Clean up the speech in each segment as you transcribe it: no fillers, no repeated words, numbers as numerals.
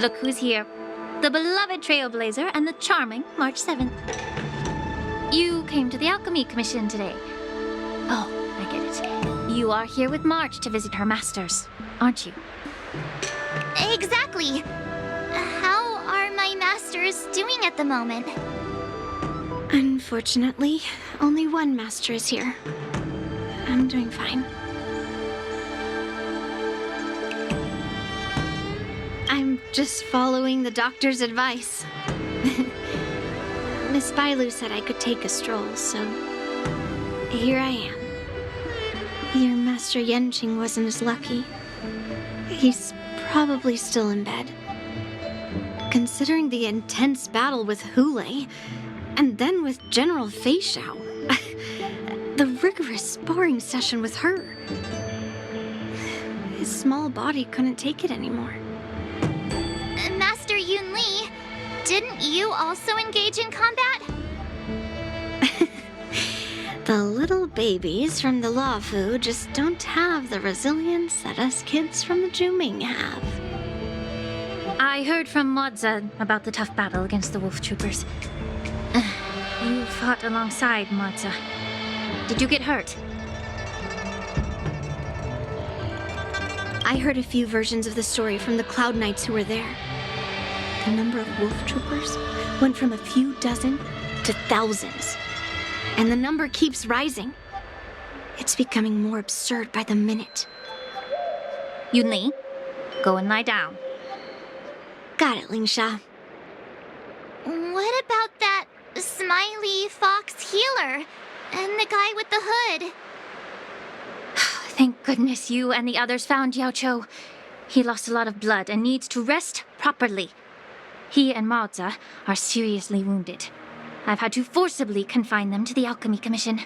Look who's here. The beloved Trailblazer and the charming March 7th. You came to the Alchemy Commission today. Oh, I get it. You are here with March to visit her masters, aren't you? Exactly. How are my masters doing at the moment? Unfortunately, only one master is here. I'm doing fine. I'm just following the doctor's advice. Miss Bailu said I could take a stroll, so here I am. Your Master Yenqing wasn't as lucky. He's probably still in bed. Considering the intense battle with Hule, and then with General Fei Xiao, the rigorous sparring session with her. His small body couldn't take it anymore. Master Yun Li, didn't you also engage in combat? The little babies from the Luofu just don't have the resilience that us kids from the Zhuming have. I heard from Modza about the tough battle against the wolf troopers. You fought alongside Modza. Did you get hurt? I heard a few versions of the story from the Cloud Knights who were there. The number of wolf troopers went from a few dozen to thousands. And the number keeps rising. It's becoming more absurd by the minute. Yun Li, go and lie down. Got it, Lingsha. What about that smiley fox healer and the guy with the hood? Thank goodness you and the others found Yao Cho. He lost a lot of blood and needs to rest properly. He and Maoza are seriously wounded. I've had to forcibly confine them to the Alchemy Commission.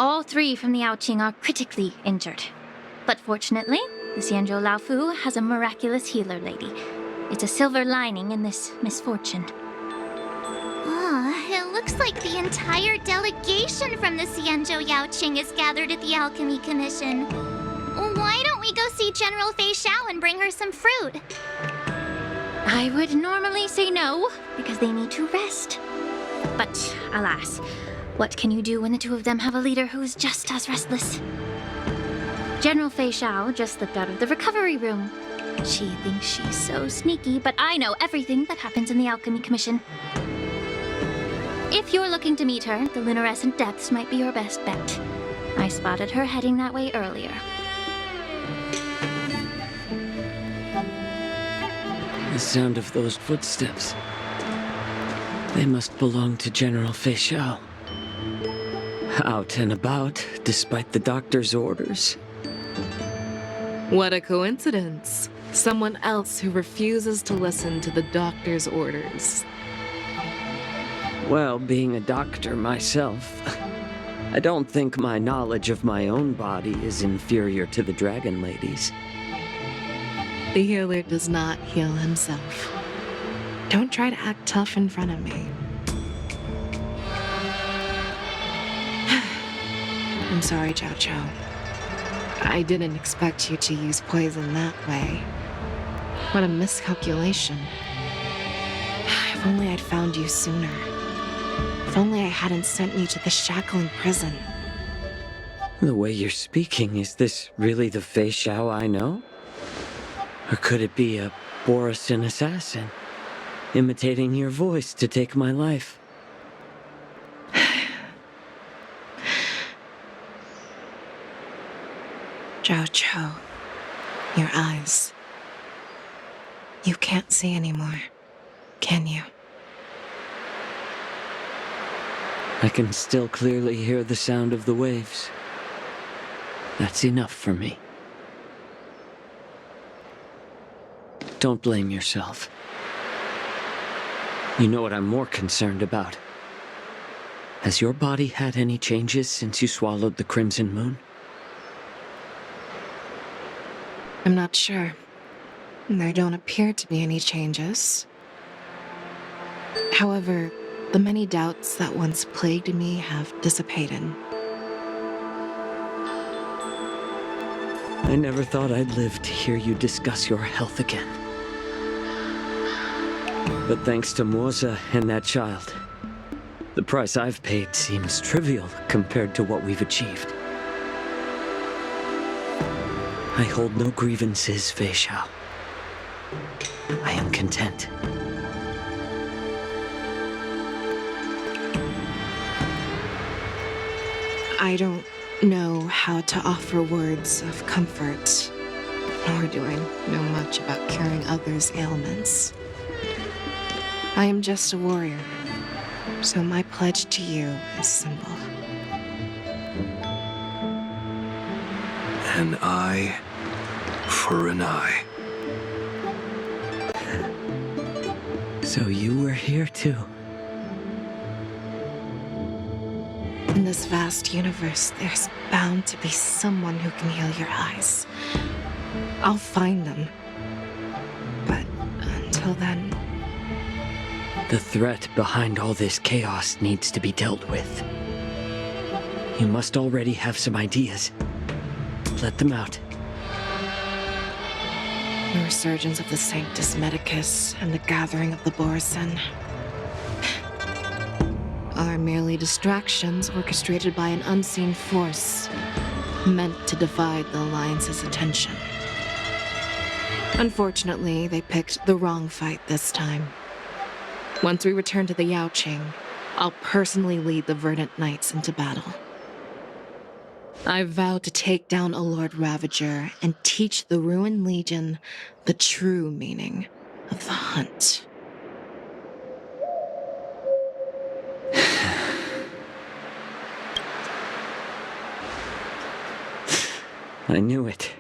All three from the Yaoqing are critically injured. But fortunately, the Xianzhou Laofu has a miraculous healer lady. It's a silver lining in this misfortune. It looks like the entire delegation from the Xianzhou Yaoqing is gathered at the Alchemy Commission. Why don't we go see General Fei Xiao and bring her some fruit? I would normally say no, because they need to rest. But alas, what can you do when the two of them have a leader who's just as restless? General Fei Xiao just slipped out of the recovery room. She thinks she's so sneaky, but I know everything that happens in the Alchemy Commission. If you're looking to meet her, the Lunarescent Depths might be your best bet. I spotted her heading that way earlier. The sound of those footsteps. They must belong to General Fei Xiao. Out and about, despite the doctor's orders. What a coincidence. Someone else who refuses to listen to the doctor's orders. Well, being a doctor myself, I don't think my knowledge of my own body is inferior to the Dragon Lady's. The healer does not heal himself. Don't try to act tough in front of me. I'm sorry, Zhao Cho. I didn't expect you to use poison that way. What a miscalculation. If only I'd found you sooner. If only I hadn't sent you to the shackling prison. The way you're speaking, is this really the Fei Xiao I know? Or could it be a Borisin assassin, imitating your voice to take my life? Zhao Cho, your eyes. You can't see anymore, can you? I can still clearly hear the sound of the waves. That's enough for me. Don't blame yourself. You know what I'm more concerned about? Has your body had any changes since you swallowed the Crimson Moon? I'm not sure. There don't appear to be any changes. However, the many doubts that once plagued me have dissipated. I never thought I'd live to hear you discuss your health again. But thanks to Morza and that child, the price I've paid seems trivial compared to what we've achieved. I hold no grievances, Fei Xiao. I am content. I don't know how to offer words of comfort, nor do I know much about curing others' ailments. I am just a warrior, so my pledge to you is simple. An eye for an eye. So you were here too. In this vast universe, there's bound to be someone who can heal your eyes. I'll find them. But until then... The threat behind all this chaos needs to be dealt with. You must already have some ideas. Let them out. The resurgence of the Sanctus Medicus and the gathering of the Borisin are merely distractions orchestrated by an unseen force meant to divide the Alliance's attention. Unfortunately, they picked the wrong fight this time. Once we return to the Yaoqing, I'll personally lead the Verdant Knights into battle. I vow to take down a Lord Ravager and teach the Ruined Legion the true meaning of the hunt. I knew it.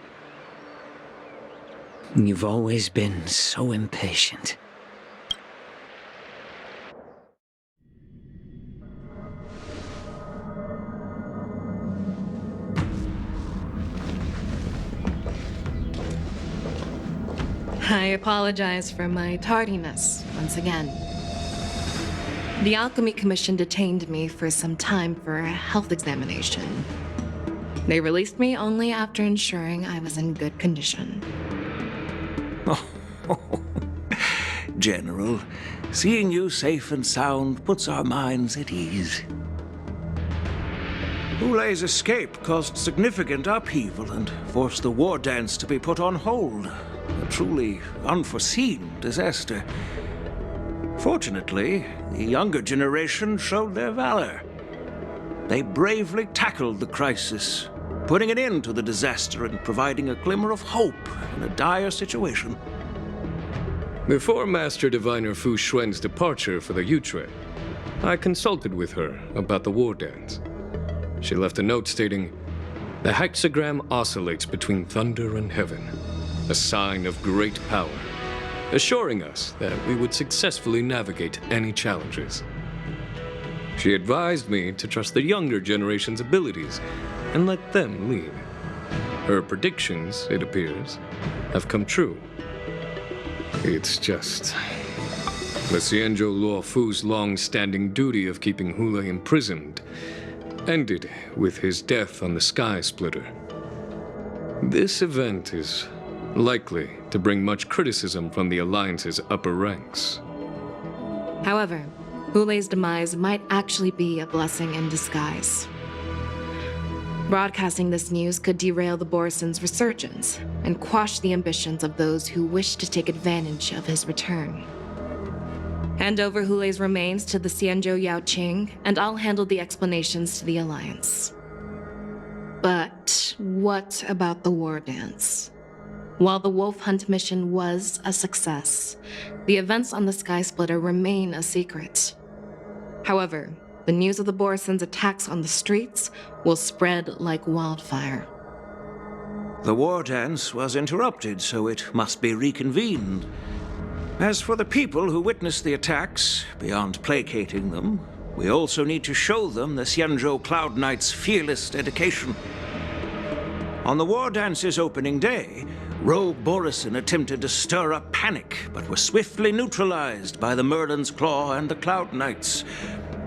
You've always been so impatient. I apologize for my tardiness once again. The Alchemy Commission detained me for some time for a health examination. They released me only after ensuring I was in good condition. General, seeing you safe and sound puts our minds at ease. Hulei's escape caused significant upheaval and forced the war dance to be put on hold. A truly unforeseen disaster. Fortunately, the younger generation showed their valor. They bravely tackled the crisis, putting an end to the disaster and providing a glimmer of hope in a dire situation. Before Master Diviner Fu Xuan's departure for the Yutre, I consulted with her about the war dance. She left a note stating, "The hexagram oscillates between thunder and heaven, a sign of great power, assuring us that we would successfully navigate any challenges." She advised me to trust the younger generation's abilities and let them lead. Her predictions, it appears, have come true. It's just... the Xianzhou Luo Fu's long-standing duty of keeping Hulei imprisoned ended with his death on the Sky Splitter. This event is likely to bring much criticism from the Alliance's upper ranks. However, Hulei's demise might actually be a blessing in disguise. Broadcasting this news could derail the Borisin's resurgence and quash the ambitions of those who wish to take advantage of his return. Hand over Hulei's remains to the Xianzhou Yaoqing, and I'll handle the explanations to the Alliance. But what about the war dance? While the Wolf Hunt mission was a success, the events on the Sky Splitter remain a secret. However, the news of the Borisin's attacks on the streets will spread like wildfire. The war dance was interrupted, so it must be reconvened. As for the people who witnessed the attacks, beyond placating them, we also need to show them the Xianzhou Cloud Knight's fearless dedication. On the war dance's opening day, rogue Borisin attempted to stir up panic, but was swiftly neutralized by the Merlin's Claw and the Cloud Knights.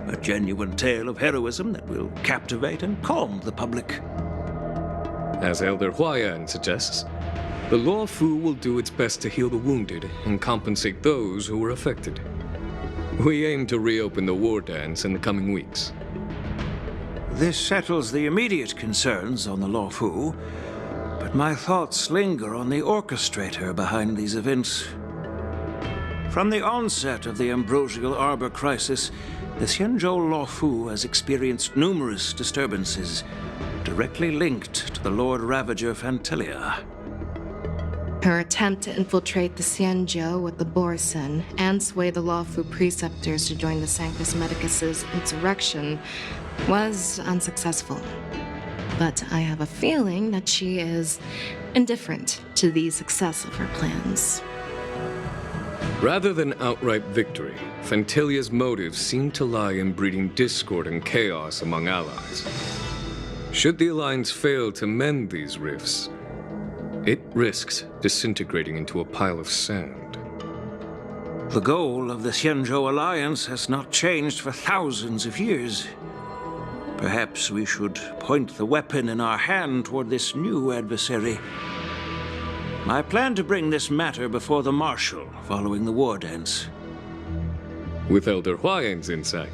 A genuine tale of heroism that will captivate and calm the public. As Elder Huayan suggests, The Law Fu will do its best to heal the wounded and compensate those who were affected. We aim to reopen the war dance in the coming weeks. This settles the immediate concerns on the Law Fu, but my thoughts linger on the orchestrator behind these events. From the onset of the Ambrosial Arbor crisis, the Xianzhou Law Fu has experienced numerous disturbances, directly linked to the Lord Ravager Fantelia. Her attempt to infiltrate the Xianzhou with the Borisin and sway the Lawfu preceptors to join the Sanctus Medicus's insurrection was unsuccessful. But I have a feeling that she is indifferent to the success of her plans. Rather than outright victory, Fantelia's motives seem to lie in breeding discord and chaos among allies. Should the Alliance fail to mend these rifts, it risks disintegrating into a pile of sand. The goal of the Xianzhou Alliance has not changed for thousands of years. Perhaps we should point the weapon in our hand toward this new adversary. I plan to bring this matter before the Marshal following the war dance. With Elder Huayan's insight,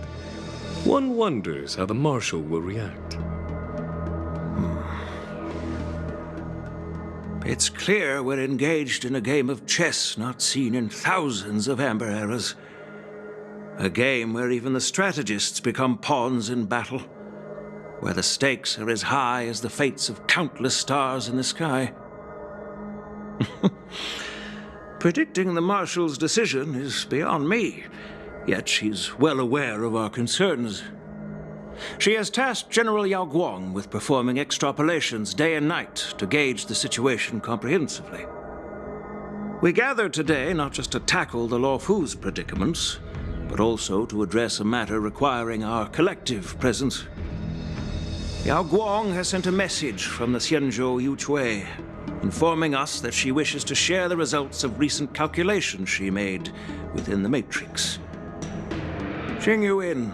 one wonders how the Marshal will react. It's clear we're engaged in a game of chess not seen in thousands of Amber eras. A game where even the strategists become pawns in battle, where the stakes are as high as the fates of countless stars in the sky. Predicting the Marshal's decision is beyond me, yet she's well aware of our concerns. She has tasked General Yao Guang with performing extrapolations day and night to gauge the situation comprehensively. We gathered today not just to tackle the Law Fu's predicaments, but also to address a matter requiring our collective presence. Yao Guang has sent a message from the Xianzhou Yuchui, informing us that she wishes to share the results of recent calculations she made within the Matrix. Jing Yuan,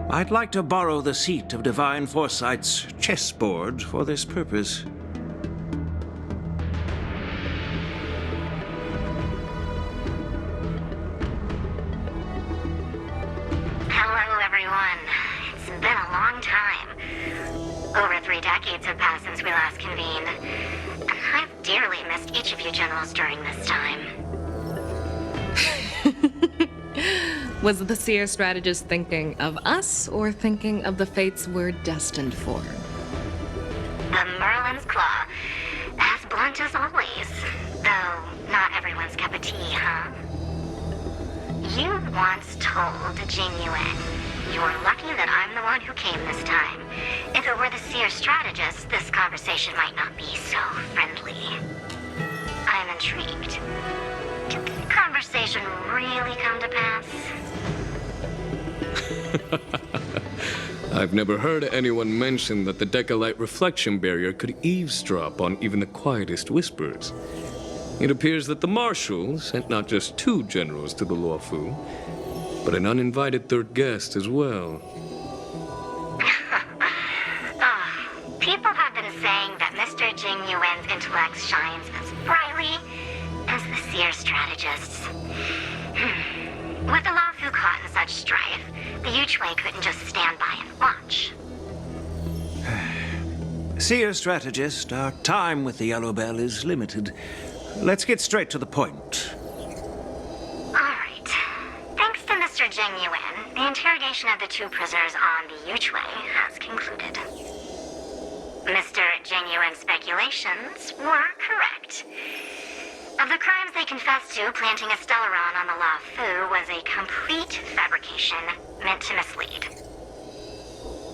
I'd like to borrow the seat of Divine Foresight's chessboard for this purpose. Hello, everyone. It's been a long time. Over 3 decades have passed since we last convened. And I've dearly missed each of you generals during this time. Was the Seer strategist thinking of us or thinking of the fates we're destined for? The Merlin's Claw. As blunt as always. Though not everyone's cup of tea, huh? You once told Jing Yuan, "You're lucky that I'm the one who came this time. If it were the Seer strategist, this conversation might not be so friendly." I'm intrigued. Did the conversation really come to pass? I've never heard anyone mention that the Decalite reflection barrier could eavesdrop on even the quietest whispers. It appears that the Marshal sent not just 2 generals to the Law Fu, but an uninvited 3rd guest as well. People have been saying that Mr. Jing Yuan's intellect shines as brightly as the Seer strategist's. With the Law Fu caught in such strife, the Yuchui couldn't just stand by and watch. Seer strategist, our time with the Yellow Bell is limited. Let's get straight to the point. All right. Thanks to Mr. Jing Yuan, the interrogation of the 2 prisoners on the Yuchui has concluded. Mr. Jing Yuan's speculations were correct. Of the crimes they confessed to, planting a Stellaron on the Law Fu was a complete fabrication meant to mislead.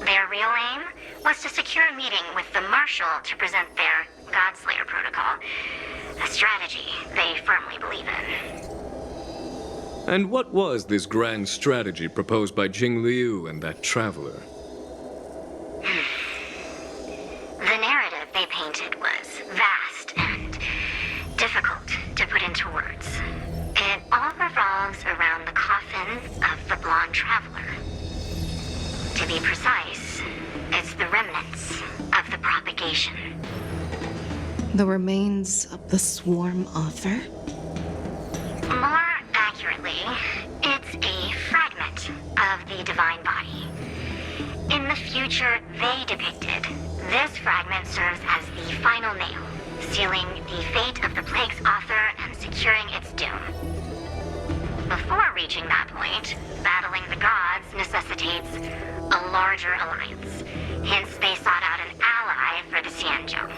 Their real aim was to secure a meeting with the Marshal to present their Godslayer protocol, a strategy they firmly believe in. And what was this grand strategy proposed by Jing Liu and that traveler? The narrative they painted was vast and difficult to put into words. It all revolves around the coffin of the blonde traveler. To be precise, it's the remnants of the propagation. The remains of the Swarm author? More accurately, it's a fragment of the Divine Body. In the future they depicted, this fragment serves as the final nail, sealing the fate of the Plague's author and securing its doom. Before reaching that point, battling the gods necessitates a larger alliance. Hence, they sought out an ally for the Xianzhou.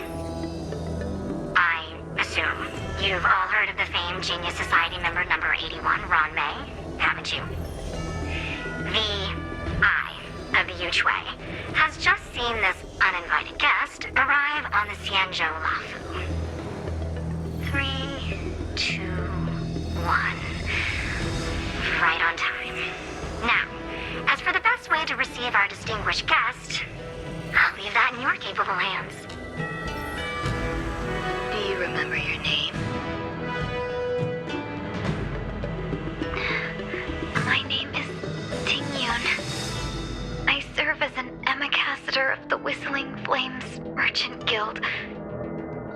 I assume you've all heard of the famed Genius Society member number 81, Ron May, haven't you? The Eye of the Yuchue has just seen this uninvited guest arrive on the Xianzhou Lafu. 3, 2, 1. Right on time. Now, as for the best way to receive our distinguished guest, I'll leave that in your capable hands. Do you remember your name? My name is Ting Yun. I serve as an ambassador of the Whistling Flames Merchant Guild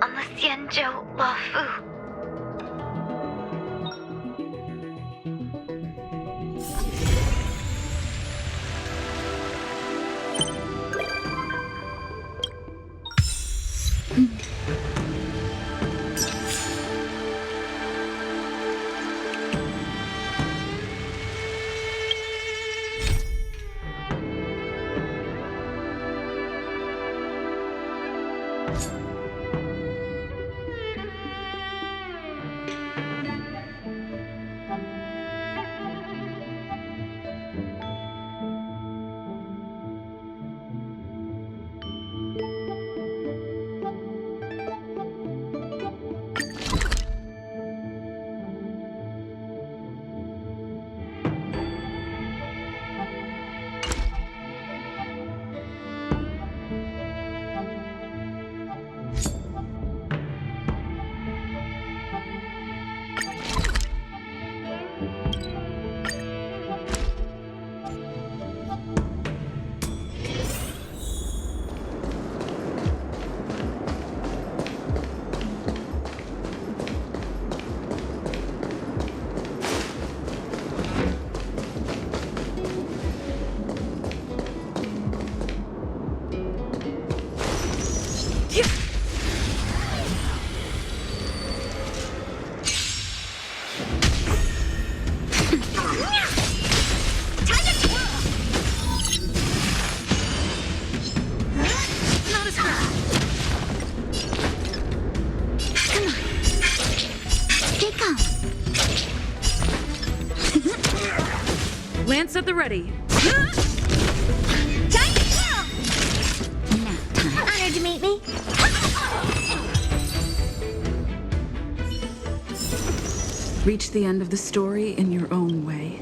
on the Xianzhou Lafu. Lance at the ready. Honored to meet me. Reach the end of the story in your own way.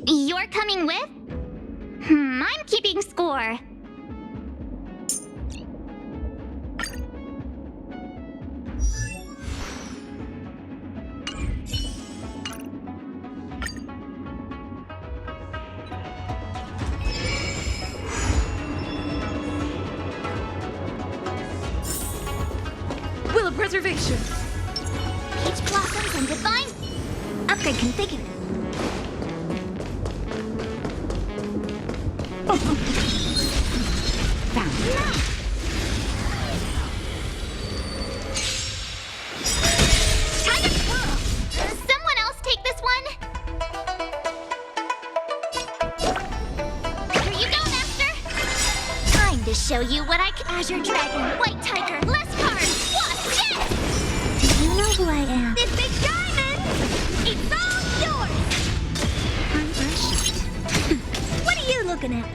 You're coming with? I'm keeping score. Will of Preservation! Peach blossoms and divine upgrade configured. Found. Time to twirl. Someone else take this one. Here you go, Master. Time to show you what I can. Azure Dragon, White Tiger, less cards. What's this? Do you know who I am? This big diamond. It's all yours. What are you looking at?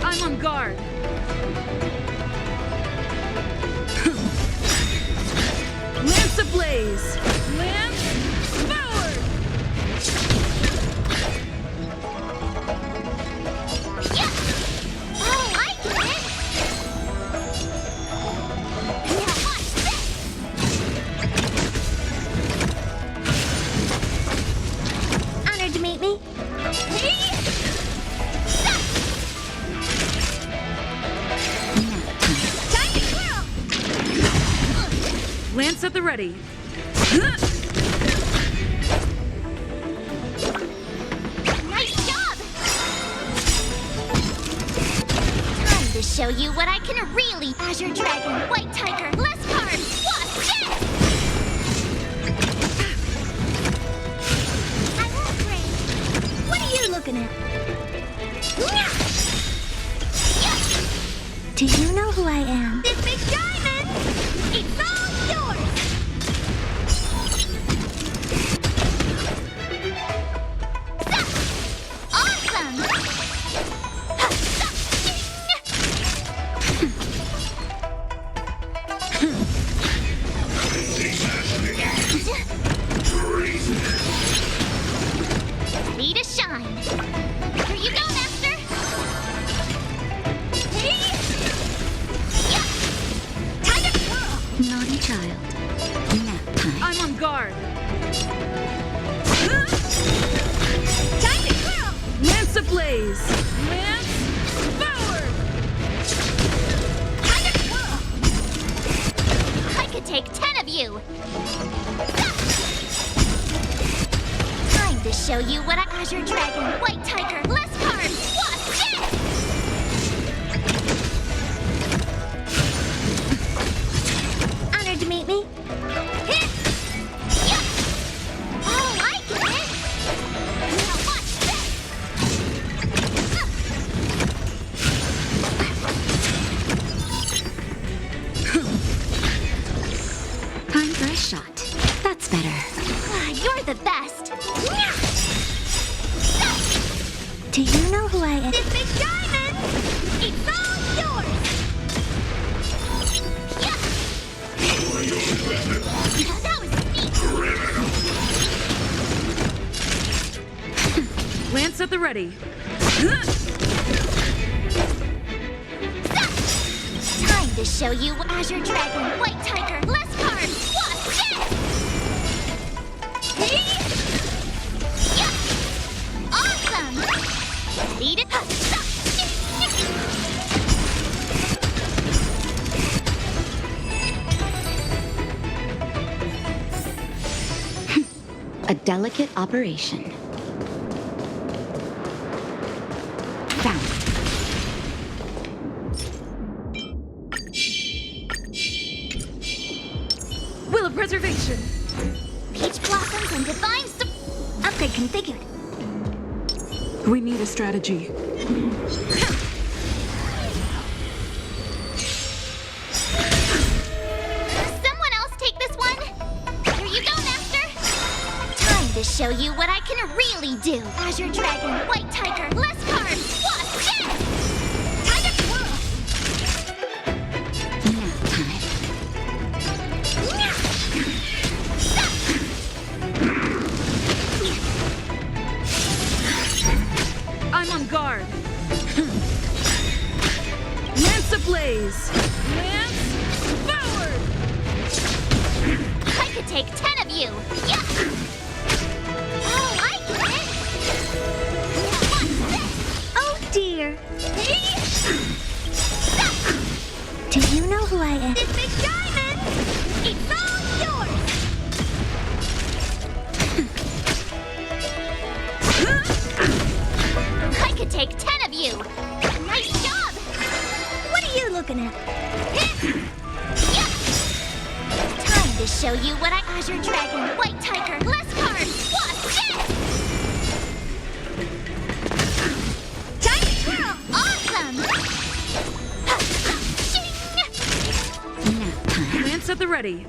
I'm on guard. Lance ablaze! Lance forward! Lance at the ready. Nice job! Time to show you what I can really. Azure Dragon, White Tiger, less cards, wasp, dead! I won't break. What are you looking at? Do you know who I am? This big diamond! It's all yours! Awesome! Ready to shine. Here you go, Master! Time to twirl! Naughty child. Nap time. I'm on guard. Time to twirl! Lance ablaze. Lance forward. Time to twirl! I could take 10 of you! Time to show you what I. Azure Dragon, White Tiger, less cards, wasp, dead! Honored to meet me. Hit! Yeah! Oh, I get it! Now watch this! Time for a shot. That's better. You're the best! Do you know who I am? This big diamond! It's all yours! Yeah! That was neat! Lance at the ready. Time to show you Azure Dragon, White Tiger, less cards, wasp, dead! Hey! Yeah! Awesome! Ready to A delicate operation. Found. Will of preservation. Peach blossoms and divine upgrade configured. We need a strategy. Someone else take this one. Here you go, Master. Time to show you what I can really do. Azure Dragon, White Tiger, less cards, wasp, dead! Time to twirl. Nap time. I'm on guard. Lance ablaze. Lance forward. I could take 10 of you. Yeah. Oh, I get it. Now watch this. Oh dear. Do you know who I am? This big diamond. It's all yours. I could take 10 of you. Nice job. What are you looking at? Yeah. Time to show you what I. Azure Dragon, White Tiger, less cards, wasp, dead! Time to twirl! Awesome! Shing! Nap time. Lance at the ready.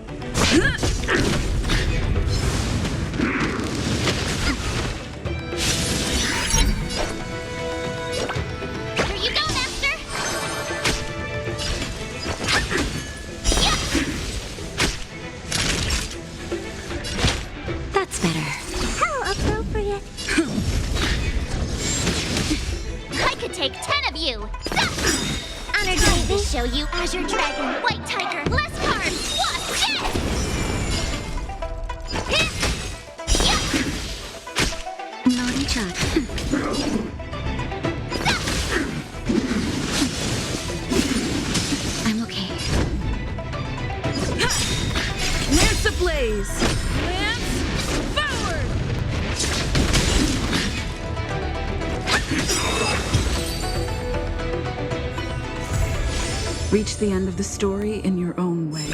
Here you go, Master! Yeah! That's better. How appropriate! I could take 10 of you! Honored to show you Azure Dragon, White Tiger, less cards, wasp, dead! Hit! Yeah! Naughty child. I'm okay. blaze! Lance forward! Reach the end of the story in your own way.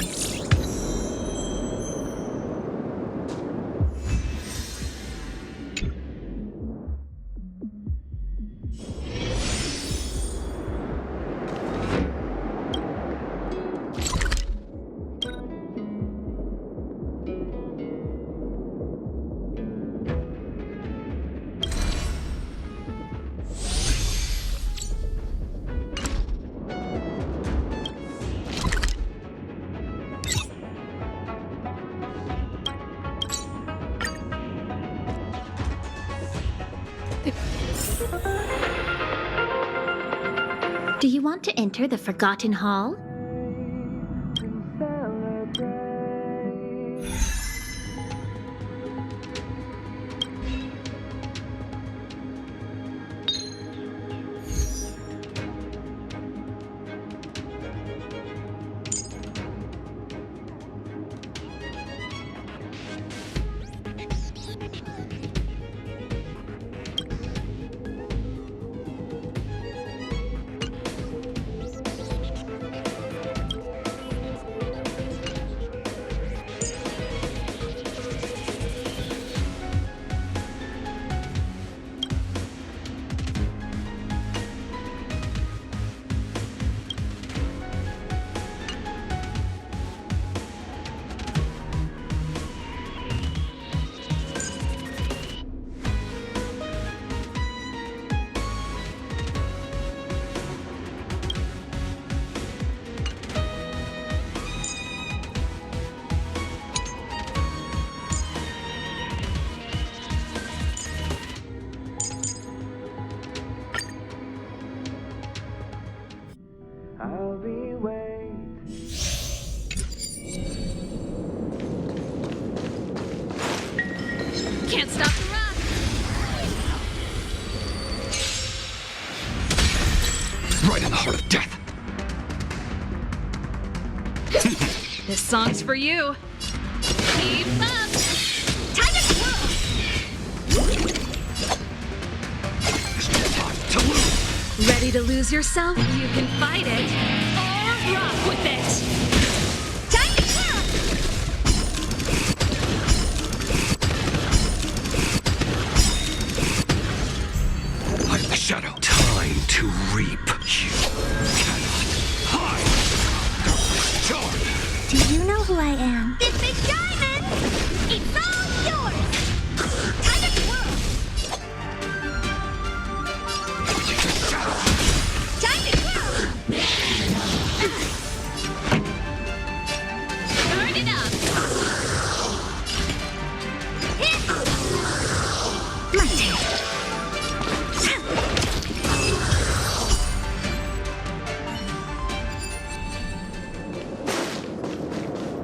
Do you want to enter the Forgotten Hall? Can't stop the run! Right in the heart of death. This song's for you. Keep up! Time to twirl! Time to lose. Ready to lose yourself? You can fight it or rock with it! Time to twirl! Light the shadow. Time to reap. You cannot hide. Darkness charge. Do you know who I am? This big diamond! It's all yours! Time to twirl! Take a shadow. Time to twirl! Burn it up! My turn.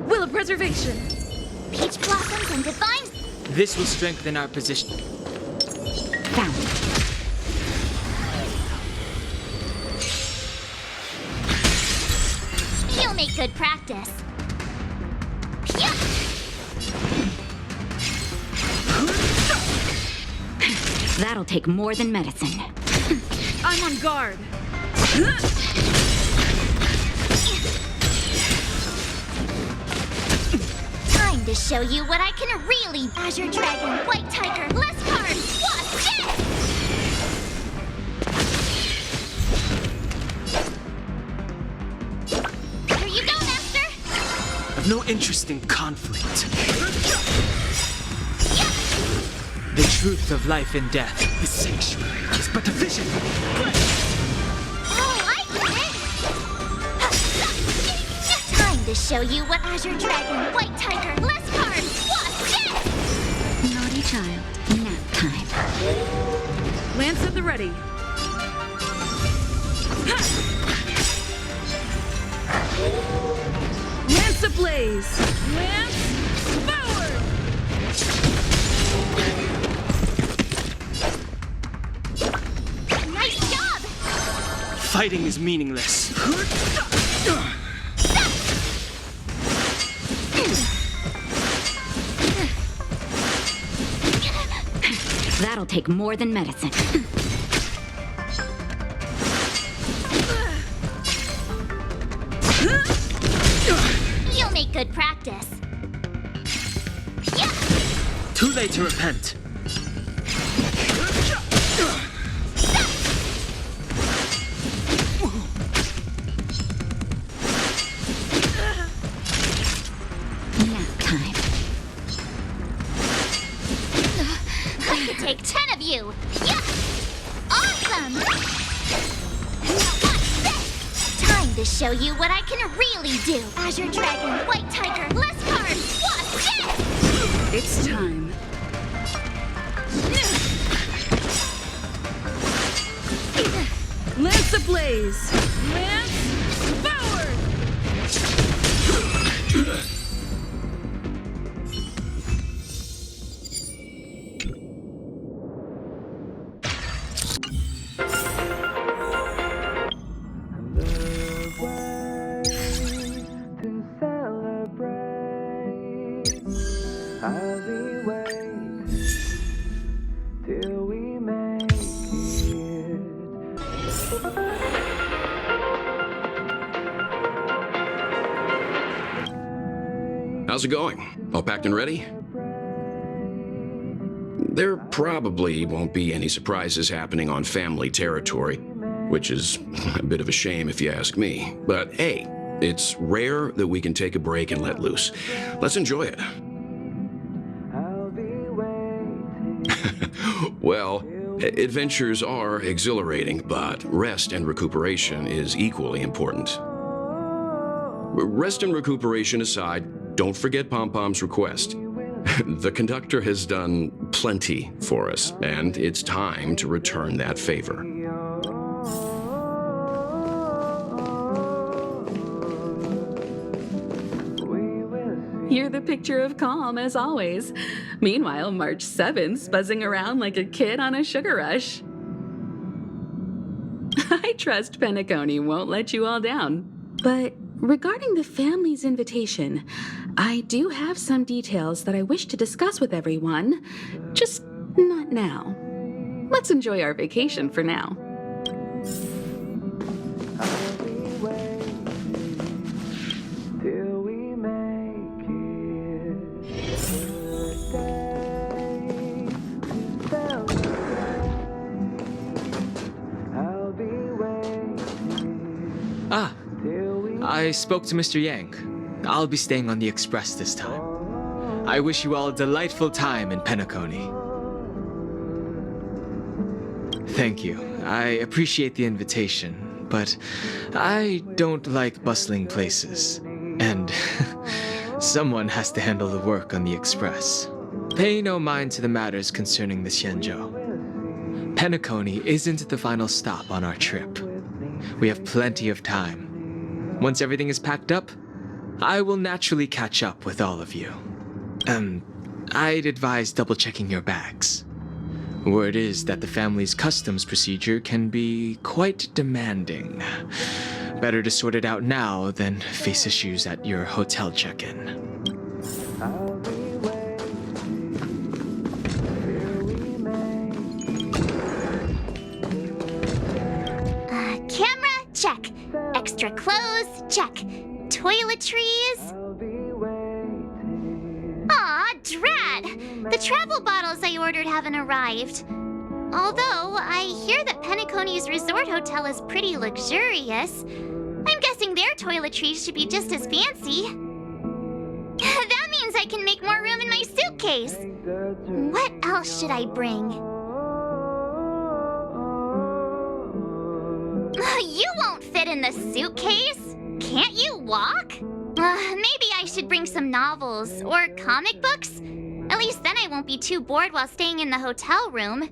Will of Preservation! Peach blossoms and divine... This will strengthen our position. Found. You'll make good practice. Phew! That'll take more than medicine. I'm on guard! Time to show you what I can really... Azure Dragon, White Tiger, less cards, what's this? Here you go, Master! I've no interest in conflict. The truth of life and death. The sanctuary is but a vision. Oh, I get it! Time to show you what Azure Dragon, White Tiger, less cards, what's this? Naughty child. Nap time. Lance at the ready. Lance ablaze! Lance forward! Nice job! Fighting is meaningless. That'll take more than medicine. You'll make good practice. Yeah. Too late to repent. Nap time. I could take 10 of you. Yeah. Awesome. Now watch this. Time to show you what I can really do. Azure Dragon, White Tiger, less cards. Watch this. It's time. Lance ablaze! Lance forward! I'll be waiting till we make it. How's it going? All packed and ready? There probably won't be any surprises happening on family territory, which is a bit of a shame if you ask me. But hey, it's rare that we can take a break and let loose. Let's enjoy it. Well, adventures are exhilarating, but rest and recuperation is equally important. Rest and recuperation aside, don't forget Pom-Pom's request. The conductor has done plenty for us, and it's time to return that favor. You're the picture of calm, as always. Meanwhile, March 7th's buzzing around like a kid on a sugar rush. I trust Penacony won't let you all down. But regarding the family's invitation, I do have some details that I wish to discuss with everyone, just not now. Let's enjoy our vacation for now. I spoke to Mr. Yang. I'll be staying on the express this time. I wish you all a delightful time in Penacony. Thank you. I appreciate the invitation, but I don't like bustling places. And someone has to handle the work on the express. Pay no mind to the matters concerning the Xianzhou. Penacony isn't the final stop on our trip. We have plenty of time. Once everything is packed up, I will naturally catch up with all of you. I'd advise double-checking your bags. Word is that the family's customs procedure can be quite demanding. Better to sort it out now than face issues at your hotel check-in. Camera, check. Extra clothes, check. Toiletries. Aw, drat! The travel bottles I ordered haven't arrived. Although, I hear that Penacony's resort hotel is pretty luxurious. I'm guessing their toiletries should be just as fancy. That means I can make more room in my suitcase. What else should I bring? You won't fit in the suitcase. Can't you walk? Maybe I should bring some novels or comic books. At least then I won't be too bored while staying in the hotel room.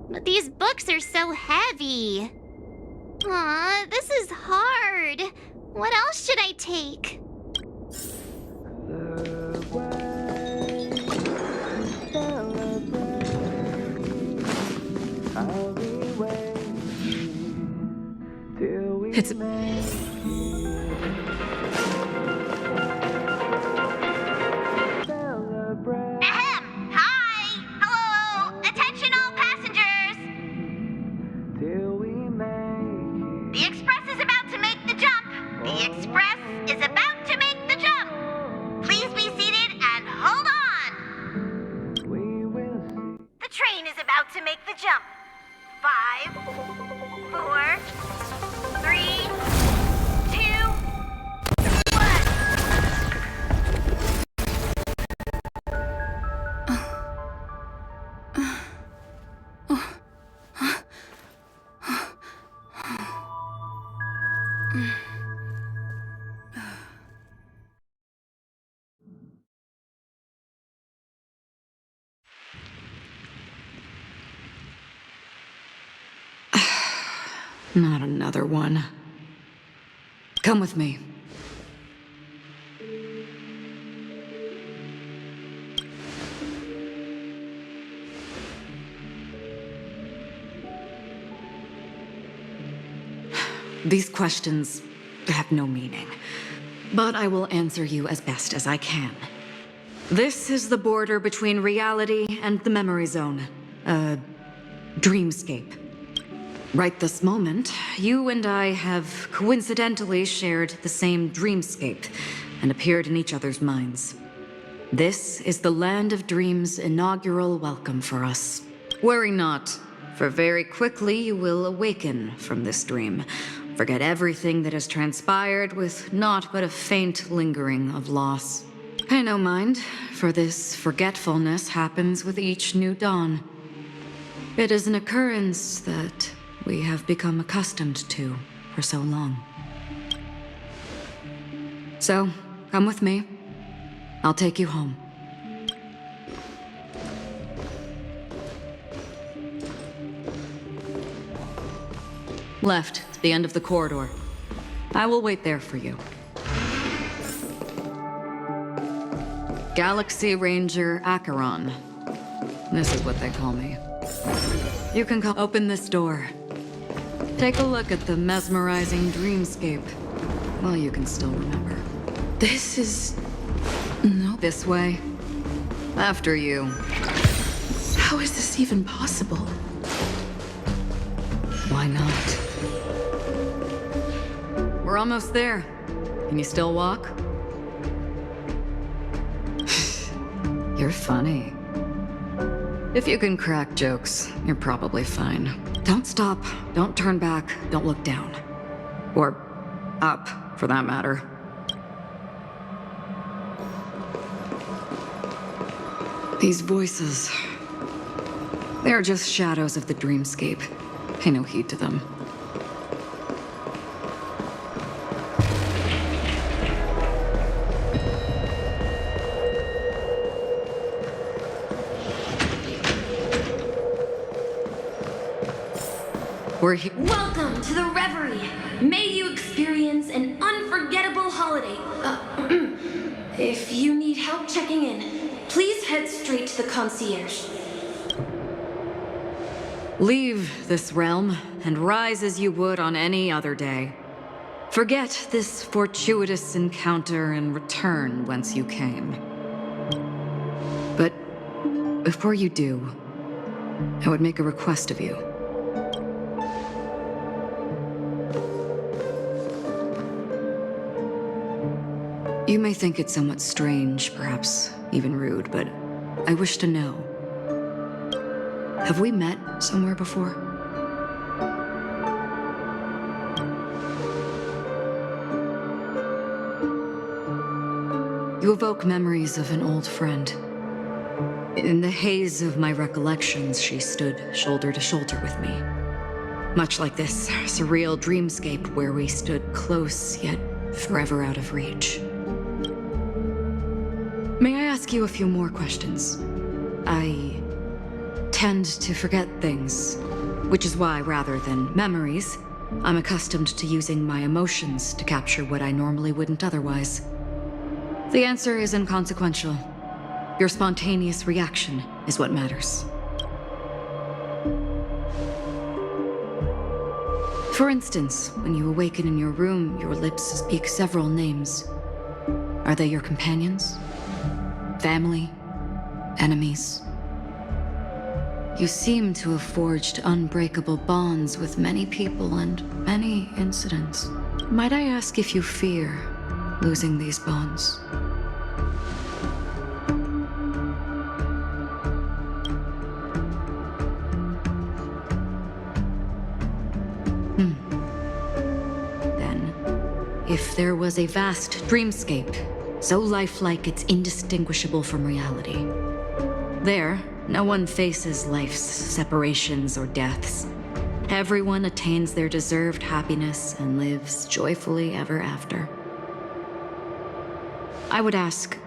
But these books are so heavy. Aw, this is hard. What else should I take? It's... Ahem! Hi! Hello! Attention all Not another one. Come with me. These questions have no meaning, but I will answer you as best as I can. This is the border between reality and the memory zone, a dreamscape. Right this moment, you and I have coincidentally shared the same dreamscape and appeared in each other's minds. This is the Land of Dreams' inaugural welcome for us. Worry not, for very quickly you will awaken from this dream. Forget everything that has transpired with naught but a faint lingering of loss. Pay no mind, for this forgetfulness happens with each new dawn. It is an occurrence that we have become accustomed to for so long. So, come with me. I'll take you home. Left, the end of the corridor. I will wait there for you. Galaxy Ranger Acheron. This is what they call me. You can open this door. Take a look at the mesmerizing dreamscape while you can still remember. This is... no. This way. After you. How is this even possible? Why not? We're almost there. Can you still walk? You're funny. If you can crack jokes, you're probably fine. Don't stop, don't turn back, don't look down. Or up, for that matter. These voices, they're just shadows of the dreamscape. Pay no heed to them. We're here. Welcome to the Reverie. May you experience an unforgettable holiday. If you need help checking in, please head straight to the concierge. Leave this realm and rise as you would on any other day. Forget this fortuitous encounter and return whence you came. But before you do, I would make a request of you. You may think it somewhat strange, perhaps even rude, but I wish to know. Have we met somewhere before? You evoke memories of an old friend. In the haze of my recollections, she stood shoulder to shoulder with me. Much like this surreal dreamscape where we stood close, yet forever out of reach. May I ask you a few more questions? I tend to forget things, which is why, rather than memories, I'm accustomed to using my emotions to capture what I normally wouldn't otherwise. The answer is inconsequential. Your spontaneous reaction is what matters. For instance, when you awaken in your room, your lips speak several names. Are they your companions? Family? Enemies? You seem to have forged unbreakable bonds with many people and many incidents. Might I ask if you fear losing these bonds? Then, if there was a vast dreamscape, so lifelike it's indistinguishable from reality, there, no one faces life's separations or deaths. Everyone attains their deserved happiness and lives joyfully ever after. I would ask,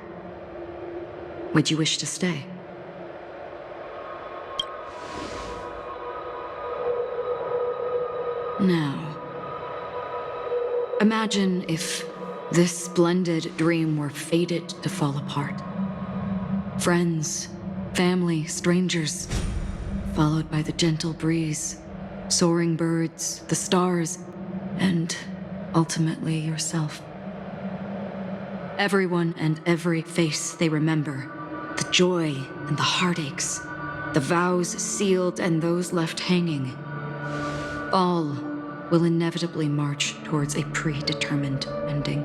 would you wish to stay? Now, imagine if this splendid dream were fated to fall apart. Friends, family, strangers, followed by the gentle breeze, soaring birds, the stars, and ultimately yourself. Everyone and every face they remember, the joy and the heartaches, the vows sealed and those left hanging, all will inevitably march towards a predetermined ending.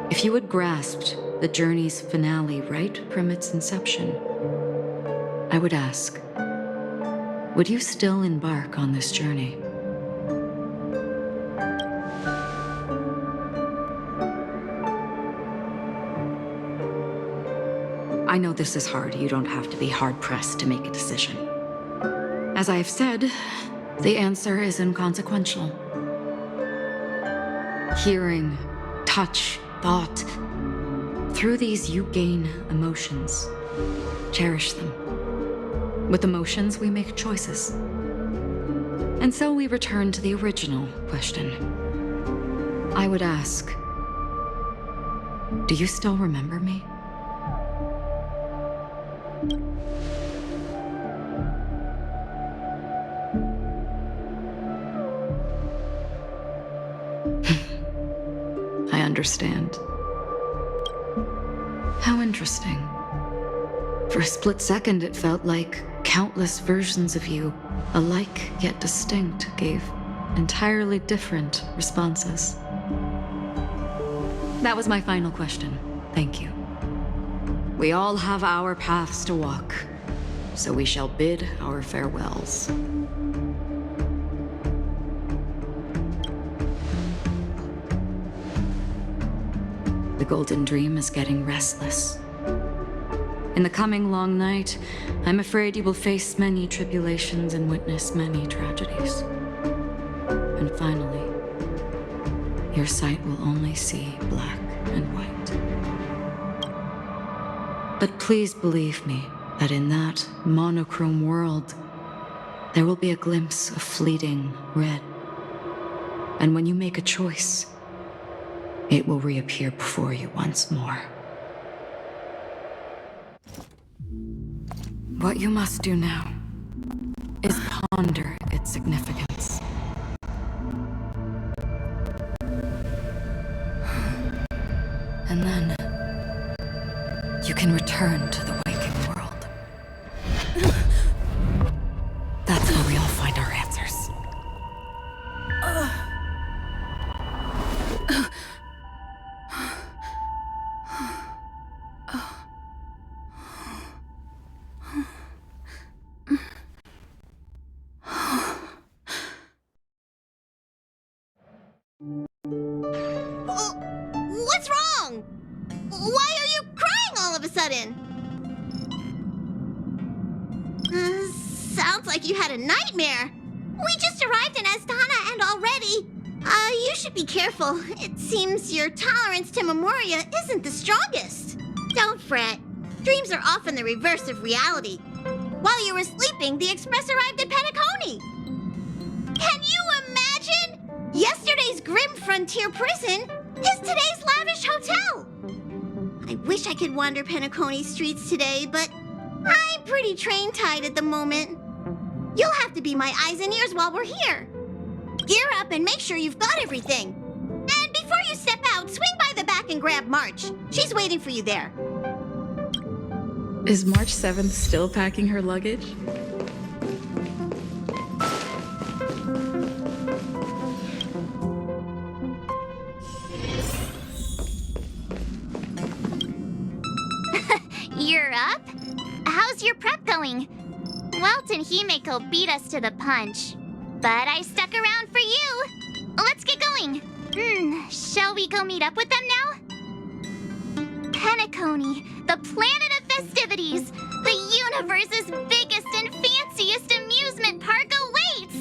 If you had grasped the journey's finale right from its inception, I would ask, would you still embark on this journey? I know this is hard. You don't have to be hard-pressed to make a decision. As I have said, the answer is inconsequential. Hearing, touch, thought. Through these, you gain emotions. Cherish them. With emotions, we make choices. And so we return to the original question. I would ask, do you still remember me? I understand. How interesting. For a split second, it felt like countless versions of you, alike yet distinct, gave entirely different responses. That was my final question. Thank you. We all have our paths to walk, so we shall bid our farewells. The Golden Dream is getting restless. In the coming long night, I'm afraid you will face many tribulations and witness many tragedies. And finally, your sight will only see black and white. But please believe me that in that monochrome world, there will be a glimpse of fleeting red. And when you make a choice, it will reappear before you once more. What you must do now is ponder its significance. And then you can return to the waking world. That's where we all find our answers. What's wrong? Why are you crying all of a sudden? Sounds like you had a nightmare. We just arrived in Astana and already... you should be careful. It seems your tolerance to Memoria isn't the strongest. Don't fret. Dreams are often the reverse of reality. While you were sleeping, the express arrived at Penacony. Can you imagine? Yesterday's grim frontier prison is today's lavish hotel. I wish I could wander Penacony streets today, but I'm pretty train-tied at the moment. You'll have to be my eyes and ears while we're here. Gear up and make sure you've got everything. And before you step out, swing by the back and grab March. She's waiting for you there. Is March 7th still packing her luggage? You're up? How's your prep going? Welt and Himeko beat us to the punch. But I stuck around for you. Let's get going. Shall we go meet up with them now? Penacony, the planet of festivities. The universe's biggest and fanciest amusement park awaits.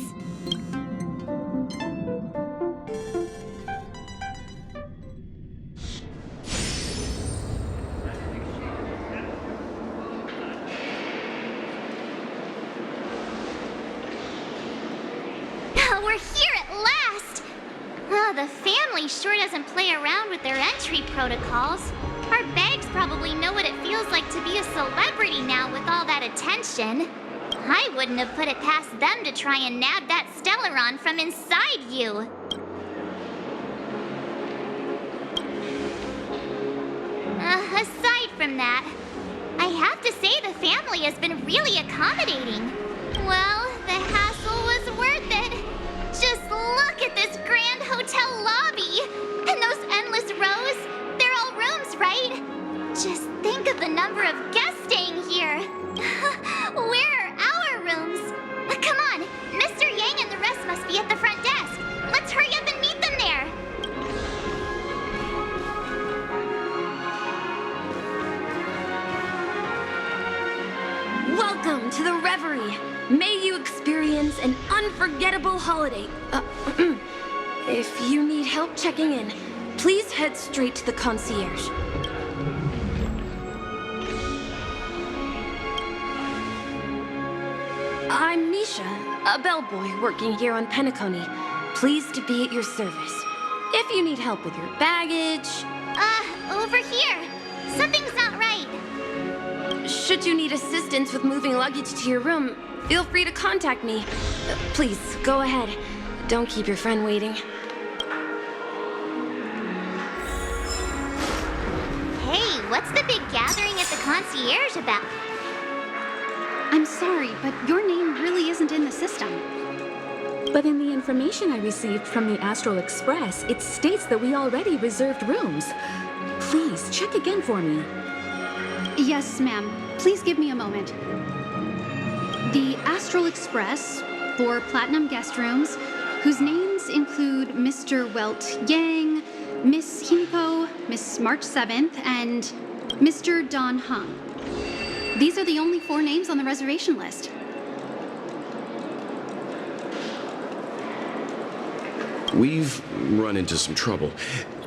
We're the family sure doesn't play around with their entry protocols. Our bags probably know what it feels like to be a celebrity now with all that attention. I wouldn't have put it past them to try and nab that Stellaron from inside you. Aside from that, I have to say the family has been really accommodating. Well, the hassle was worth it. Just look at this grand hotel lobby. And those endless rows. They're all rooms, right? Just think of the number of guests staying here. Where are our rooms? Come on, Mr. Yang and the rest must be at the front desk. Let's hurry up and meet them there. Welcome to the Reverie. May you experience an unforgettable holiday. If you need help checking in, please head straight to the concierge. I'm Misha, a bellboy working here on Penacony. Pleased to be at your service. If you need help with your baggage... Over here. Something's not right. Should you need assistance with moving luggage to your room, feel free to contact me. Please, go ahead. Don't keep your friend waiting. Hey, what's the big gathering at the concierge about? I'm sorry, but your name really isn't in the system. But in the information I received from the Astral Express, it states that we already reserved rooms. Please, check again for me. Yes, ma'am. Please give me a moment. The Astral Express for Platinum Guest Rooms, whose names include Mr. Welt Yang, Miss Himiko, Miss March 7th, and Mr. Don Hung. These are the only 4 names on the reservation list. We've run into some trouble.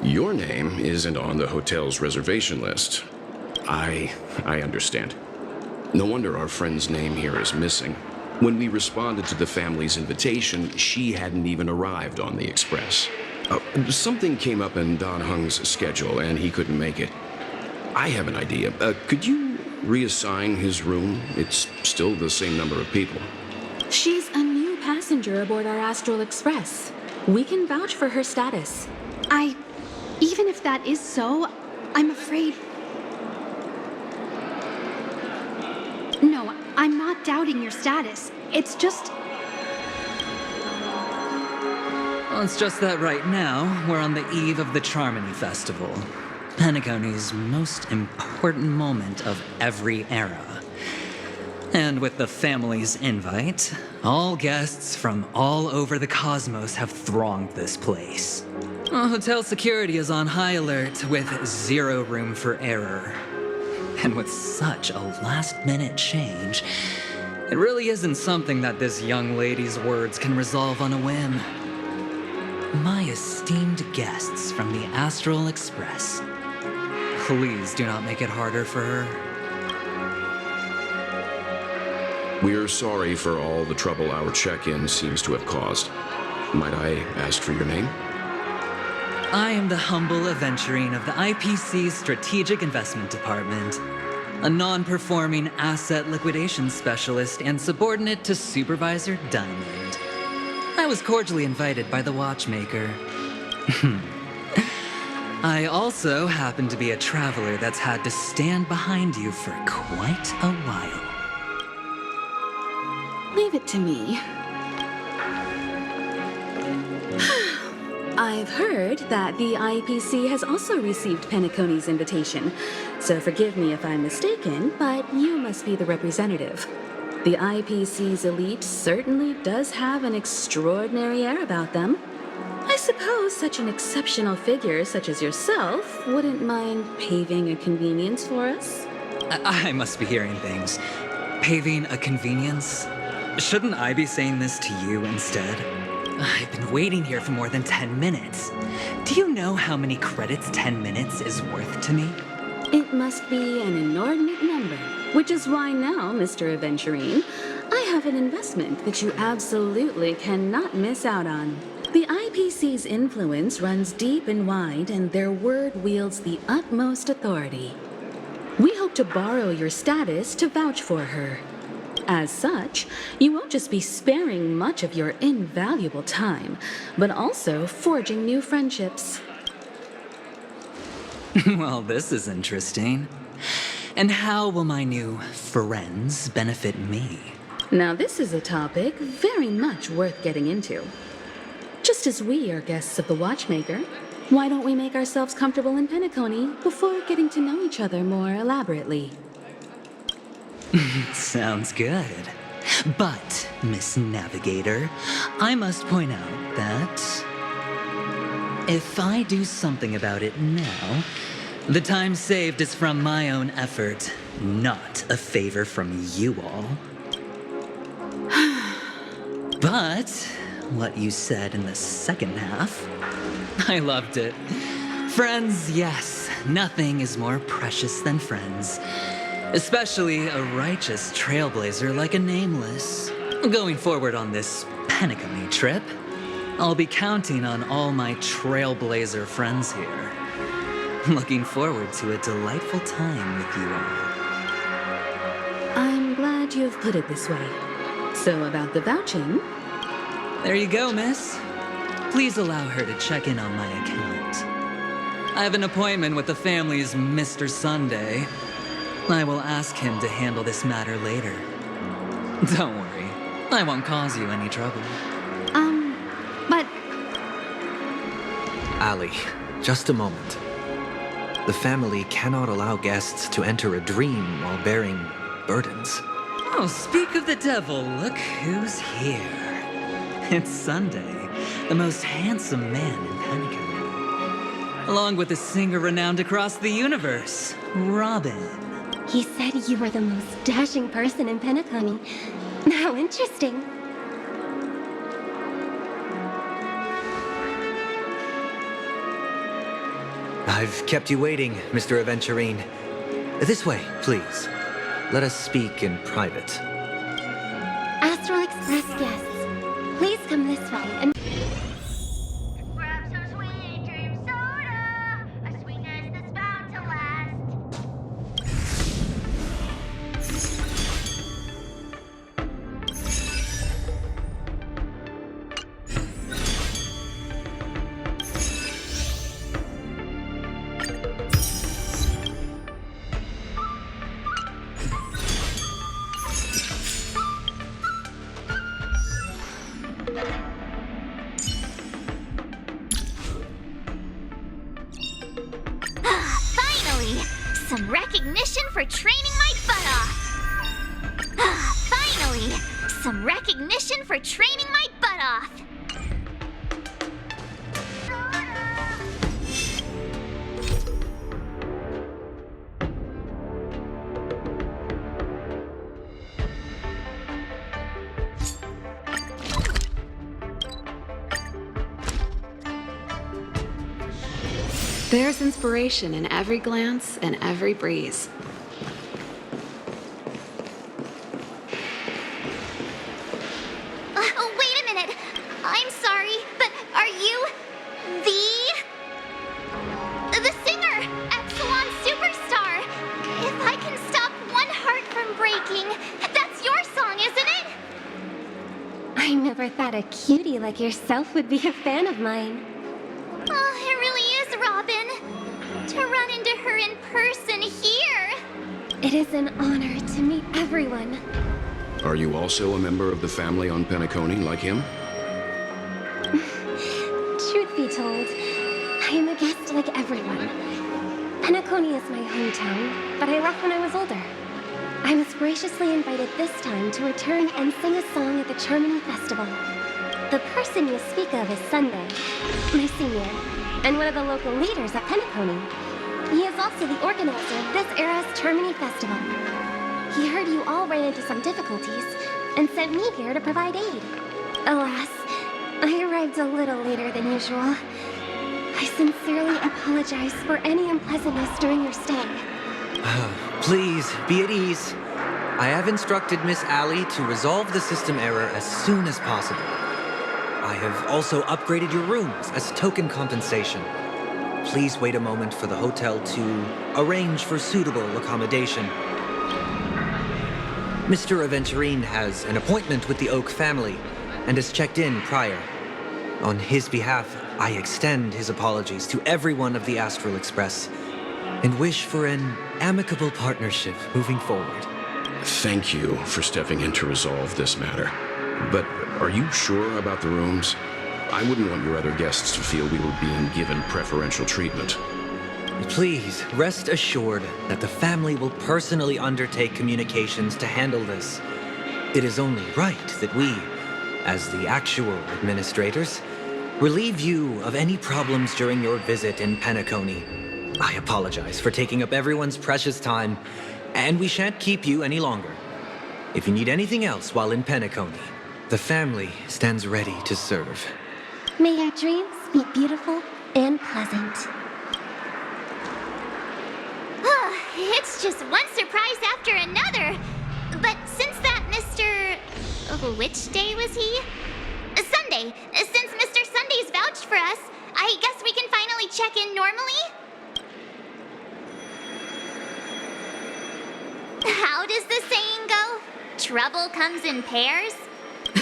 Your name isn't on the hotel's reservation list. I understand. No wonder our friend's name here is missing. When we responded to the family's invitation, she hadn't even arrived on the express. Something came up in Don Hung's schedule, and he couldn't make it. I have an idea. Could you reassign his room? It's still the same number of people. She's a new passenger aboard our Astral Express. We can vouch for her status. Even if that is so, I'm afraid... No, I'm not doubting your status. It's just... Well, it's just that right now, we're on the eve of the Charmony Festival. Penacony's most important moment of every era. And with the family's invite, all guests from all over the cosmos have thronged this place. Hotel security is on high alert with 0 room for error. And with such a last-minute change, it really isn't something that this young lady's words can resolve on a whim. My esteemed guests from the Astral Express, please do not make it harder for her. We're sorry for all the trouble our check-in seems to have caused. Might I ask for your name? I am the humble aventurine of the IPC's Strategic Investment Department, a non-performing asset liquidation specialist and subordinate to Supervisor Diamond. I was cordially invited by the watchmaker. I also happen to be a traveler that's had to stand behind you for quite a while. Leave it to me. I've heard that the IPC has also received Penacony's invitation, so forgive me if I'm mistaken, but you must be the representative. The IPC's elite certainly does have an extraordinary air about them. I suppose such an exceptional figure such as yourself wouldn't mind paving a convenience for us? I must be hearing things. Paving a convenience? Shouldn't I be saying this to you instead? I've been waiting here for more than 10 minutes. Do you know how many credits 10 minutes is worth to me? It must be an inordinate number, which is why now, Mr. Aventurine, I have an investment that you absolutely cannot miss out on. The IPC's influence runs deep and wide, and their word wields the utmost authority. We hope to borrow your status to vouch for her. As such, you won't just be sparing much of your invaluable time, but also forging new friendships. Well, this is interesting. And how will my new friends benefit me? Now, this is a topic very much worth getting into. Just as we are guests of the Watchmaker, why don't we make ourselves comfortable in Penacony before getting to know each other more elaborately? Sounds good. But, Miss Navigator, I must point out that if I do something about it now, the time saved is from my own effort, not a favor from you all. But what you said in the second half, I loved it. Friends, yes, nothing is more precious than friends. Especially a righteous trailblazer like a Nameless. Going forward on this Penacony trip, I'll be counting on all my trailblazer friends here. Looking forward to a delightful time with you all. I'm glad you've put it this way. So about the vouching... There you go, miss. Please allow her to check in on my account. I have an appointment with the family's Mr. Sunday. I will ask him to handle this matter later. Don't worry, I won't cause you any trouble. But... Ali, just a moment. The family cannot allow guests to enter a dream while bearing burdens. Oh, speak of the devil, look who's here. It's Sunday, the most handsome man in Penacony. Along with a singer renowned across the universe, Robin. He said you were the most dashing person in Penacony. How interesting. I've kept you waiting, Mr. Aventurine. This way, please. Let us speak in private. Astral Express guests, please come this way and... Grab some sweet dream soda, a sweetness that's bound to last. Finally! Some recognition for training my butt off! Finally! Some recognition for training my butt off! There's inspiration in every glance and every breeze. wait a minute. I'm sorry, but are you the singer, Epsilon Superstar? If I can stop one heart from breaking, that's your song, isn't it? I never thought a cutie like yourself would be a fan of mine. Oh, it really is, Robin. To run into her in person here. It is an honor to meet everyone. Are you also a member of the family on Penacony like him? Truth be told, I am a guest like everyone. Penacony is my hometown, but I left when I was older. I was graciously invited this time to return and sing a song at the Charmony Festival. The person you speak of is Sunday, my senior, and one of the local leaders at Penacony. He is also the organizer of this era's Charmony Festival. He heard you all ran into some difficulties and sent me here to provide aid. Alas, I arrived a little later than usual. I sincerely apologize for any unpleasantness during your stay. Please, be at ease. I have instructed Miss Ali to resolve the system error as soon as possible. I have also upgraded your rooms as token compensation. Please wait a moment for the hotel to arrange for suitable accommodation. Mr. Aventurine has an appointment with the Oak family and has checked in prior. On his behalf, I extend his apologies to everyone of the Astral Express and wish for an amicable partnership moving forward. Thank you for stepping in to resolve this matter. But are you sure about the rooms? I wouldn't want your other guests to feel we were being given preferential treatment. Please rest assured that the family will personally undertake communications to handle this. It is only right that we, as the actual administrators, relieve you of any problems during your visit in Penacony. I apologize for taking up everyone's precious time, and we shan't keep you any longer. If you need anything else while in Penacony, the family stands ready to serve. May your dreams be beautiful and pleasant. It's just one surprise after another. But since that Mr. Which day was he? Sunday. Since Mr. Sunday's vouched for us, I guess we can finally check in normally? How does the saying go? Trouble comes in pairs?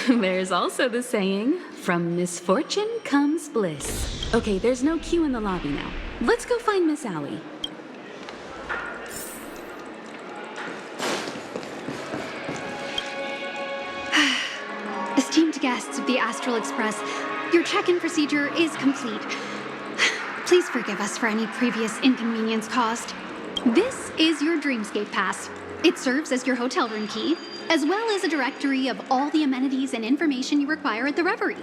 There's also the saying, from misfortune comes bliss. Okay, there's no queue in the lobby now. Let's go find Miss Allie. Esteemed guests of the Astral Express, your check-in procedure is complete. Please forgive us for any previous inconvenience caused. This is your Dreamscape Pass. It serves as your hotel room key, as well as a directory of all the amenities and information you require at the Reverie.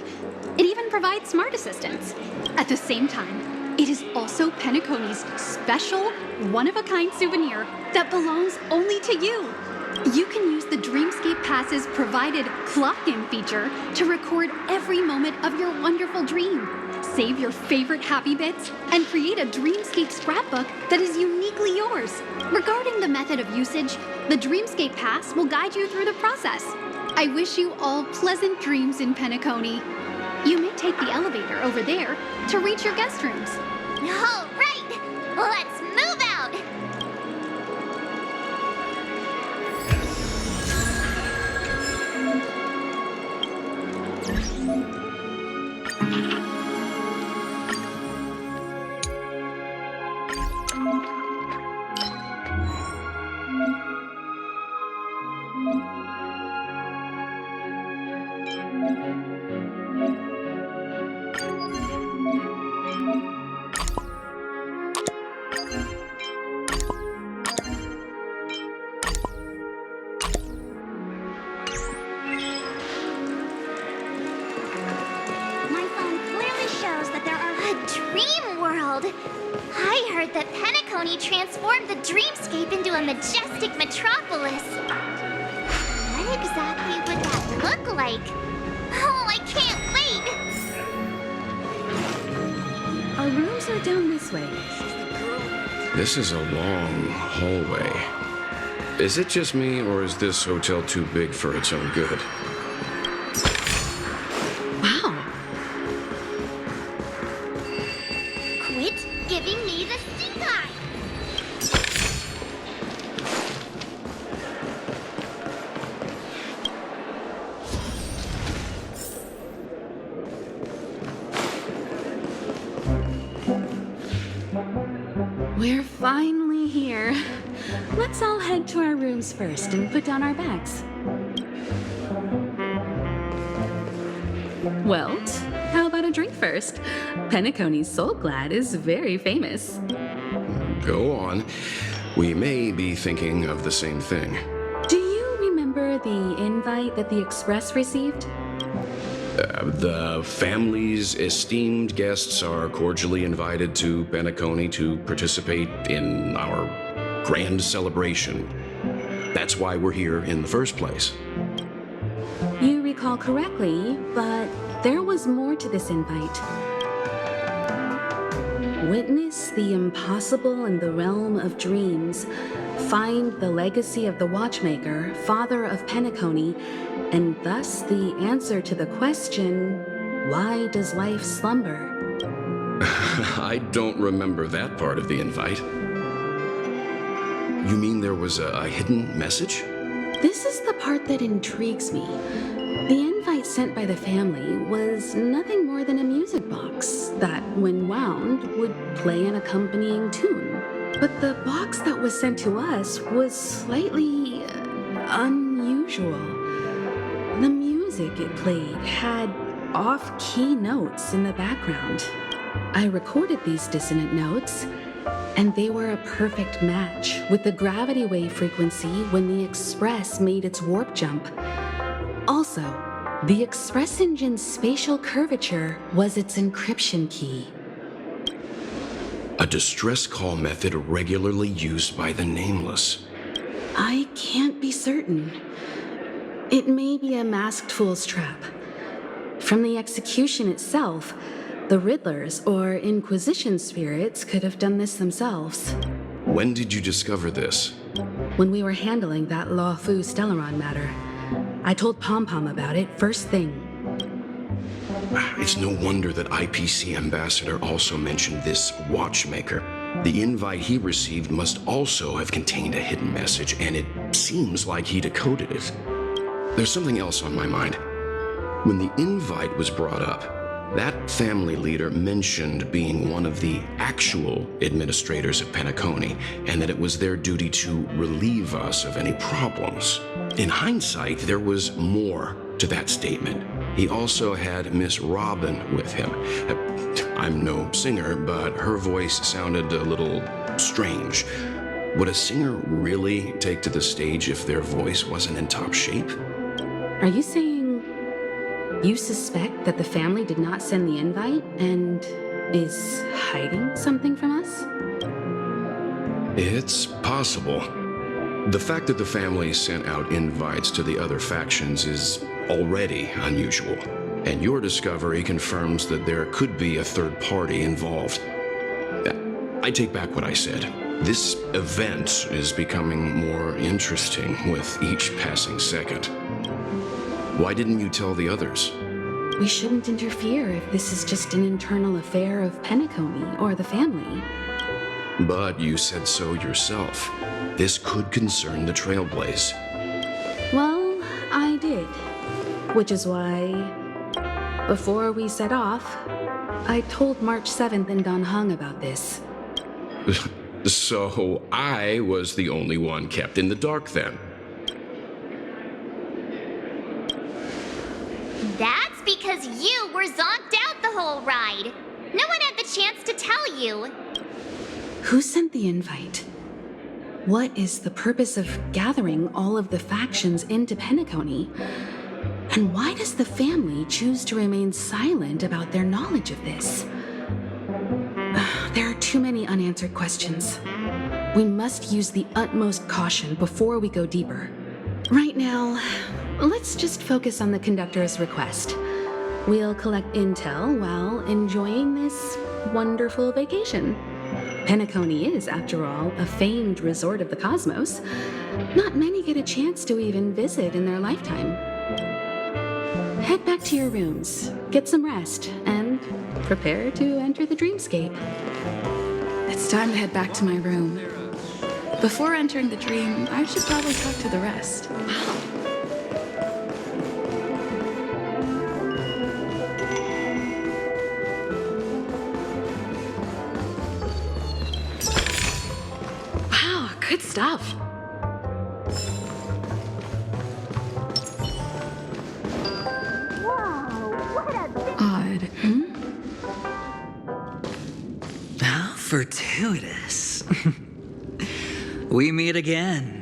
It even provides smart assistants. At the same time, it is also Penacony's special, one-of-a-kind souvenir that belongs only to you. You can use the Dreamscape Pass's provided clock-in feature to record every moment of your wonderful dream. Save your favorite happy bits and create a Dreamscape scrapbook that is uniquely yours. Regarding the method of usage, the Dreamscape Pass will guide you through the process. I wish you all pleasant dreams in Penacony. You may take the elevator over there to reach your guest rooms. All right, let's move out. My phone clearly shows that there are a dream world. I heard that Penacony transformed the dreamscape into a majestic metropolis. What exactly would that look like? Oh, I can't wait! Our rooms are down this way. This is a long hallway. Is it just me, or is this hotel too big for its own good? Wow. Quit giving me the stink eye! We're finally here. Let's all head to our rooms first and put down our bags. Welt, how about a drink first? Penacony's Soul Glad is very famous. Go on. We may be thinking of the same thing. Do you remember the invite that the Express received? The family's esteemed guests are cordially invited to Penacony to participate in our grand celebration. That's why we're here in the first place. You recall correctly, but there was more to this invite. Witness the impossible in the realm of dreams. Find the legacy of the Watchmaker, father of Penacony, and thus the answer to the question, why does life slumber? I don't remember that part of the invite. You mean there was a hidden message? This is the part that intrigues me. The invite sent by the family was nothing more than a music box that, when wound, would play an accompanying tune. But the box that was sent to us was slightly unusual. The music it played had off-key notes in the background. I recorded these dissonant notes, and they were a perfect match with the gravity wave frequency when the Express made its warp jump. Also, the Express engine's spatial curvature was its encryption key. A distress call method regularly used by the Nameless. I can't be certain. It may be a masked fool's trap. From the execution itself, the Riddlers or Inquisition spirits could have done this themselves. When did you discover this? When we were handling that Law Fu Stellaron matter, I told Pom Pom about it first thing. It's no wonder that IPC Ambassador also mentioned this watchmaker. The invite he received must also have contained a hidden message, and it seems like he decoded it. There's something else on my mind. When the invite was brought up, that family leader mentioned being one of the actual administrators of Penacony, and that it was their duty to relieve us of any problems. In hindsight, there was more to that statement. He also had Miss Robin with him. I'm no singer, but her voice sounded a little strange. Would a singer really take to the stage if their voice wasn't in top shape? Are you saying you suspect that the family did not send the invite and is hiding something from us? It's possible. The fact that the family sent out invites to the other factions is already unusual, and your discovery confirms that there could be a third party involved. I take back what I said. This event is becoming more interesting with each passing second. Why didn't you tell the others? We shouldn't interfere if this is just an internal affair of Penacony or the family. But you said so yourself. This could concern the Trailblaze. Well, I did. Which is why, before we set off, I told March 7th in Don Hung about this. So I was the only one kept in the dark then. That's because you were zonked out the whole ride. No one had the chance to tell you. Who sent the invite? What is the purpose of gathering all of the factions into Penacony? And why does the family choose to remain silent about their knowledge of this? There are too many unanswered questions. We must use the utmost caution before we go deeper. Right now, let's just focus on the conductor's request. We'll collect intel while enjoying this wonderful vacation. Penacony is, after all, a famed resort of the cosmos. Not many get a chance to even visit in their lifetime. Head back to your rooms, get some rest, and prepare to enter the dreamscape. It's time to head back to my room. Before entering the dream, I should probably talk to the rest. Wow, good stuff. Odd. How fortuitous. We meet again.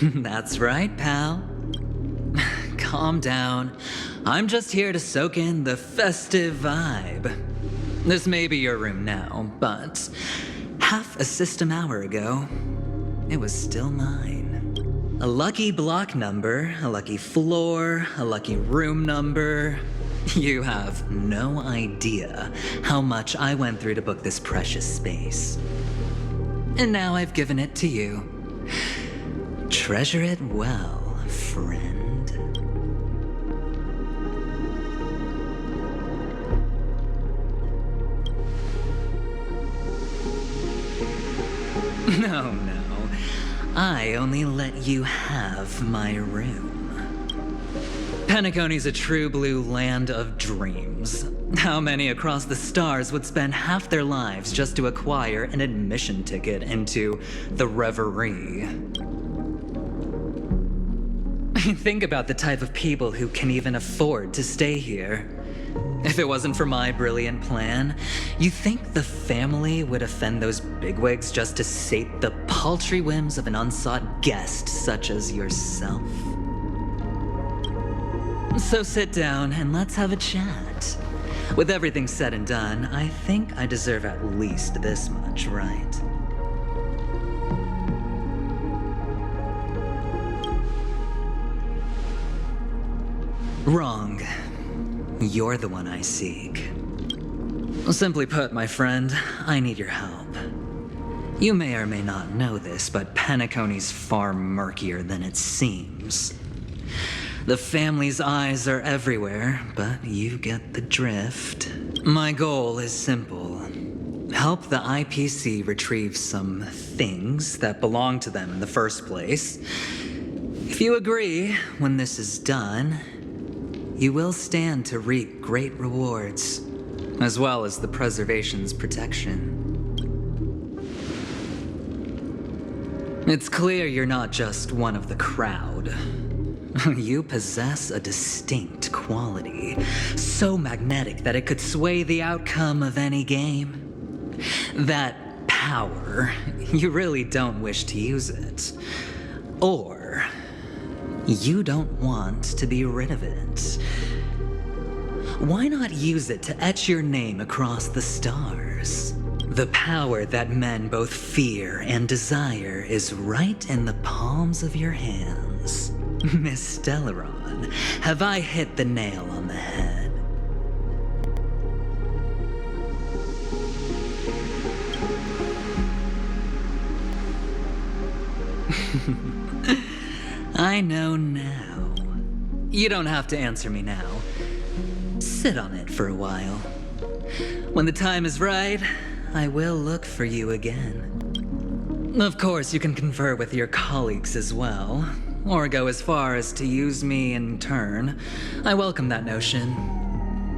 That's right, pal. Calm down. I'm just here to soak in the festive vibe. This may be your room now, but half a system hour ago, it was still mine. A lucky block number, a lucky floor, a lucky room number. You have no idea how much I went through to book this precious space. And now I've given it to you. Treasure it well, friend. No, no. I only let you have my room. Penacony's a true blue land of dreams. How many across the stars would spend half their lives just to acquire an admission ticket into the Reverie? Think about the type of people who can even afford to stay here. If it wasn't for my brilliant plan, you think the family would offend those bigwigs just to sate the paltry whims of an unsought guest such as yourself? So sit down and let's have a chat. With everything said and done, I think I deserve at least this much, right? Wrong. You're the one I seek. Simply put, my friend, I need your help. You may or may not know this, but Penacony's far murkier than it seems. The family's eyes are everywhere, but you get the drift. My goal is simple. Help the IPC retrieve some things that belong to them in the first place. If you agree, when this is done, you will stand to reap great rewards, as well as the preservation's protection. It's clear you're not just one of the crowd. You possess a distinct quality, so magnetic that it could sway the outcome of any game. That power, you really don't wish to use it. Or you don't want to be rid of it. Why not use it to etch your name across the stars? The power that men both fear and desire is right in the palms of your hands. Miss Stellaron, have I hit the nail on the head? I know now. You don't have to answer me now. Sit on it for a while. When the time is right, I will look for you again. Of course, you can confer with your colleagues as well, or go as far as to use me in turn. I welcome that notion,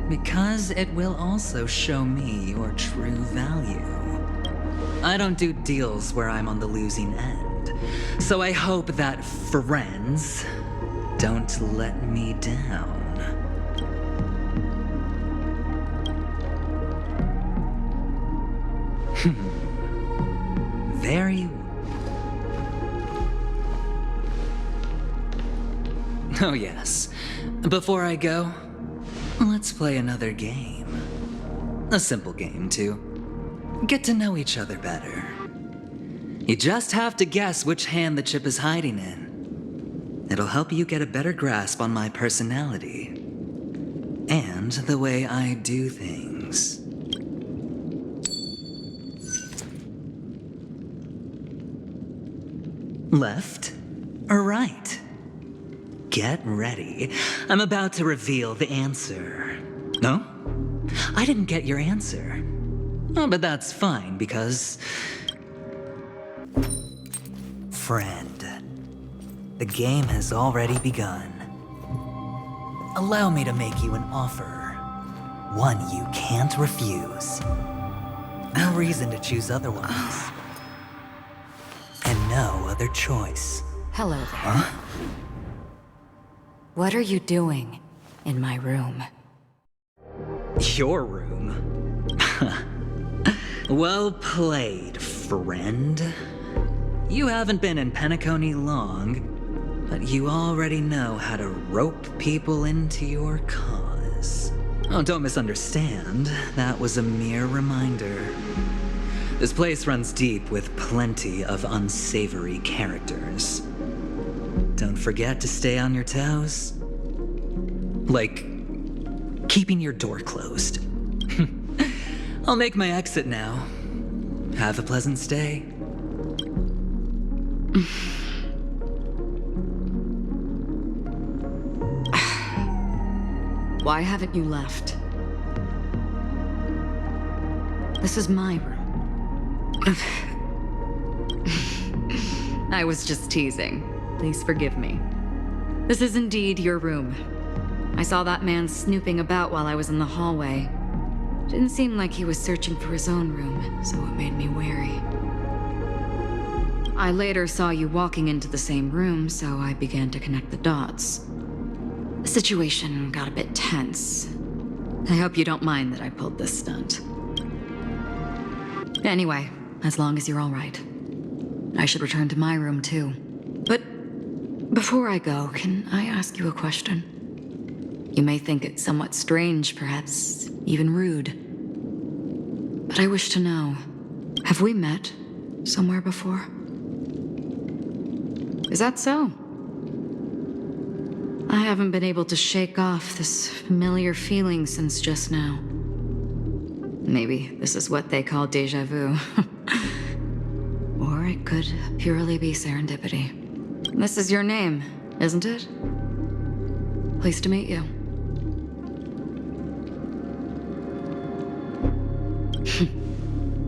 because it will also show me your true value. I don't do deals where I'm on the losing end, so I hope that friends don't let me down. Very. Oh yes. Before I go, let's play another game. A simple game to get to know each other better. You just have to guess which hand the chip is hiding in. It'll help you get a better grasp on my personality and the way I do things. Left or right? Get ready. I'm about to reveal the answer. No? I didn't get your answer. Oh, but that's fine because... Friend, the game has already begun. Allow me to make you an offer. One you can't refuse. No reason to choose otherwise. And no other choice. Hello there. Huh? What are you doing in my room? Your room? Well played, friend. You haven't been in Penacony long, but you already know how to rope people into your cause. Oh, don't misunderstand. That was a mere reminder. This place runs deep with plenty of unsavory characters. Don't forget to stay on your toes. Like, keeping your door closed. I'll make my exit now. Have a pleasant stay. Why haven't you left? This is my room. I was just teasing. Please forgive me. This is indeed your room. I saw that man snooping about while I was in the hallway. Didn't seem like he was searching for his own room, so it made me wary. I later saw you walking into the same room, so I began to connect the dots. The situation got a bit tense. I hope you don't mind that I pulled this stunt. Anyway, as long as you're all right. I should return to my room too. But before I go, can I ask you a question? You may think it somewhat strange, perhaps even rude. But I wish to know, have we met somewhere before? Is that so? I haven't been able to shake off this familiar feeling since just now. Maybe this is what they call déjà vu. Or it could purely be serendipity. This is your name, isn't it? Pleased to meet you.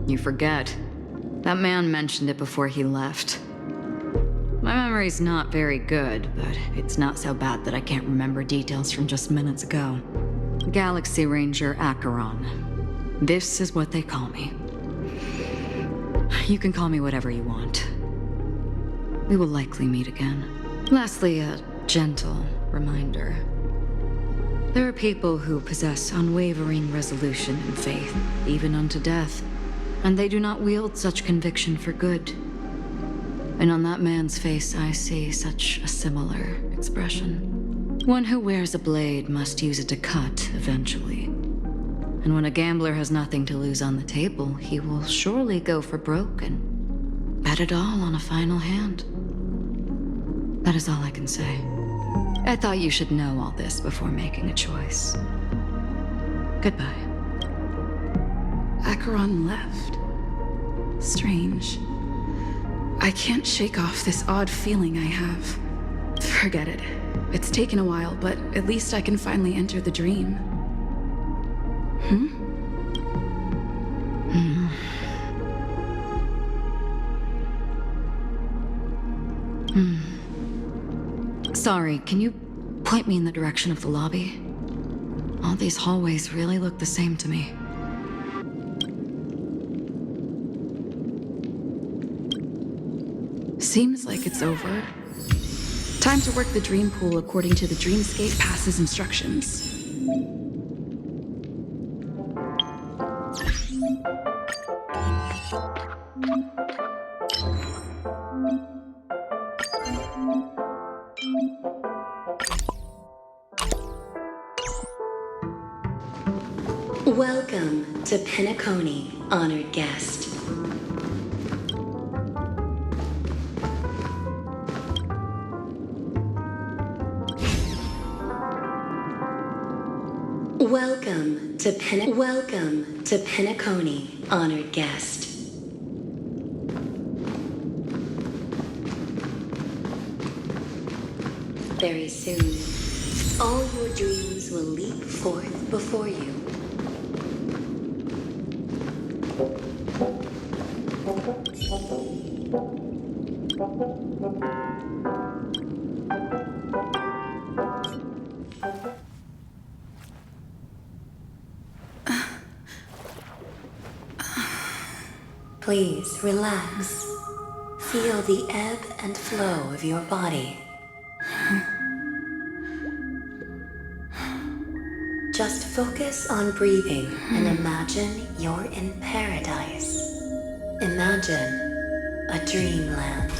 You forget. That man mentioned it before he left. My memory's not very good, but it's not so bad that I can't remember details from just minutes ago. Galaxy Ranger Acheron. This is what they call me. You can call me whatever you want. We will likely meet again. Lastly, a gentle reminder. There are people who possess unwavering resolution and faith, even unto death, and they do not wield such conviction for good. And on that man's face, I see such a similar expression. One who wears a blade must use it to cut eventually. And when a gambler has nothing to lose on the table, he will surely go for broke and bet it all on a final hand. That is all I can say. I thought you should know all this before making a choice. Goodbye. Acheron left. Strange. I can't shake off this odd feeling I have. Forget it. It's taken a while, but at least I can finally enter the dream. Sorry, can you point me in the direction of the lobby? All these hallways really look the same to me. Seems like it's over. Time to work the dream pool according to the Dreamscape Pass's instructions. Welcome to Penacony, honored guest. Welcome to Penacony, honored guest. Very soon, all your dreams will leap forth before you. Please relax. Feel the ebb and flow of your body. Just focus on breathing and imagine you're in paradise. Imagine a dreamland.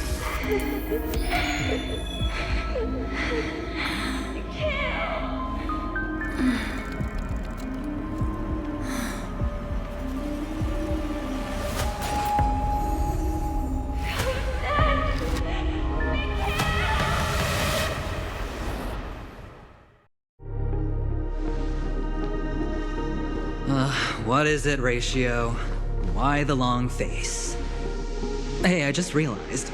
What is it, Ratio? Why the long face? Hey, I just realized,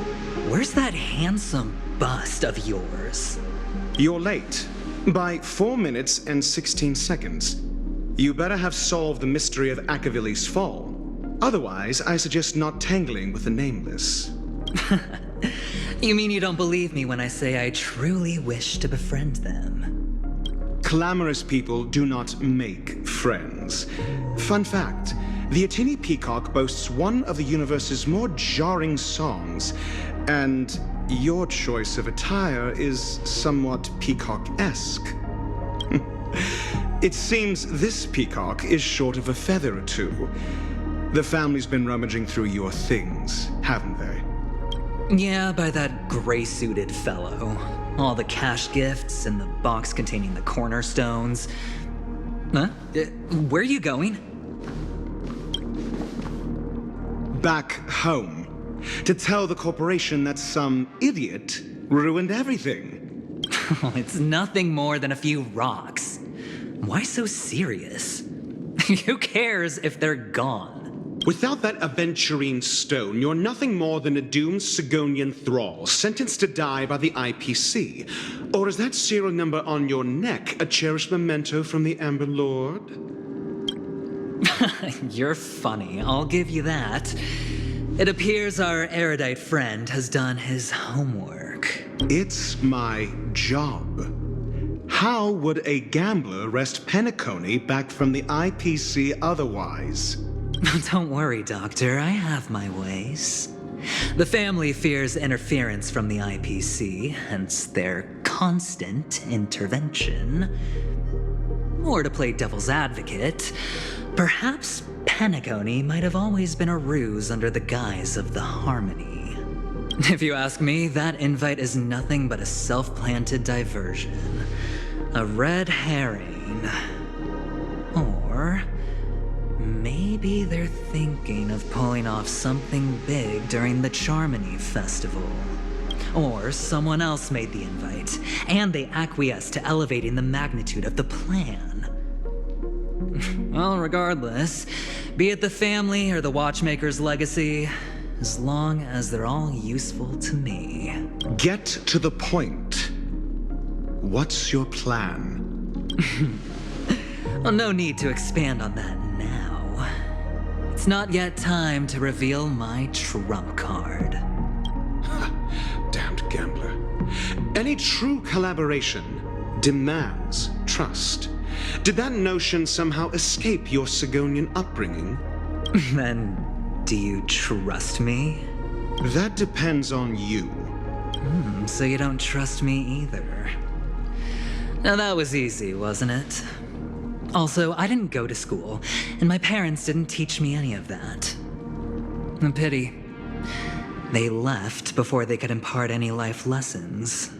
where's that handsome bust of yours? You're late. By 4 minutes and 16 seconds. You better have solved the mystery of Akavili's fall. Otherwise, I suggest not tangling with the nameless. You mean you don't believe me when I say I truly wish to befriend them? Clamorous people do not make friends. Fun fact, the Atini Peacock boasts one of the universe's more jarring songs, and your choice of attire is somewhat peacock-esque. It seems this peacock is short of a feather or two. The family's been rummaging through your things, haven't they? Yeah, by that gray-suited fellow. All the cash gifts and the box containing the cornerstones. Huh? Where are you going? Back home. To tell the corporation that some idiot ruined everything. It's nothing more than a few rocks. Why so serious? Who cares if they're gone? Without that aventurine stone, you're nothing more than a doomed Sigonian thrall, sentenced to die by the IPC. Or is that serial number on your neck a cherished memento from the Amber Lord? You're funny, I'll give you that. It appears our erudite friend has done his homework. It's my job. How would a gambler wrest Penacony back from the IPC otherwise? Don't worry, Doctor, I have my ways. The family fears interference from the IPC, hence their constant intervention. Or to play devil's advocate, perhaps Penacony might have always been a ruse under the guise of the Harmony. If you ask me, that invite is nothing but a self-planted diversion. A red herring. Or maybe they're thinking of pulling off something big during the Charmony Festival. Or someone else made the invite, and they acquiesced to elevating the magnitude of the plan. Well, regardless, be it the family or the Watchmaker's legacy, as long as they're all useful to me. Get to the point. What's your plan? Well, no need to expand on that now. It's not yet time to reveal my trump card. Damned gambler. Any true collaboration demands trust. Did that notion somehow escape your Sigonian upbringing? Then, do you trust me? That depends on you. So you don't trust me either. Now that was easy, wasn't it? Also, I didn't go to school, and my parents didn't teach me any of that. A pity. They left before they could impart any life lessons.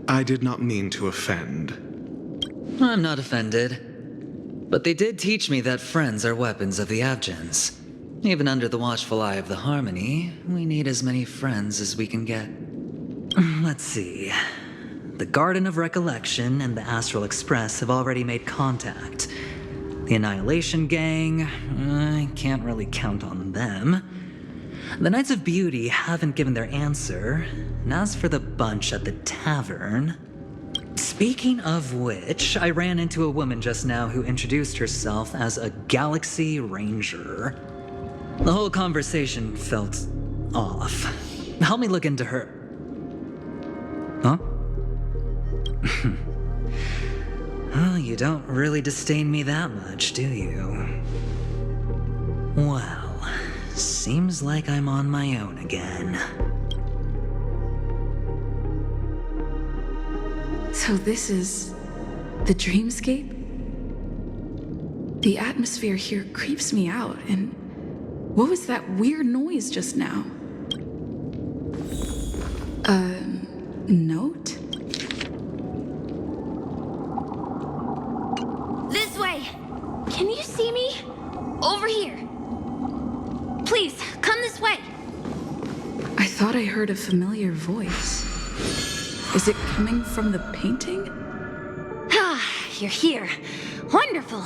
I did not mean to offend. I'm not offended. But they did teach me that friends are weapons of the Abgens. Even under the watchful eye of the Harmony, we need as many friends as we can get. Let's see. The Garden of Recollection and the Astral Express have already made contact. The Annihilation Gang, I can't really count on them. The Knights of Beauty haven't given their answer. And as for the bunch at the tavern... Speaking of which, I ran into a woman just now who introduced herself as a Galaxy Ranger. The whole conversation felt off. Help me look into her. Huh? Well, you don't really disdain me that much, do you? Well, seems like I'm on my own again. So this is the dreamscape? The atmosphere here creeps me out, and what was that weird noise just now? Note? This way! Can you see me? Over here! Please, come this way! I thought I heard a familiar voice. Is it coming from the painting? Ah, you're here. Wonderful.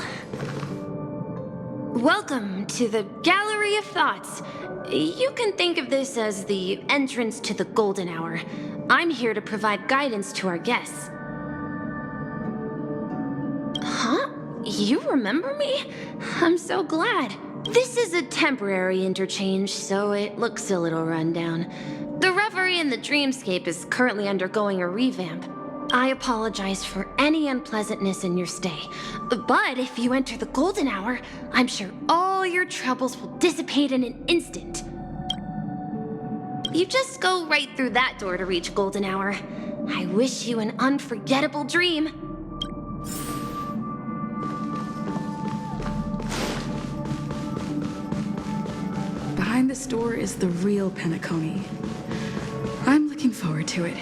Welcome to the Gallery of Thoughts. You can think of this as the entrance to the Golden Hour. I'm here to provide guidance to our guests. you remember me? I'm so glad. This is a temporary interchange, so it looks a little rundown. The Reverie in the Dreamscape is currently undergoing a revamp. I apologize for any unpleasantness in your stay, but if you enter the Golden Hour, I'm sure all your troubles will dissipate in an instant. You just go right through that door to reach Golden Hour. I wish you an unforgettable dream. Behind this door is the real Penacony. I'm looking forward to it.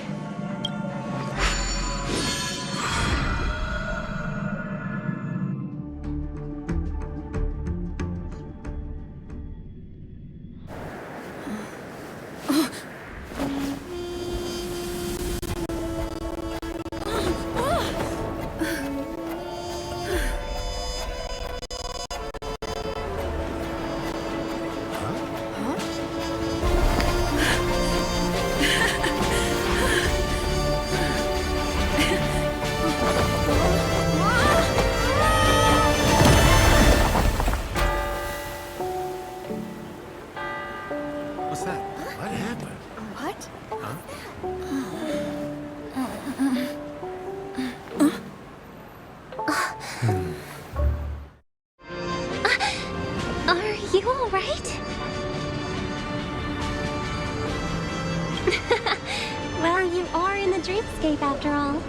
What's that? What happened? What? Are you all right? Well, you are in the dreamscape after all.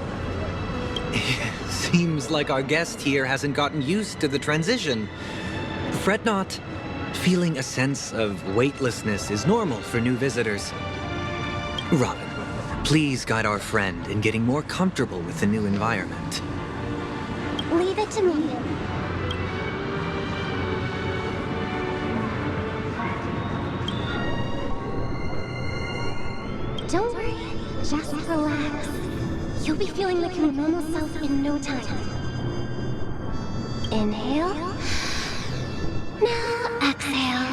Seems like our guest here hasn't gotten used to the transition. Fret not. Feeling a sense of weightlessness is normal for new visitors. Robin, please guide our friend in getting more comfortable with the new environment. Leave it to me. Don't worry, just relax. You'll be feeling like your normal self in no time. Inhale. Now exhale.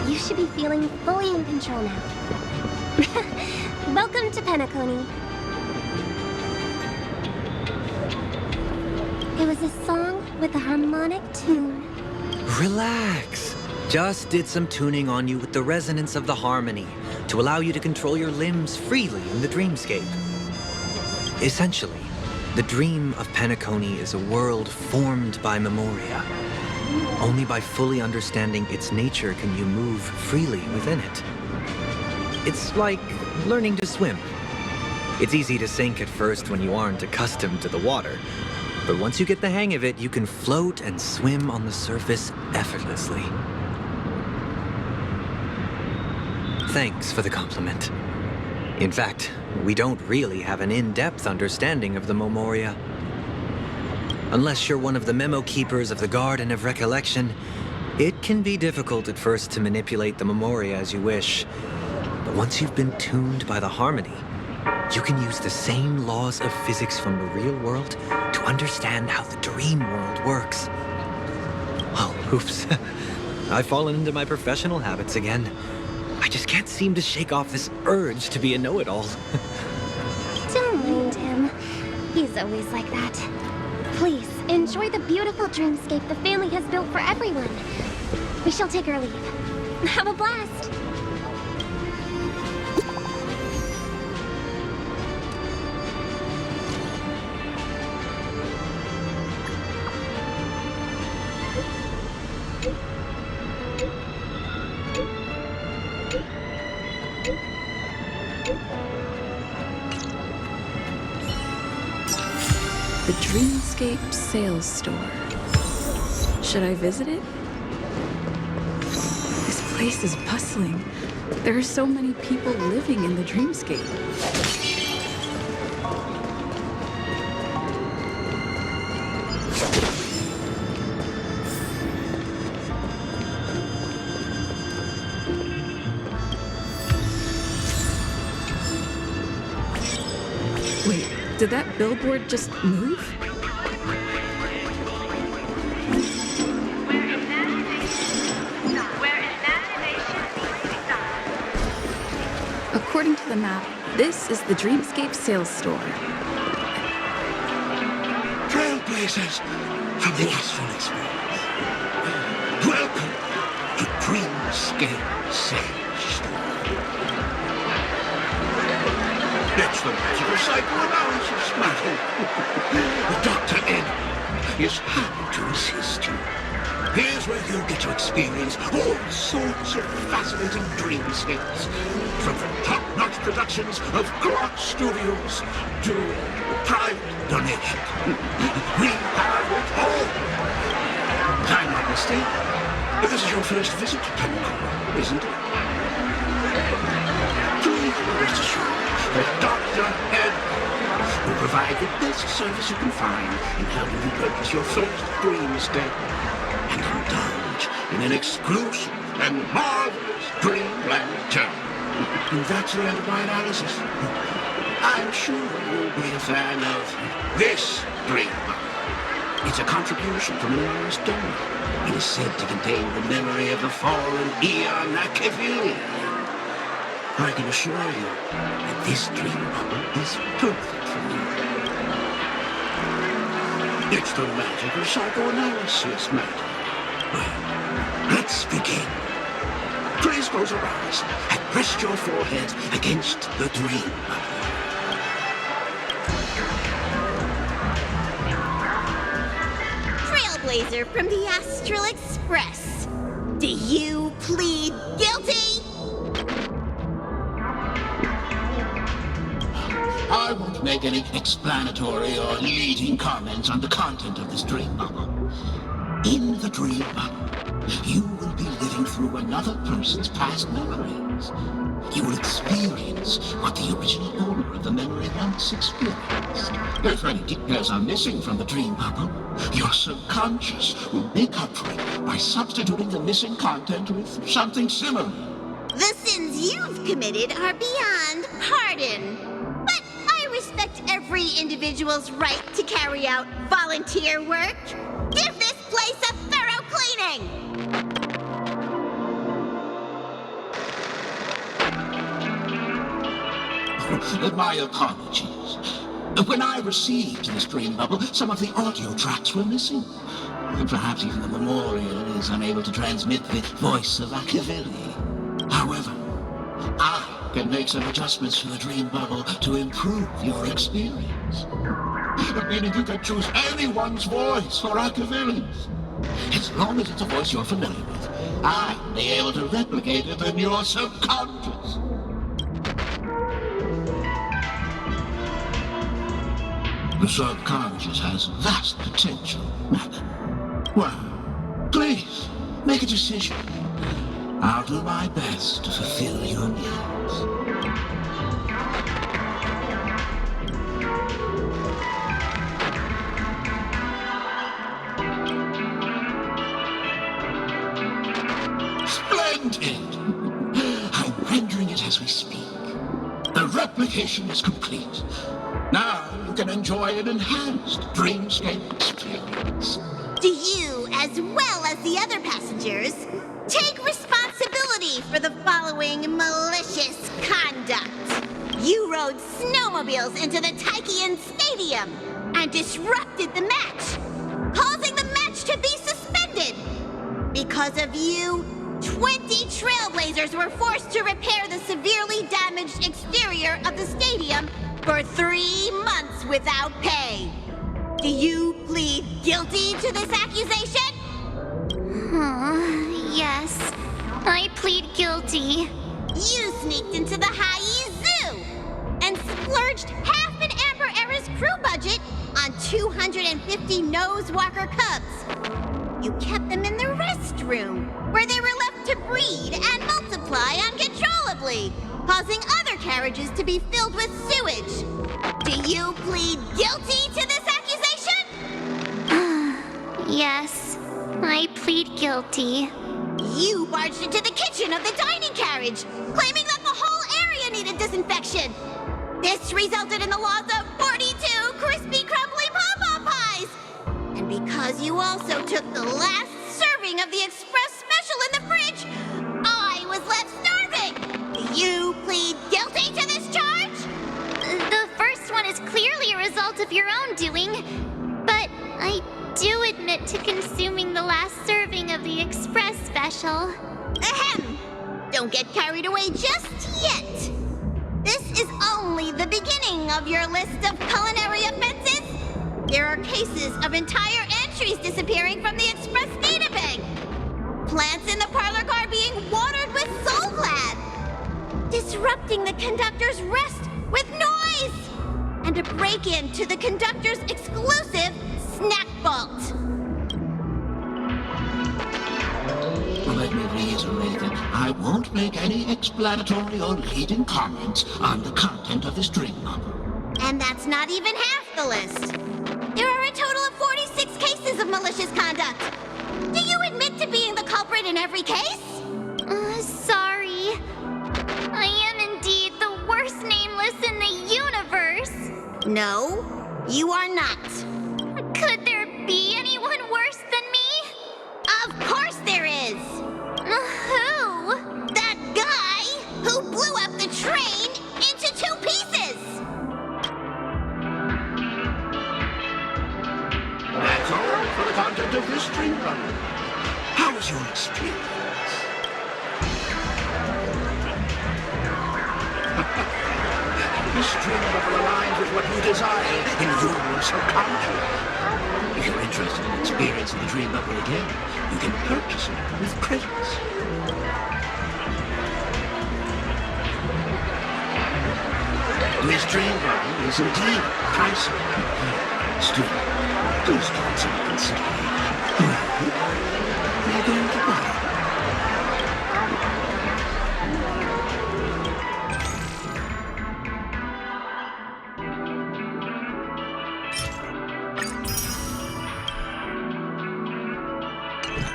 You should be feeling fully in control now. Welcome to Penacony. It was a song with a harmonic tune. Relax. Just did some tuning on you with the resonance of the harmony to allow you to control your limbs freely in the dreamscape. Essentially, the dream of Penacony is a world formed by memoria. Only by fully understanding its nature can you move freely within it. It's like learning to swim. It's easy to sink at first when you aren't accustomed to the water. But once you get the hang of it, you can float and swim on the surface effortlessly. Thanks for the compliment. In fact, we don't really have an in-depth understanding of the memoria. Unless you're one of the memo keepers of the Garden of Recollection, it can be difficult at first to manipulate the memoria as you wish. But once you've been tuned by the harmony, you can use the same laws of physics from the real world to understand how the dream world works. Oh, oops. I've fallen into my professional habits again. I just can't seem to shake off this urge to be a know-it-all. Don't mind him. He's always like that. Please, enjoy the beautiful dreamscape the family has built for everyone. We shall take our leave. Have a blast! The Dreamscape Sales Store. Should I visit it? This place is bustling. There are so many people living in the Dreamscape. Wait, did that billboard just move? According to the map, this is the Dreamscape sales store. Trailblazers from the Astral Express. Welcome to Dreamscape Sales Store. It's the magical psychoanalysis matter. Dr. Ed is happy to assist you. Here's where you'll get to experience all sorts of fascinating dreamscapes. From the top-notch productions of Glock Studios to private donations. We have it all. If I'm not mistaken, this is your first visit to Penacony, isn't it? Please rest assured that Dr. Ed will provide the best service you can find in helping you purchase your first dreamscape and indulge in an exclusive and marvelous dreamland journey. And that's the end of my analysis. I'm sure you'll be a fan of this dream. It's a contribution from an anonymous donor. It is said to contain the memory of the fallen Eon Machiavelli. I can assure you that this dream bubble is perfect for you. It's the magic of psychoanalysis, matter. Well, let's begin. Please close your eyes and rest your forehead against the dream bubble. Trailblazer from the Astral Express. Do you plead guilty? I won't make any explanatory or leading comments on the content of this dream bubble. In the dream bubble, you will be living through another person's past memories. You will experience what the original owner of the memory once experienced. If any details are missing from the dream bubble, your subconscious will make up for it by substituting the missing content with something similar. The sins you've committed are beyond pardon. But I respect every individual's right to carry out volunteer work. Give this place a thorough cleaning! My apologies. When I received this dream bubble, some of the audio tracks were missing. Perhaps even the memorial is unable to transmit the voice of Machiavelli. However, I can make some adjustments to the dream bubble to improve your experience. Meaning you can choose anyone's voice for Machiavelli's. As long as it's a voice you're familiar with, I'll be able to replicate it in your subconscious. The subconscious has vast potential, madam. Well, please, make a decision. I'll do my best to fulfill your needs. Splendid! I'm rendering it as we speak. The replication is complete. Now you can enjoy an enhanced dreamscape experience. Do you, as well as the other passengers, take responsibility for the following malicious conduct? You rode snowmobiles into the Taikian Stadium and disrupted the match, causing the match to be suspended. Because of you, 20 Trailblazers were forced to repair the severely damaged exterior of the stadium for 3 months without pay. Do you plead guilty to this accusation? Yes, I plead guilty. You sneaked into the Hayi Zoo and splurged half an Amber Era's crew budget on 250 Nosewalker cubs. You kept them in the restroom, where they were left to breed and multiply uncontrollably, causing other carriages to be filled with sewage. Do you plead guilty to this accusation? Yes, I plead guilty. You barged into the kitchen of the dining carriage, claiming that the whole area needed disinfection. This resulted in the loss of 42 crispy, crumbly pom-pom pies. And because you also took the last serving of the express special in the fridge, I was left starving. Do you plead guilty to this of your own doing, but I do admit to consuming the last serving of the Express special. Ahem! Don't get carried away just yet! This is only the beginning of your list of culinary offenses! There are cases of entire entries disappearing from the Express databank! Plants in the parlor car being watered with Soul Glad! Disrupting the conductor's rest with noise! And a break-in to the conductor's exclusive snack vault! Let me reiterate, I won't make any explanatory or leading comments on the content of this dream novel. And that's not even half the list. There are a total of 46 cases of malicious conduct. Do you admit to being the culprit in every case? Sorry. I am indeed the worst nameless in the universe. No, you are not. Could there be anyone worse than me? Of course there is! Who? That guy who blew up the train into 2 pieces! That's all for the content of this dream novel. How was your experience? This dream novel aligns with what you desire in your subconscious. If you're interested in experiencing the dream novel again, you can purchase it with credits. This dream novel is indeed pricey. Still, please give it some consideration. Well, you're going to buy it.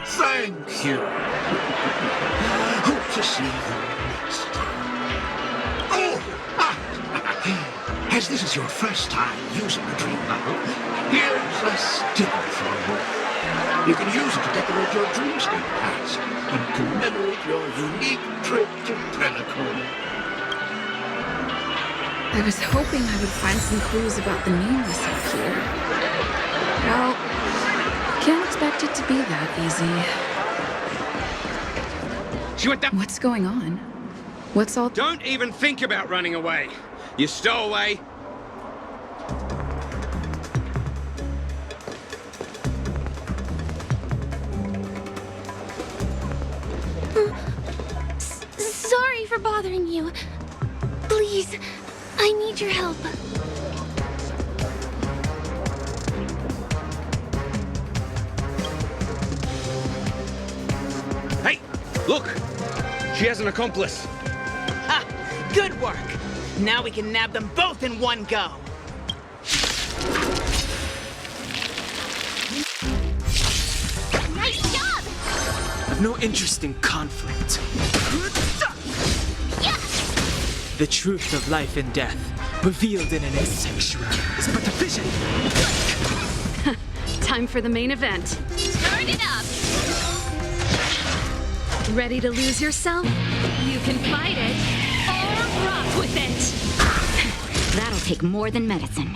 Thank you. Hope to see you next time. Oh! As this is your first time using the dream novel, here's a sticker for you. You can use it to decorate your dreamscape past and commemorate your unique trip to Penacony. I was hoping I would find some clues about the nameless up here. Well, can't expect it to be that easy. What's going on? What's all... Don't even think about running away. You stowaway. Sorry for bothering you. Please, I need your help. Hey, look! She has an accomplice. Ha! Good work! Now we can nab them both in one go! Nice job! I've no interest in conflict. Yes! The truth of life and death, revealed in an sanctuary, is but a vision. Time for the main event. Turn it up! Ready to lose yourself? You can fight it or rock with it. That'll take more than medicine.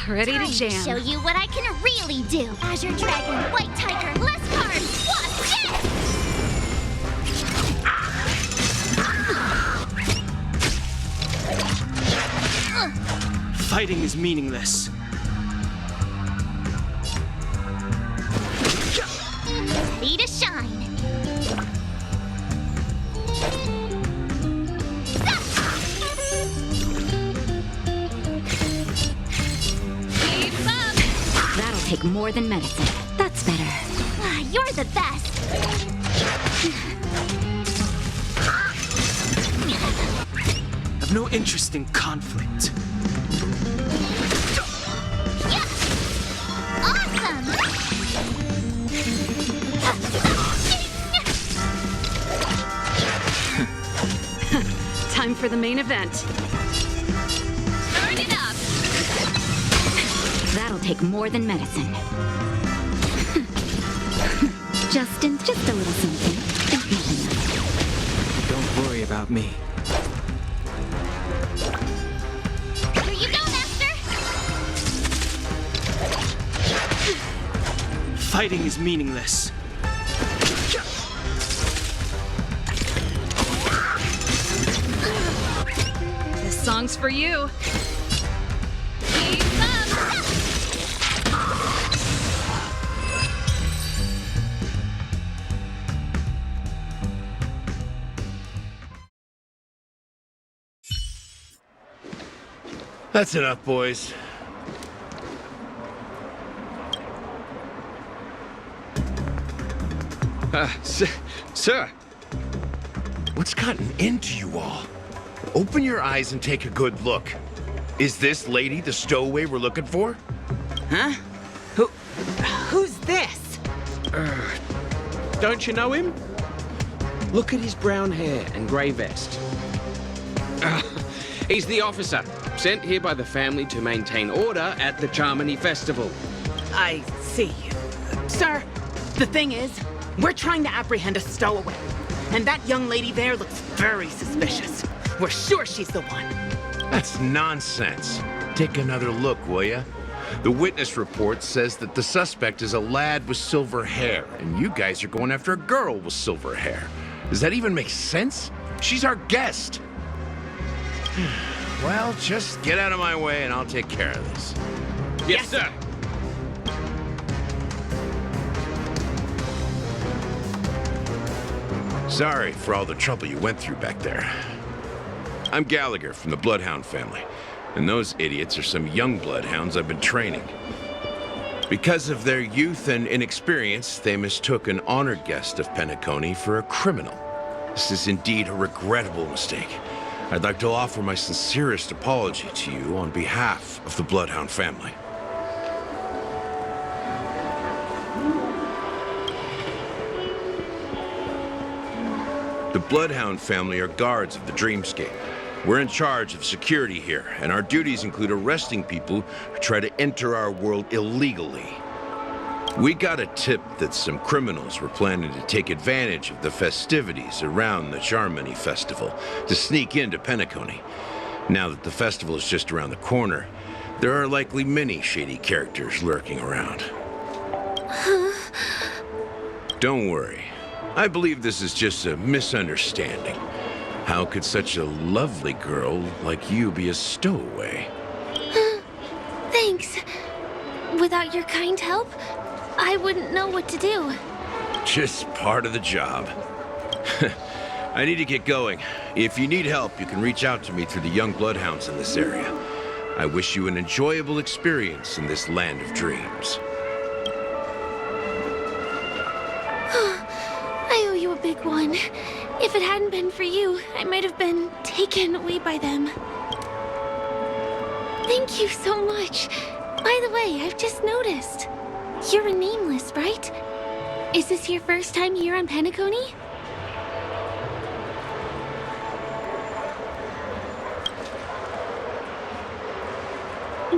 Ready to Time jam. to show you what I can really do. Azure Dragon, White Tiger, less cards, what's this? Fighting is meaningless. Ready to shine. Keep up. That'll take more than medicine. That's better. You're the best. I've no interest in conflict. Awesome. Time for the main event. Turn it up. That'll take more than medicine. just a little something. Think nothing of it. Don't worry about me. Here Fighting is meaningless. This song's for you. That's enough, boys. Sir! What's gotten into you all? Open your eyes and take a good look. Is this lady the stowaway we're looking for? Huh? Who's this? Don't you know him? Look at his brown hair and grey vest. He's the officer, sent here by the family to maintain order at the Charmony Festival. I see. Sir, the thing is, we're trying to apprehend a stowaway. And that young lady there looks very suspicious. We're sure she's the one. That's nonsense. Take another look, will ya? The witness report says that the suspect is a lad with silver hair, and you guys are going after a girl with silver hair. Does that even make sense? She's our guest. Well, just get out of my way and I'll take care of this. Yes, sir. Sorry for all the trouble you went through back there. I'm Gallagher from the Bloodhound family, and those idiots are some young bloodhounds I've been training. Because of their youth and inexperience, they mistook an honored guest of Penacony for a criminal. This is indeed a regrettable mistake. I'd like to offer my sincerest apology to you on behalf of the Bloodhound family. The Bloodhound family are guards of the Dreamscape. We're in charge of security here, and our duties include arresting people who try to enter our world illegally. We got a tip that some criminals were planning to take advantage of the festivities around the Charmony Festival to sneak into Penacony. Now that the festival is just around the corner, there are likely many shady characters lurking around. Don't worry. I believe this is just a misunderstanding. How could such a lovely girl like you be a stowaway? Thanks. Without your kind help, I wouldn't know what to do. Just part of the job. I need to get going. If you need help, you can reach out to me through the young bloodhounds in this area. I wish you an enjoyable experience in this land of dreams. I owe you a big one. If it hadn't been for you, I might have been taken away by them. Thank you so much. By the way, I've just noticed. You're a nameless, right? Is this your first time here on Penacony?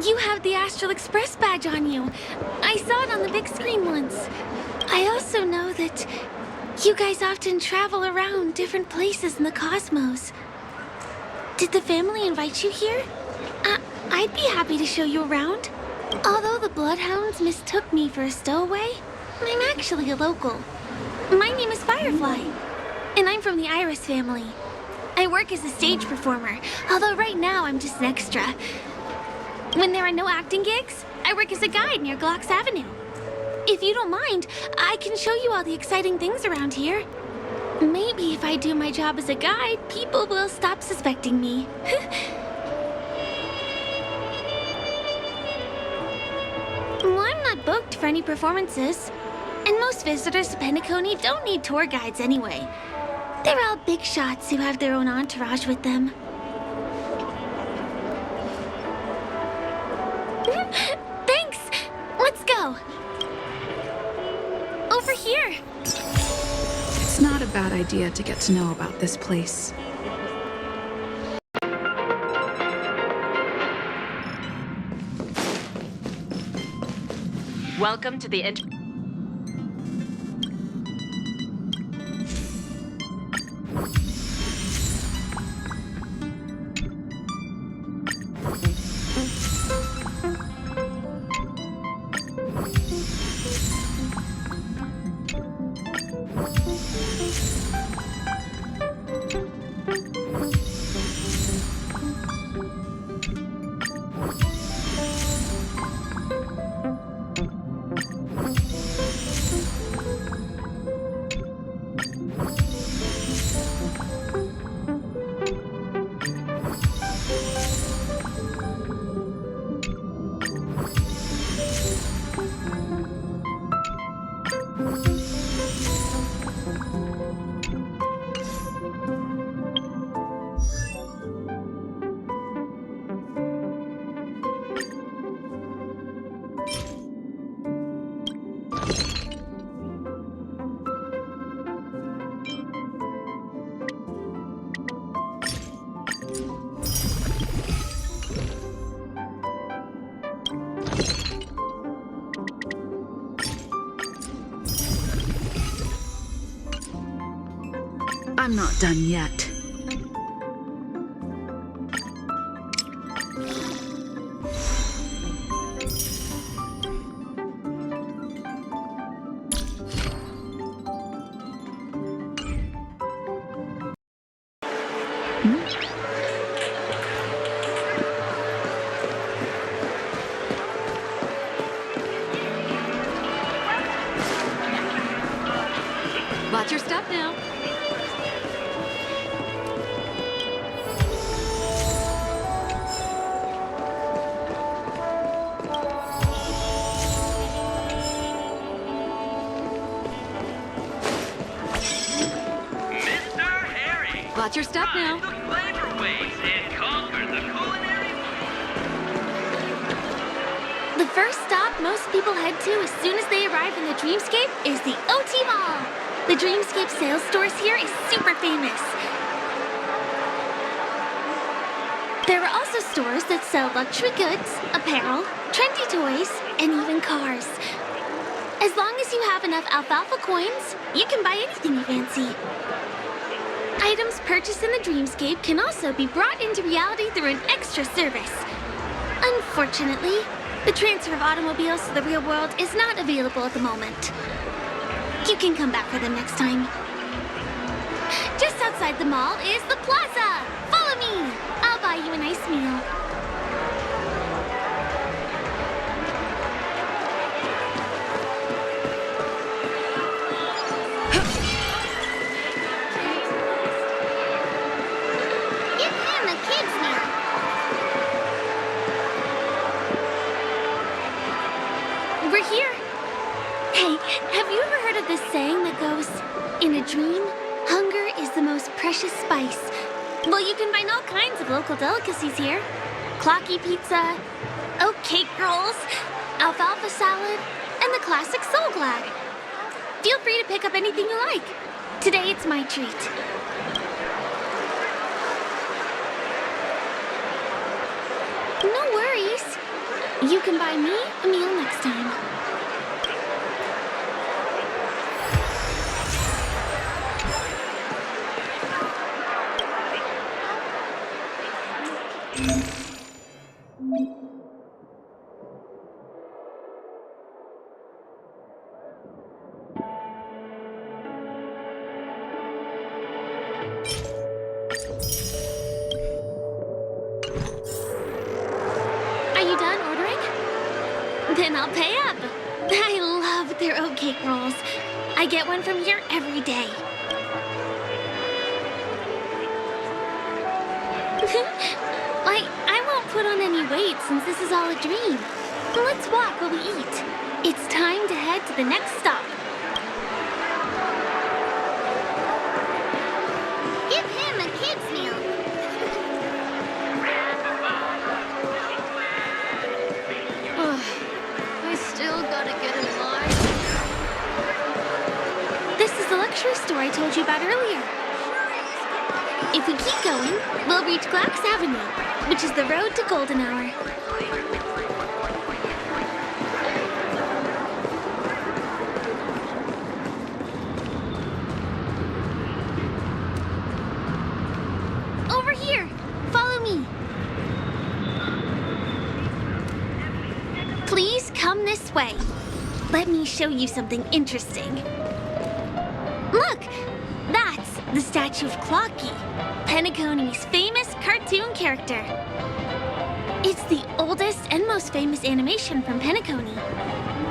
You have the Astral Express badge on you. I saw it on the big screen once. I also know that you guys often travel around different places in the cosmos. Did the family invite you here? I'd be happy to show you around. Although the Bloodhounds mistook me for a stowaway, I'm actually a local. My name is Firefly, and I'm from the Iris family. I work as a stage performer, although right now I'm just an extra. When there are no acting gigs, I work as a guide near Glock's Avenue. If you don't mind, I can show you all the exciting things around here. Maybe if I do my job as a guide, people will stop suspecting me. Well, I'm not booked for any performances. And most visitors to Penacony don't need tour guides anyway. They're all big shots who have their own entourage with them. Thanks! Let's go! Over here! It's not a bad idea to get to know about this place. Welcome to the not done yet. Watch your step now. Watch your step now. The first stop most people head to as soon as they arrive in the Dreamscape is the OT Mall. The Dreamscape sales stores here is super famous. There are also stores that sell luxury goods, apparel, trendy toys, and even cars. As long as you have enough alfalfa coins, you can buy anything you fancy. Items purchased in the Dreamscape can also be brought into reality through an extra service. Unfortunately, the transfer of automobiles to the real world is not available at the moment. You can come back for them next time. Just outside the mall is the plaza. Follow me. I'll buy you a nice meal. Give him a kid's meal. We're here. Hey, have you ever heard of this saying that goes, in a dream, hunger is the most precious spice? Well, you can find all kinds of local delicacies here. Clocky pizza, oat cake rolls, alfalfa salad, and the classic soul glad. Feel free to pick up anything you like. Today it's my treat. No worries. You can buy me a meal next time. Are you done ordering? Then I'll pay up. I love their oat cake rolls. I get one from here every day. I won't put on any weight since this is all a dream. Let's walk while we eat. It's time to head to the next stop. Give him a kid's meal. I still gotta get in line. This is the luxury store I told you about earlier. If we keep going, we'll reach Glax Avenue, which is the road to Golden Hour. Over here! Follow me! Please come this way. Let me show you something interesting. Look! That's the statue of Clocky, Penacony's famous cartoon character. It's the oldest and most famous animation from Penacony.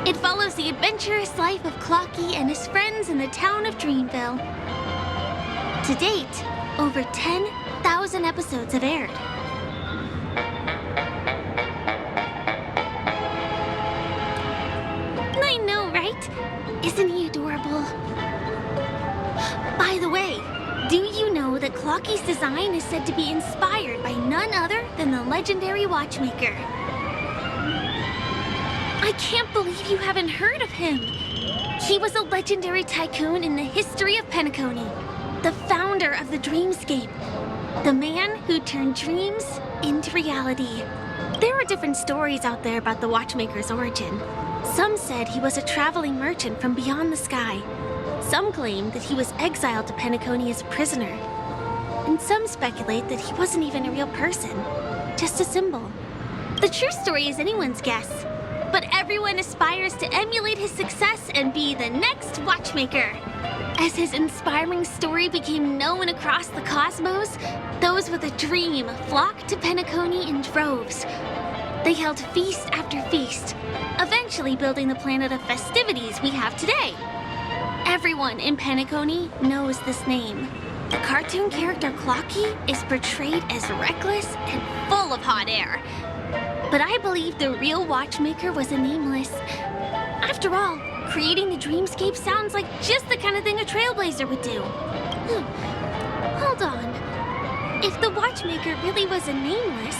It follows the adventurous life of Clocky and his friends in the town of Dreamville. To date, over 10,000 episodes have aired. I know, right? Isn't he adorable? By the way, do you know that Clocky's design is said to be inspired by none other than the legendary watchmaker? I can't believe you haven't heard of him. He was a legendary tycoon in the history of Penacony, the founder of the Dreamscape, the man who turned dreams into reality. There are different stories out there about the watchmaker's origin. Some said he was a traveling merchant from beyond the sky. Some claim that he was exiled to Penacony as a prisoner. And some speculate that he wasn't even a real person, just a symbol. The true story is anyone's guess, but everyone aspires to emulate his success and be the next watchmaker. As his inspiring story became known across the cosmos, those with a dream flocked to Penacony in droves. They held feast after feast, eventually building the planet of festivities we have today. Everyone in Penacony knows this name. The cartoon character Clocky is portrayed as reckless and full of hot air. But I believe the real watchmaker was a nameless. After all, creating the dreamscape sounds like just the kind of thing a trailblazer would do. Hold on. If the watchmaker really was a nameless,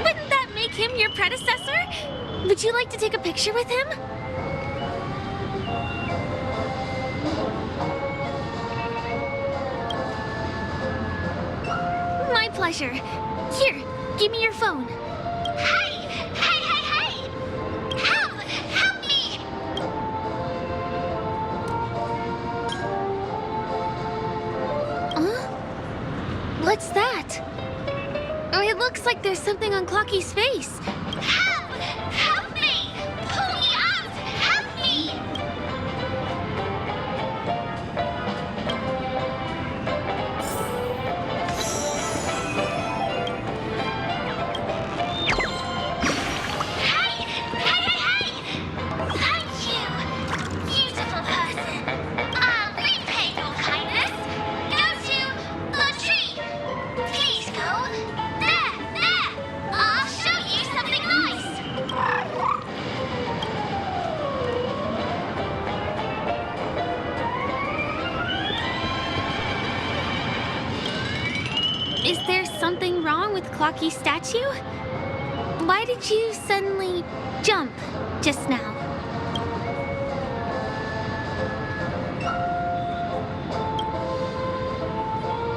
wouldn't that make him your predecessor? Would you like to take a picture with him? My pleasure. Here, give me your phone. Hey! Help me! Huh? What's that? Oh, it looks like there's something on Clocky's face. Help me! Pull me out! Help me! Thank you, beautiful person. I'll repay your kindness. Go to the tree. Please go. There. I'll show you something nice. Is there something wrong with Clocky's statue? Why did you suddenly jump just now?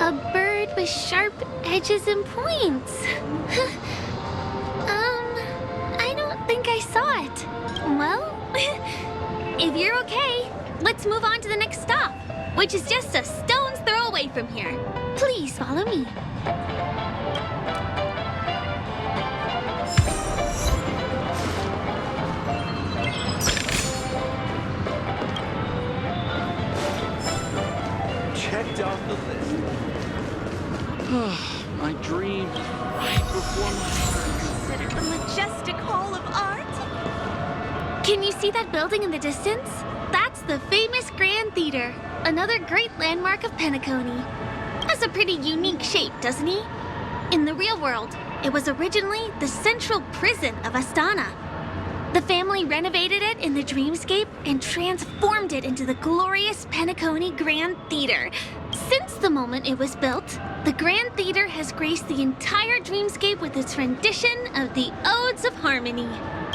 A bird with sharp edges and points. I don't think I saw it. Well, if you're okay, let's move on to the next stop, which is just a stone's throw away from here. Please follow me. Checked off the list. My dream, right before my eyes. Consider a majestic hall of art. Can you see that building in the distance? That's the famous Grand Theater, another great landmark of Penacony. Has a pretty unique shape, doesn't he? In the real world, it was originally the central prison of Astana. The family renovated it in the dreamscape and transformed it into the glorious Penacony Grand Theater. Since the moment it was built, the Grand Theater has graced the entire dreamscape with its rendition of the Odes of Harmony.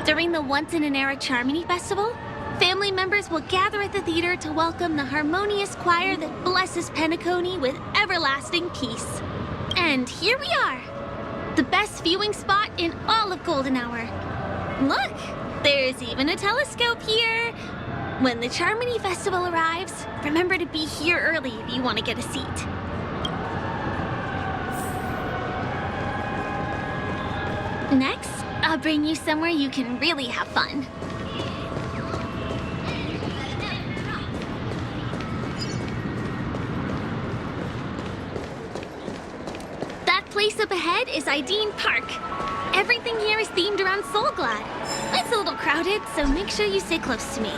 During the once-in-an-era Charmony Festival, family members will gather at the theater to welcome the harmonious choir that blesses Penacony with everlasting peace. And here we are, the best viewing spot in all of Golden Hour. Look, there's even a telescope here. When the Charmony Festival arrives, remember to be here early if you want to get a seat. Next, I'll bring you somewhere you can really have fun. That place up ahead is Ideen Park. Everything here is themed around Soulglad. It's a little crowded, so make sure you stay close to me.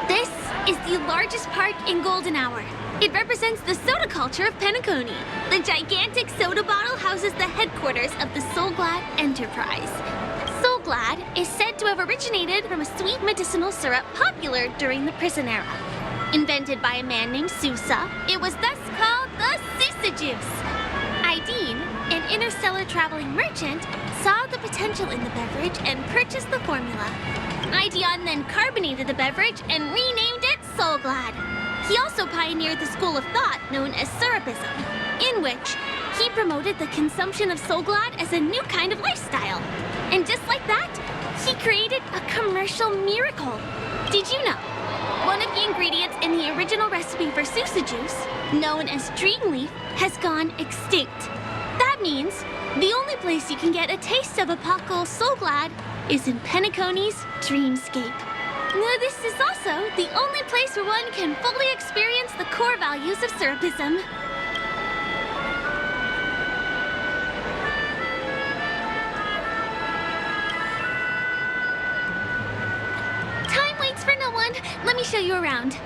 This is the largest park in Golden Hour. It represents the soda culture of Penacony. The gigantic soda bottle houses the headquarters of the Soulglad Enterprise. Soulglad is said to have originated from a sweet medicinal syrup popular during the prison era. Invented by a man named Sousa, it was thus called the Sousa Juice. Ideen, an interstellar traveling merchant, saw the potential in the beverage and purchased the formula. Ideon then carbonated the beverage and renamed it Soulglad. He also pioneered the school of thought known as Syrupism, in which he promoted the consumption of Soulglad as a new kind of lifestyle. And just like that, he created a commercial miracle. Did you know one of the ingredients in the original recipe for Susa juice, known as Dream Leaf, has gone extinct. That means the only place you can get a taste of Apocal So Glad is in Penacony's Dreamscape. This is also the only place where one can fully experience the core values of syrupism. Time waits for no one. Let me show you around.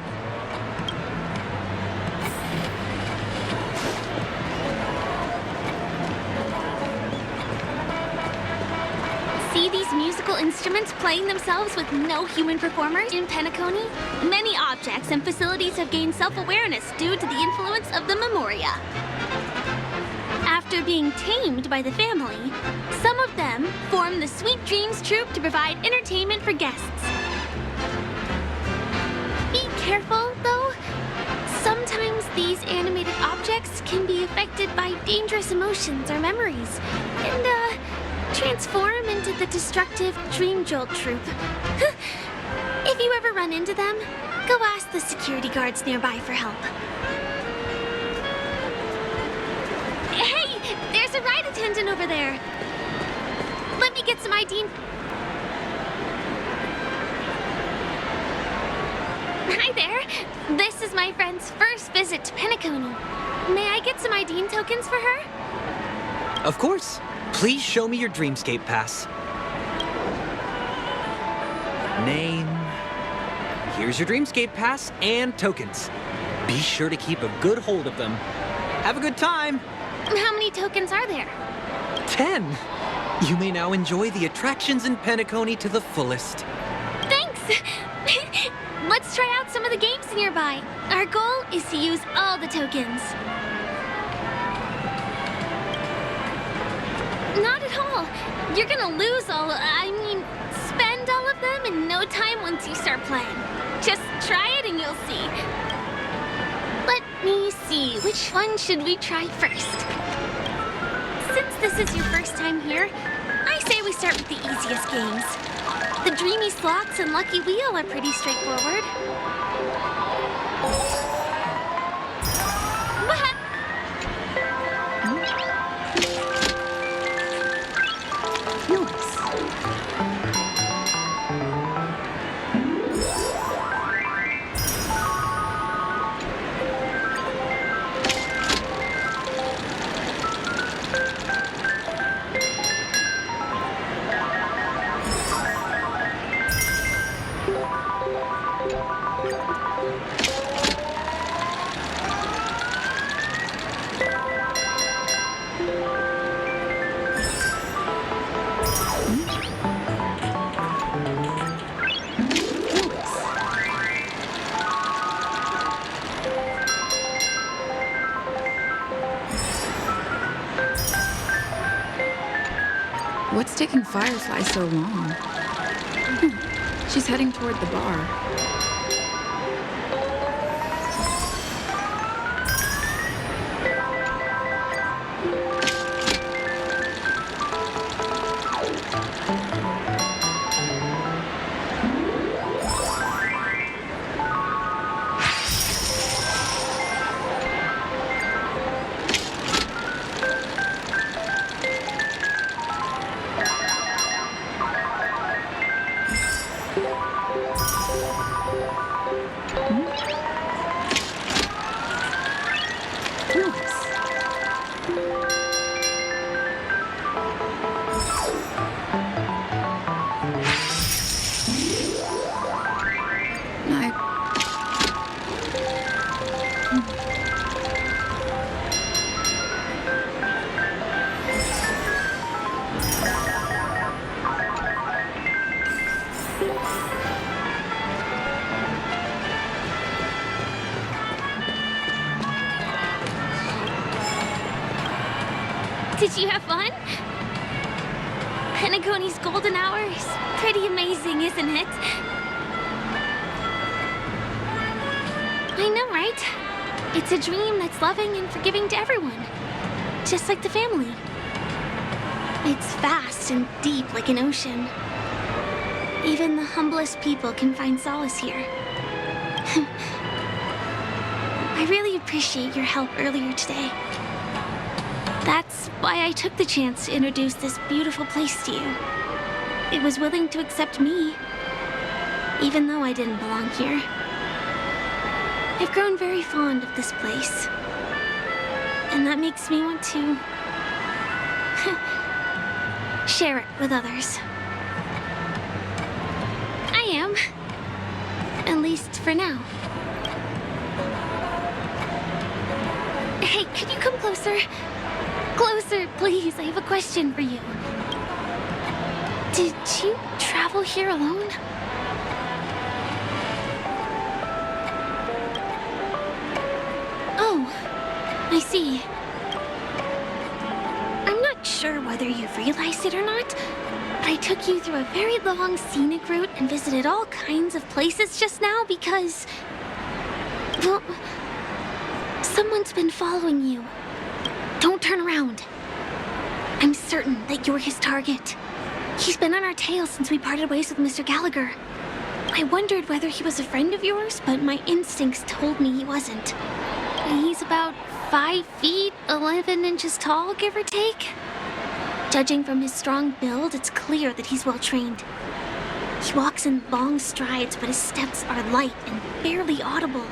See these musical instruments playing themselves with no human performers in Penacony? Many objects and facilities have gained self-awareness due to the influence of the Memoria. After being tamed by the family, some of them form the Sweet Dreams Troupe to provide entertainment for guests. Be careful, though. Sometimes these animated objects can be affected by dangerous emotions or memories, and, transform into the destructive Dream Jolt Troupe. If you ever run into them, go ask the security guards nearby for help. Hey, there's a ride attendant over there. Let me get some ID. Hi there. This is my friend's first visit to Penacony. May I get some ID tokens for her? Of course. Please show me your Dreamscape pass. Name. Here's your Dreamscape pass and tokens. Be sure to keep a good hold of them. Have a good time. How many tokens are there? 10. You may now enjoy the attractions in Penacony to the fullest. Thanks. Let's try out some of the games nearby. Our goal is to use all the tokens. Not at all. You're gonna lose spend all of them in no time once you start playing. Just try it and you'll see. Let me see, which one should we try first? Since this is your first time here, I say we start with the easiest games. The Dreamy Slots and Lucky Wheel are pretty straightforward. What? What's taking Firefly so long? She's heading toward the bar. Did you have fun? Penacony's golden hour is pretty amazing, isn't it? I know, right? It's a dream that's loving and forgiving to everyone. Just like the family. It's vast and deep like an ocean. Even the humblest people can find solace here. I really appreciate your help earlier today. That's why I took the chance to introduce this beautiful place to you. It was willing to accept me, even though I didn't belong here. I've grown very fond of this place, and that makes me want to share it with others. I am. At least for now. Hey, could you come closer? Closer, please. I have a question for you. Did you travel here alone? Oh, I see. I'm not sure whether you've realized it or not, but I took you through a very long scenic route and visited all kinds of places just now because, well, someone's been following you. Don't turn around. I'm certain that you're his target. He's been on our tail since we parted ways with Mr. Gallagher. I wondered whether he was a friend of yours, but my instincts told me he wasn't. He's about 5 feet, 11 inches tall, give or take. Judging from his strong build, it's clear that he's well trained. He walks in long strides, but his steps are light and barely audible.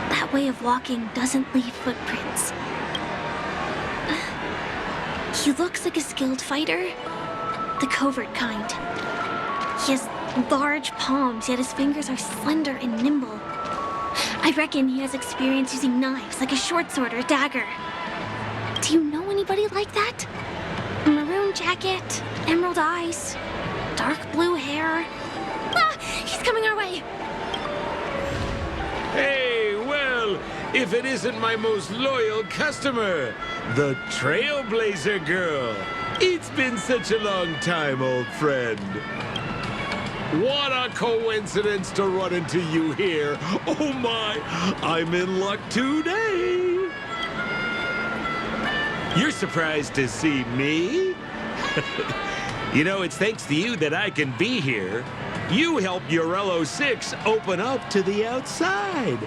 That way of walking doesn't leave footprints. He looks like a skilled fighter, the covert kind. He has large palms, yet his fingers are slender and nimble. I reckon he has experience using knives, like a short sword or a dagger. Do you know anybody like that? Maroon jacket, emerald eyes, dark blue hair. Ah, he's coming our way. Hey, well, if it isn't my most loyal customer, the Trailblazer Girl. It's been such a long time, old friend. What a coincidence to run into you here. Oh my, I'm in luck today. You're surprised to see me? You know, it's thanks to you that I can be here. You helped Urello 6 open up to the outside.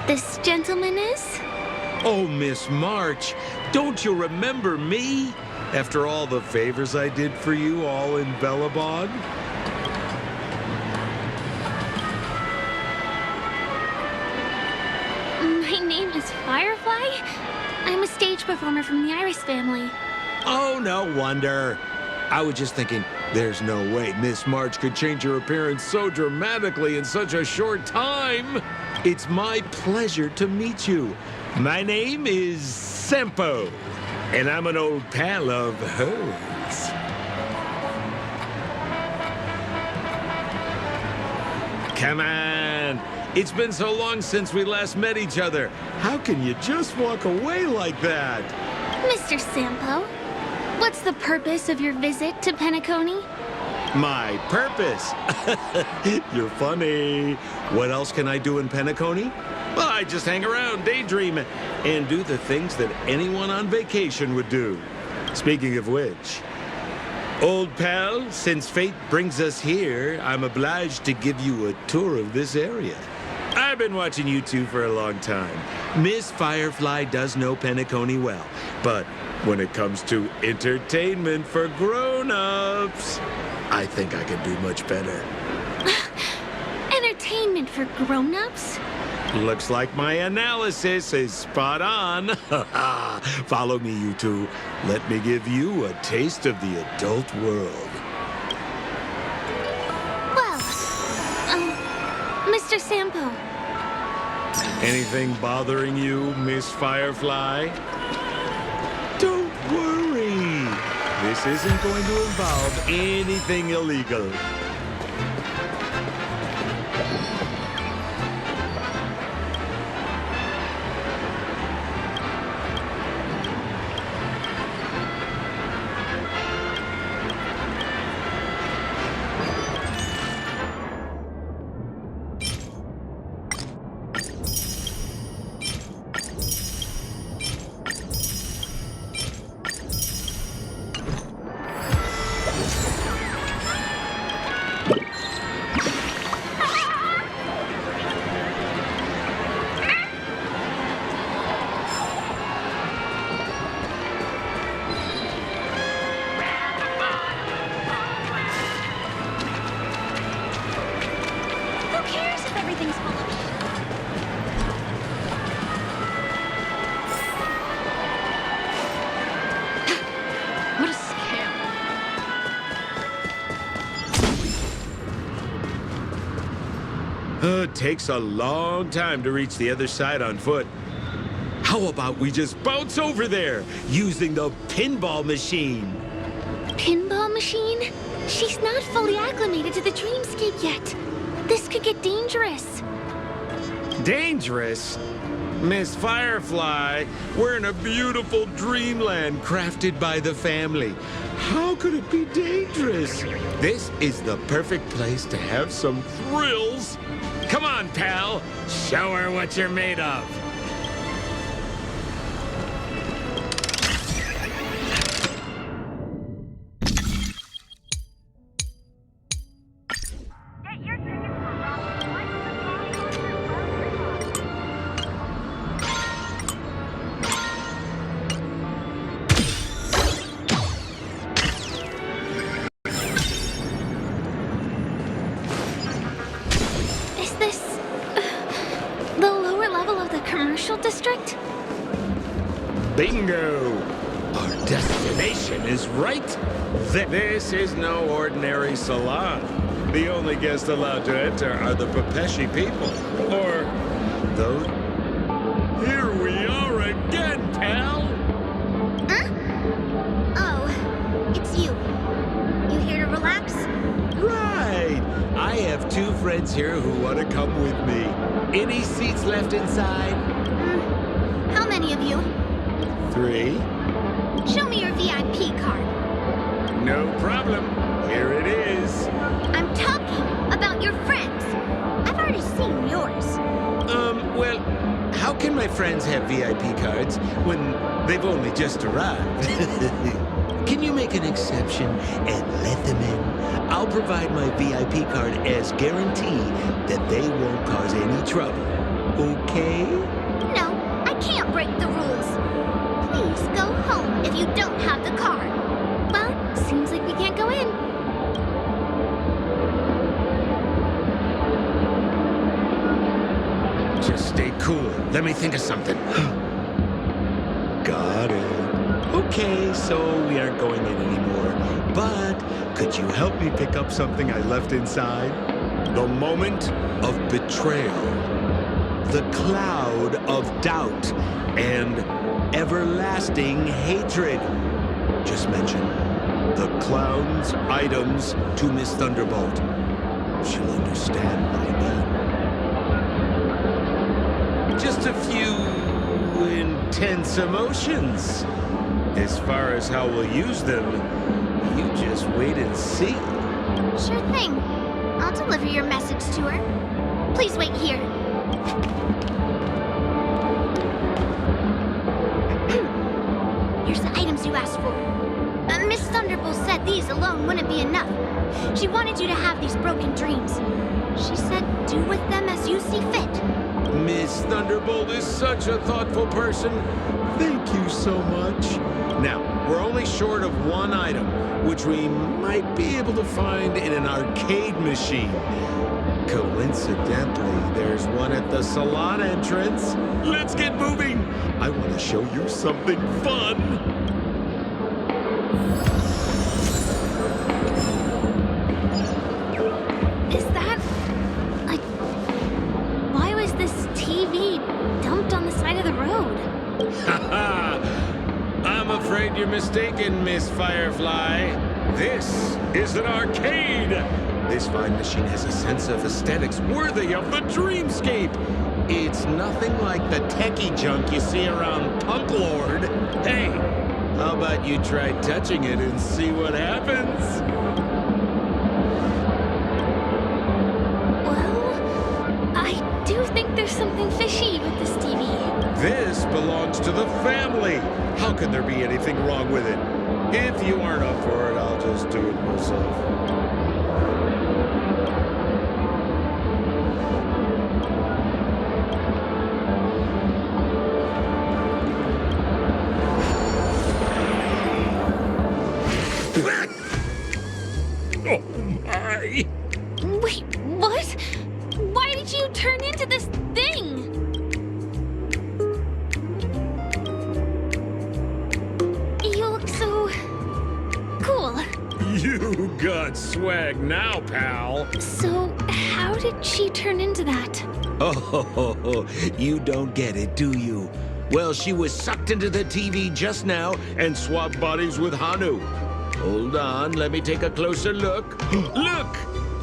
This gentleman is? Oh, Miss March, don't you remember me? After all the favors I did for you all in Bellabog? My name is Firefly. I'm a stage performer from the Iris family. Oh, no wonder. I was just thinking, there's no way Miss March could change her appearance so dramatically in such a short time. It's my pleasure to meet you. My name is Sempo, and I'm an old pal of hers. Come on. It's been so long since we last met each other. How can you just walk away like that? Mr. Sampo, what's the purpose of your visit to Penacony? My purpose? You're funny. What else can I do in Penacony? Well, I just hang around, daydream, and do the things that anyone on vacation would do. Speaking of which, old pal, since fate brings us here, I'm obliged to give you a tour of this area. I've been watching you two for a long time. Miss Firefly does know Penacony well, but when it comes to entertainment for grown-ups, I think I can do much better. Entertainment for grown-ups? Looks like my analysis is spot on. Follow me, you two. Let me give you a taste of the adult world. Well, Mr. Sampo. Anything bothering you, Miss Firefly? Don't worry. This isn't going to involve anything illegal. It takes a long time to reach the other side on foot. How about we just bounce over there using the pinball machine? Pinball machine? She's not fully acclimated to the dreamscape yet. This could get dangerous. Dangerous? Miss Firefly, we're in a beautiful dreamland crafted by the family. How could it be dangerous? This is the perfect place to have some thrills. Come on, pal. Show her what you're made of. Is this the lower level of the commercial district? Bingo! Our destination is right there. This is no ordinary salon. The only guests allowed to enter are the Pepeshi people. Or those... Here we are again, pal! Huh? Oh, it's you. You here to relax? Right! I have two friends here who want to come with me. Any seats left inside? How many of you? 3. Show me your VIP card. No problem. Here it is. I'm talking about your friends. I've already seen yours. Well, how can my friends have VIP cards when they've only just arrived? Can you make an exception and let them in? I'll provide my VIP card as guarantee that they won't cause any trouble. Okay? No, I can't break the rules. Please go home if you don't have the card. Well, seems like we can't go in. Just stay cool. Let me think of something. Got it. Okay, so we aren't going in anymore. But could you help me pick up something I left inside? The moment of betrayal. The cloud of doubt and everlasting hatred. Just mention the clown's items to Miss Thunderbolt. She'll understand what I mean. Just a few intense emotions. As far as how we'll use them, you just wait and see. Sure thing. I'll deliver your message to her. Please wait here. Here's the items you asked for. Miss Thunderbolt said these alone wouldn't be enough. She wanted you to have these broken dreams. She said do with them as you see fit. Miss Thunderbolt is such a thoughtful person. Thank you so much. Now, we're only short of one item, which we might be able to find in an arcade machine. Coincidentally, there's one at the salon entrance. Let's get moving. I want to show you something fun. Is that... like... why was this TV dumped on the side of the road? I'm afraid you're mistaken, Miss Firefly. This is an arcade. This fine machine has a sense of aesthetics worthy of the dreamscape. It's nothing like the techie junk you see around Punk Lord. Hey, how about you try touching it and see what happens? Well, I do think there's something fishy with this TV. This belongs to the family. How could there be anything wrong with it? If you aren't up for it, I'll just do it myself. Oh my! Wait, what? Why did you turn into this thing? You look so... cool. You You got swag now, pal. So, how did she turn into that? Oh, you don't get it, do you? Well, she was sucked into the TV just now and swapped bodies with Hanu. Hold on, let me take a closer look. Look!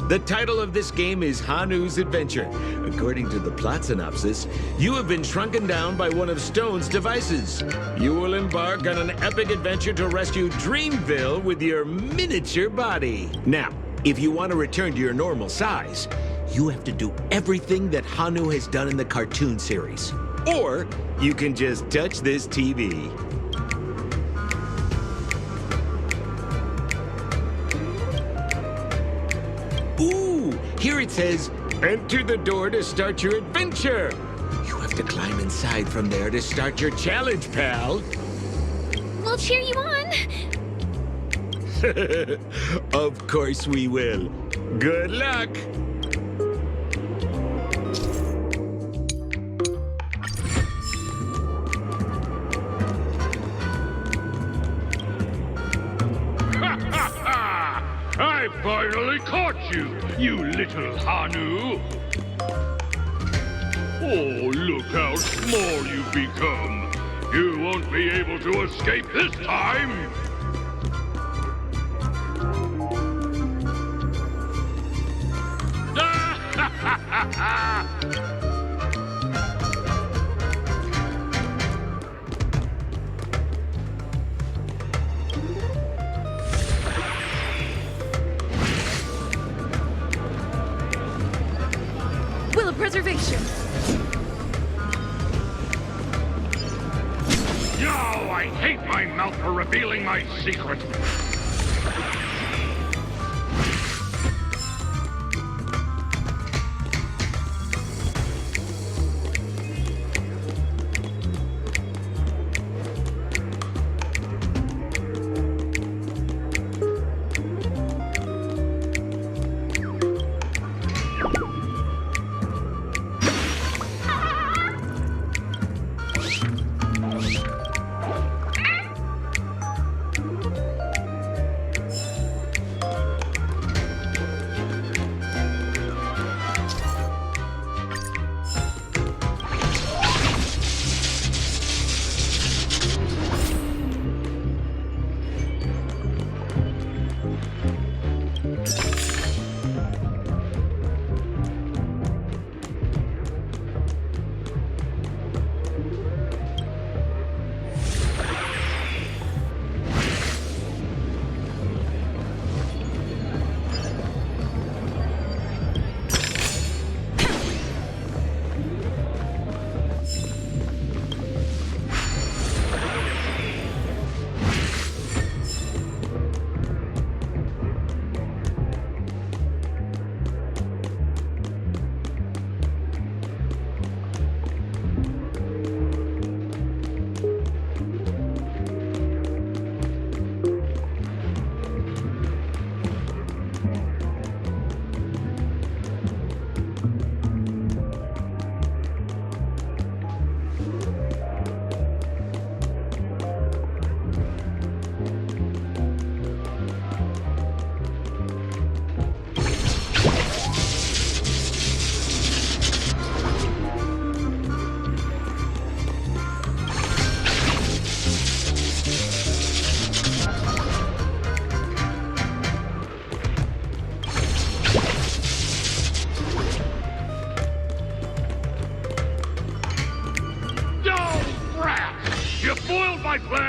The title of this game is Hanu's Adventure. According to the plot synopsis, you have been shrunken down by one of Stone's devices. You will embark on an epic adventure to rescue Dreamville with your miniature body. Now, if you want to return to your normal size, you have to do everything that Hanu has done in the cartoon series. Or you can just touch this TV. Ooh, here it says, enter the door to start your adventure. You have to climb inside from there to start your challenge, pal. We'll cheer you on. Of course we will. Good luck. I finally caught you, you little Hanu! Oh, look how small you've become! You won't be able to escape this time! Will of preservation. No, I hate my mouth for revealing my secret.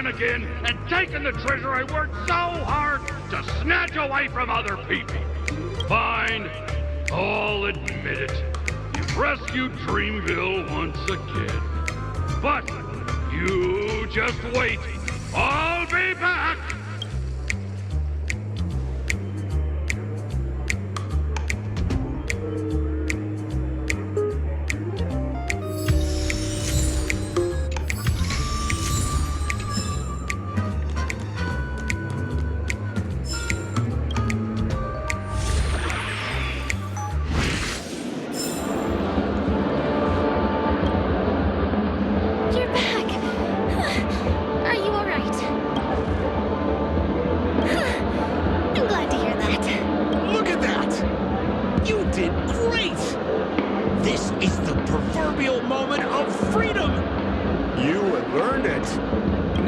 Again and taken the treasure I worked so hard to snatch away from other people. Fine, I'll admit it. You've rescued Dreamville once again. But you just wait. I'll be back! You're back. Are you all right?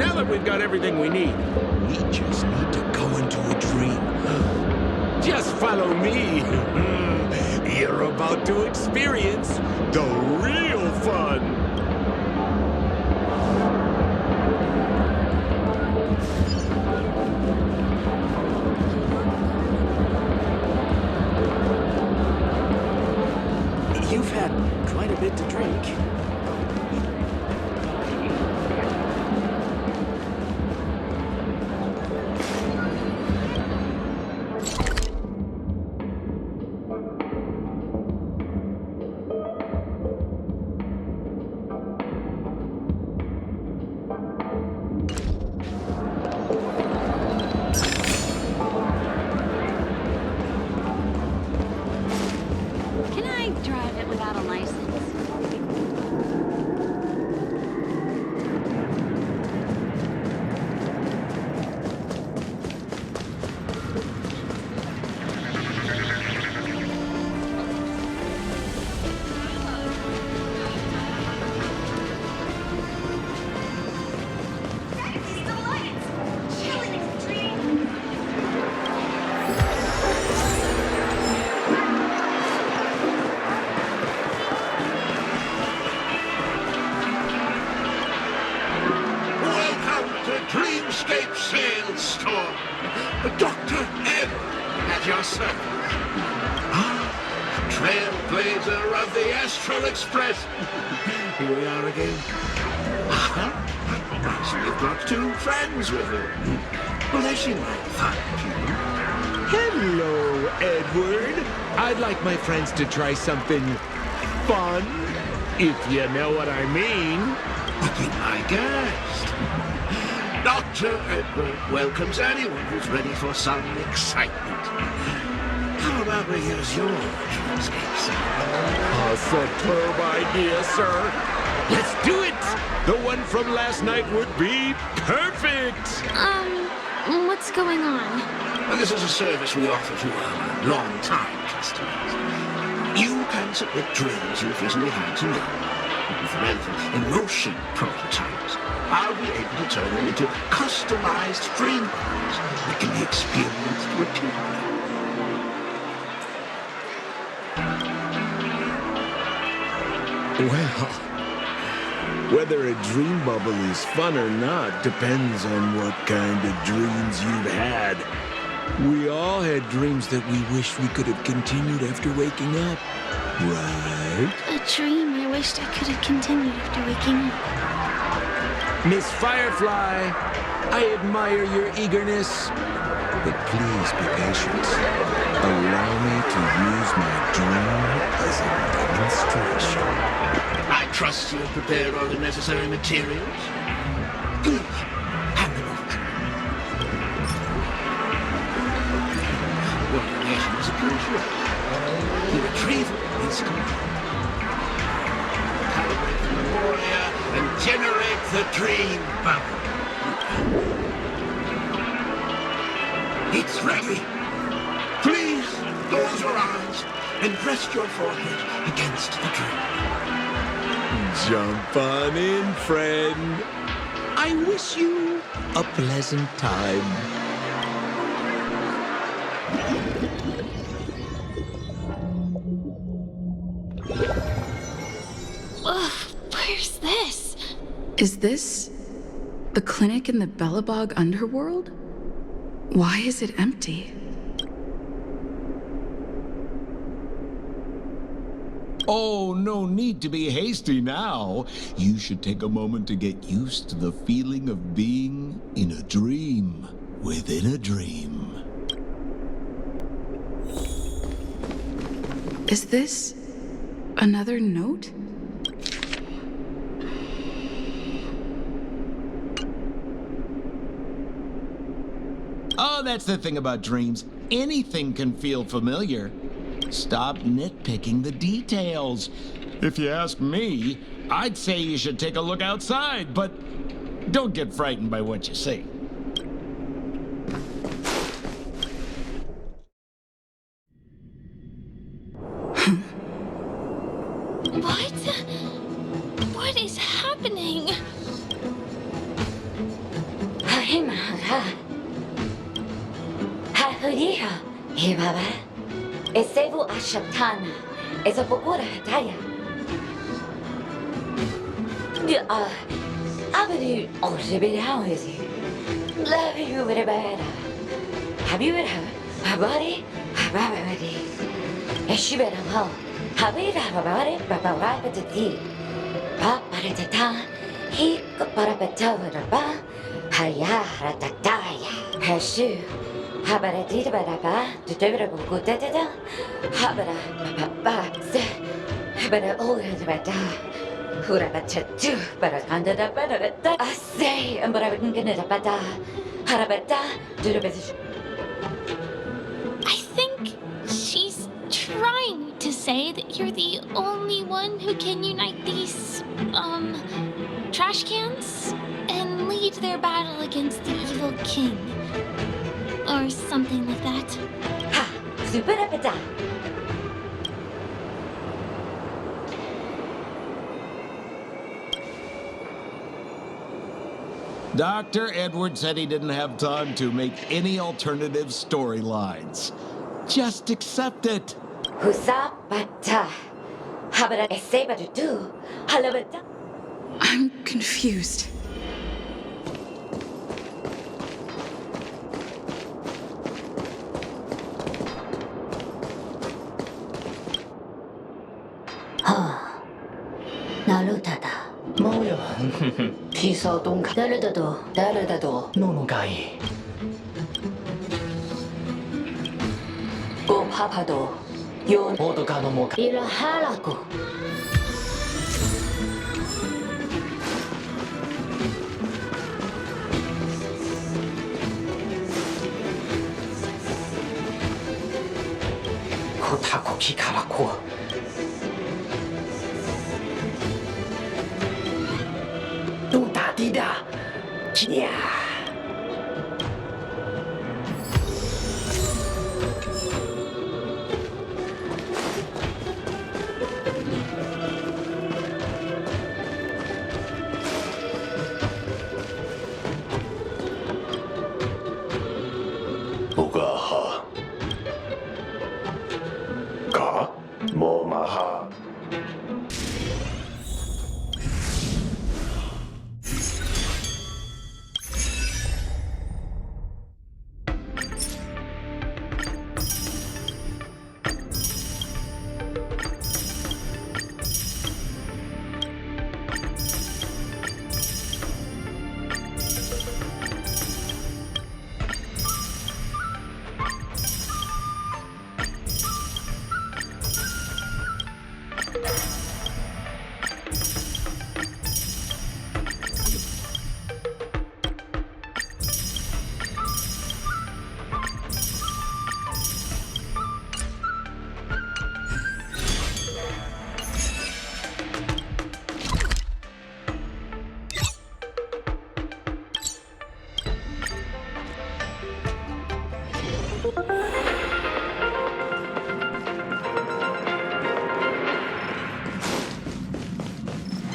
now that we've got everything we need, we just need to go into a dream. Just follow me. You're about to experience the real fun. You've had quite a bit to drink. Can I drive it without a license? Welcome to Dreamscape Sandstorm. Dr. Ed at your service. Trailblazer of the Astral Express. Here we are again. So you've got two friends with you. Well, they seem like fun people. Hello, Edward. I'd like my friends to try something fun, if you know what I mean. Be my guest. Dr. Edward welcomes anyone who's ready for some excitement. How about we use your dreamscape, sir? A superb idea, sir. Let's do it. The one from last night would be perfect. What's going on? Well, this is a service we offer to our long-time customers. You can submit dreams you've recently had to know. With relevant emotion prototypes, I'll be able to turn them into customized dream bubbles that can be experienced repeatedly. Well, whether a dream bubble is fun or not depends on what kind of dreams you've had. We all had dreams that we wish we could have continued after waking up, right? A dream I wished I could have continued after waking up. Miss Firefly, I admire your eagerness, but please be patient. Allow me to use my dream as a demonstration. I trust you have prepared all the necessary materials. Please, hand them over to me. Your donation is appreciated. The retrieval is complete. Calibrate the memoria and generate the dream bubble. It's ready. Please close your eyes and rest your forehead against the dream. Jump on in, friend. I wish you a pleasant time. Ugh, where's this? Is this the clinic in the Bellabog underworld? Why is it empty? Oh, no need to be hasty now. You should take a moment to get used to the feeling of being in a dream within a dream. Is this another note? Oh, that's the thing about dreams. Anything can feel familiar. Stop nitpicking the details. If you ask me, I'd say you should take a look outside, but don't get frightened by what you see. What? What is happening? Himara. Hahuriha. Hibaba. Esevu Ashatana. Ezapokura Hataya. Abadu Oshibidawisi. Love you with a bad. Have you ever Habari? Habari. Eshibera Hall. Habira Habari, Babarapati. Paparatata. He Parapatava. Haya Ratataya. Hashu. Habaratita Baraba. To Deborah Guteta. Habara Baba. Habara Olga. Hurabatu, Barakanda, Barata, I say, and Barakanabata, Harabata, Durabas. I think she's trying to say that you're the only one who can unite these, trash cans and lead their battle against the evil king. Or something like that. Ha! Superabata! Dr. Edward said he didn't have time to make any alternative storylines. Just accept it. I'm confused. Narutada. 뭐야? 기사동 다르다도 노노가이. 고파파도 요 모두가 넘어가. 이라하라고. 코타코 키카라코. Dida. Yeah. Ugaha. Ka? Momaha.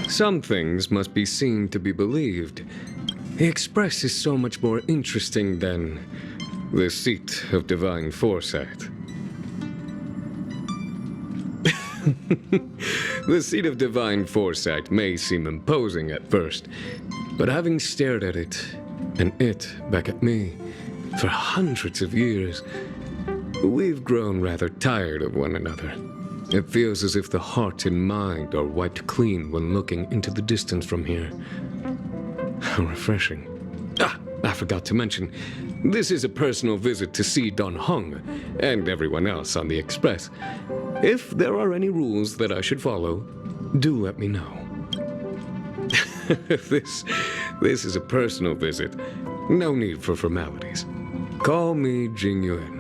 Some things must be seen to be believed. The Express is so much more interesting than the seat of divine foresight. The seat of divine foresight may seem imposing at first, but having stared at it, and it back at me, for hundreds of years, we've grown rather tired of one another. It feels as if the heart and mind are wiped clean when looking into the distance from here. How refreshing. I forgot to mention, this is a personal visit to see Don Hung and everyone else on the Express. If there are any rules that I should follow, do let me know. This is a personal visit. No need for formalities. Call me Jing Yuan.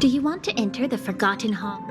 Do you want to enter the Forgotten Hall?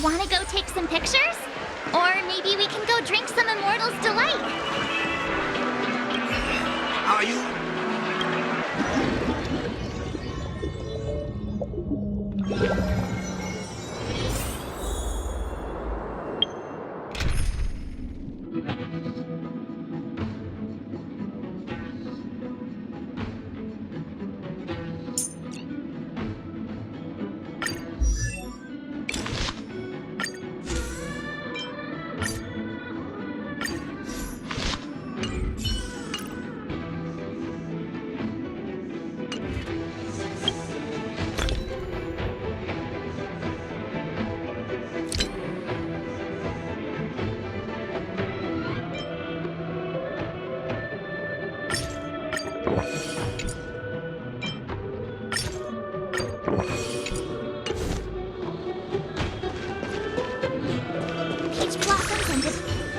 Want to go take some pictures? Or maybe we can go drink some Immortal's Delight. Are you?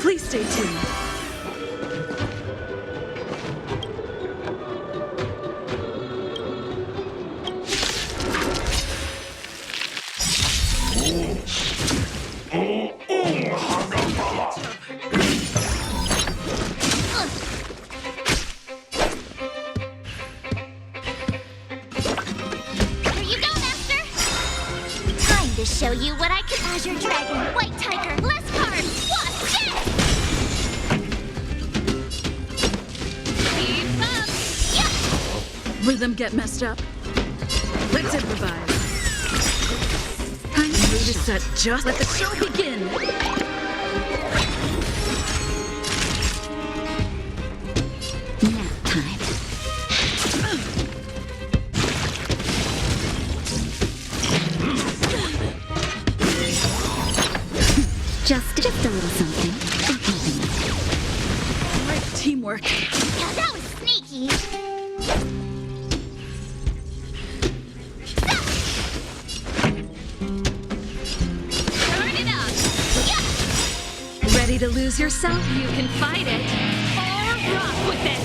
Please stay tuned. Here you go, Master! Time to show you what I can. Azure Dragon, White Tiger, less cards, Wasp, dead! Keep up! Yeah! Rhythm get messed up. Let's improvise. Time to move is set. Just let the show begin. Nap time. Just a little something. Great teamwork. Yeah, that was sneaky. Turn it up. Yeah. Ready to lose yourself? You can fight it. Or rock with it.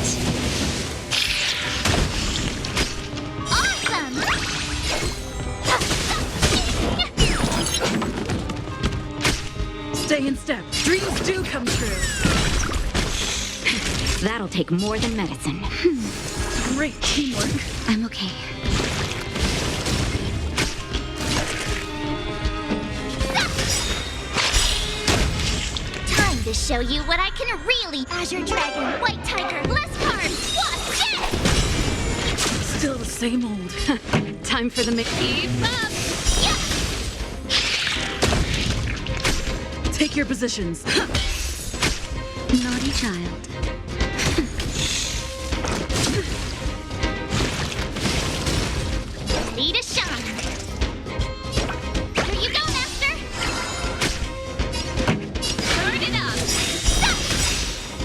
Awesome! Stay in step. Dreams do come true. That'll take more than medicine. Great teamwork. I'm okay. Time to show you what I can really. Azure Dragon, White Tiger, less cards, Wasp, dead! Still the same old. Time for the Keep up! Take your positions. Naughty child. Ready to shine. Here you go, Master. Turn it up. Stop.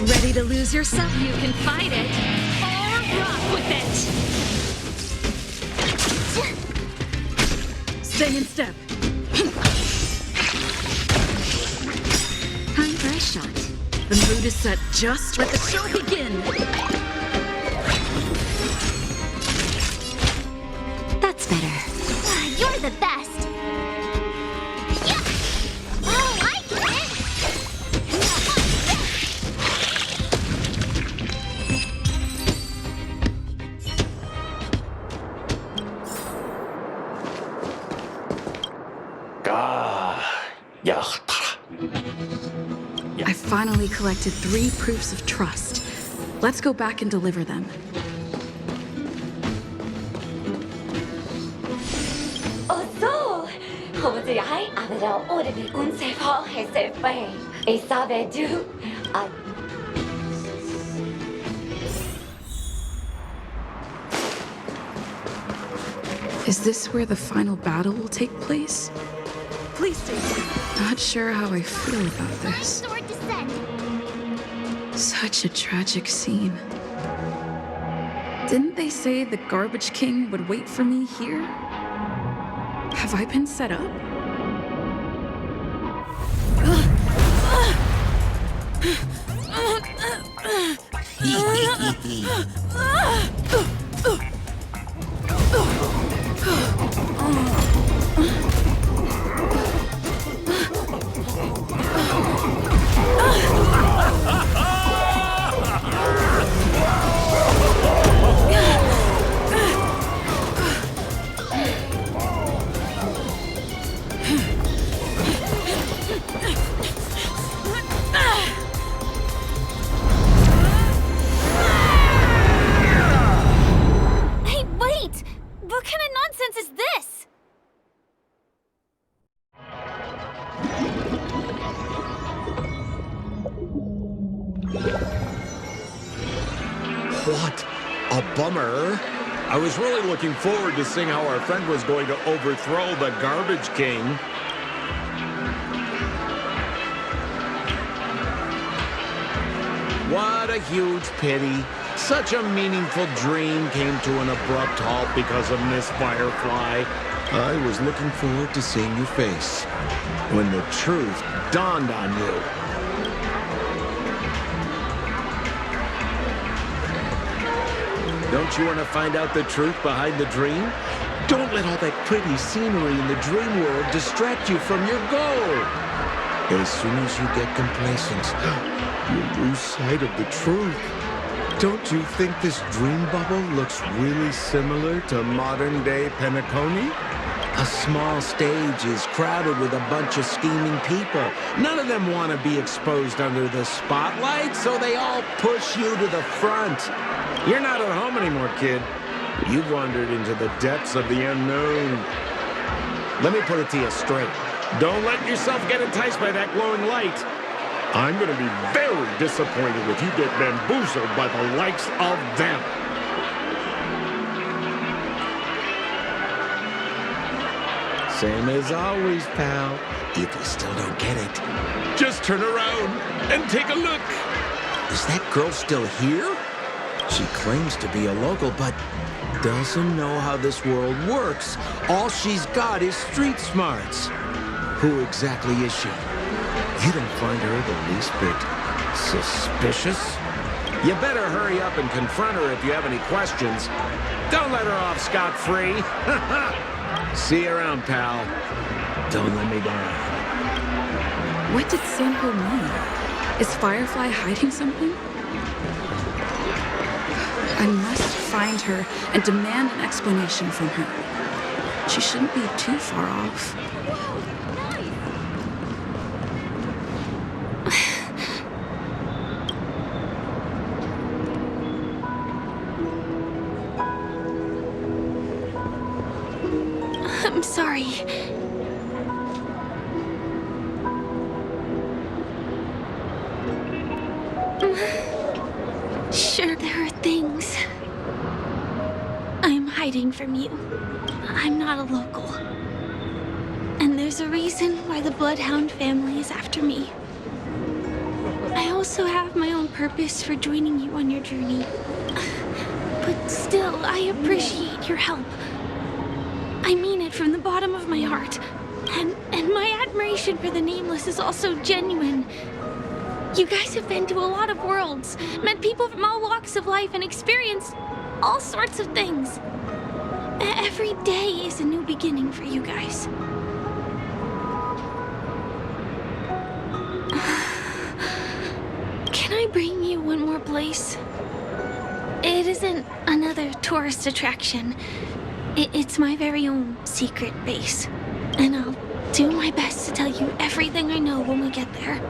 Ready to lose yourself? You can fight it, or rock with it. Stay in step. Time for a shot. The mood is set. Just let the show begin. That's better. You're the best. Yeah. Oh, I get it. I finally collected 3 proofs of trust. Let's go back and deliver them. Ozo! Hobozuyai, Avero, Odebi, Unsefo, Hesefe, Esabe du, Is this where the final battle will take place? Please stay safe. Not sure how I feel about this. Sword descent. Such a tragic scene. Didn't they say the Garbage King would wait for me here? Have I been set up? Hey, wait! What kind of nonsense is this? What a bummer. I was really looking forward to seeing how our friend was going to overthrow the Garbage King. What a huge pity. Such a meaningful dream came to an abrupt halt because of Miss Firefly. I was looking forward to seeing your face when the truth dawned on you. Don't you want to find out the truth behind the dream? Don't let all that pretty scenery in the dream world distract you from your goal. As soon as you get complacent, you lose sight of the truth. Don't you think this dream bubble looks really similar to modern-day Penacony? A small stage is crowded with a bunch of scheming people. None of them want to be exposed under the spotlight, so they all push you to the front. You're not at home anymore, kid. You've wandered into the depths of the unknown. Let me put it to you straight. Don't let yourself get enticed by that glowing light. I'm going to be very disappointed if you get bamboozled by the likes of them. Same as always, pal. If you still don't get it, just turn around and take a look. Is that girl still here? She claims to be a local, but doesn't know how this world works. All she's got is street smarts. Who exactly is she? You don't find her the least bit suspicious? You better hurry up and confront her if you have any questions. Don't let her off scot-free. See you around, pal. Don't let me down. What did Sampo mean? Is Firefly hiding something? I must find her and demand an explanation from her. She shouldn't be too far off. sorry. Sure, there are things I'm hiding from you. I'm not a local. And there's a reason why the Bloodhound family is after me. I also have my own purpose for joining you on your journey. But still, I appreciate your help. I mean it from the bottom of my heart. And my admiration for the Nameless is also genuine. You guys have been to a lot of worlds, met people from all walks of life, and experienced all sorts of things. Every day is a new beginning for you guys. Can I bring you one more place? It isn't another tourist attraction. It's my very own secret base. And I'll do my best to tell you everything I know when we get there.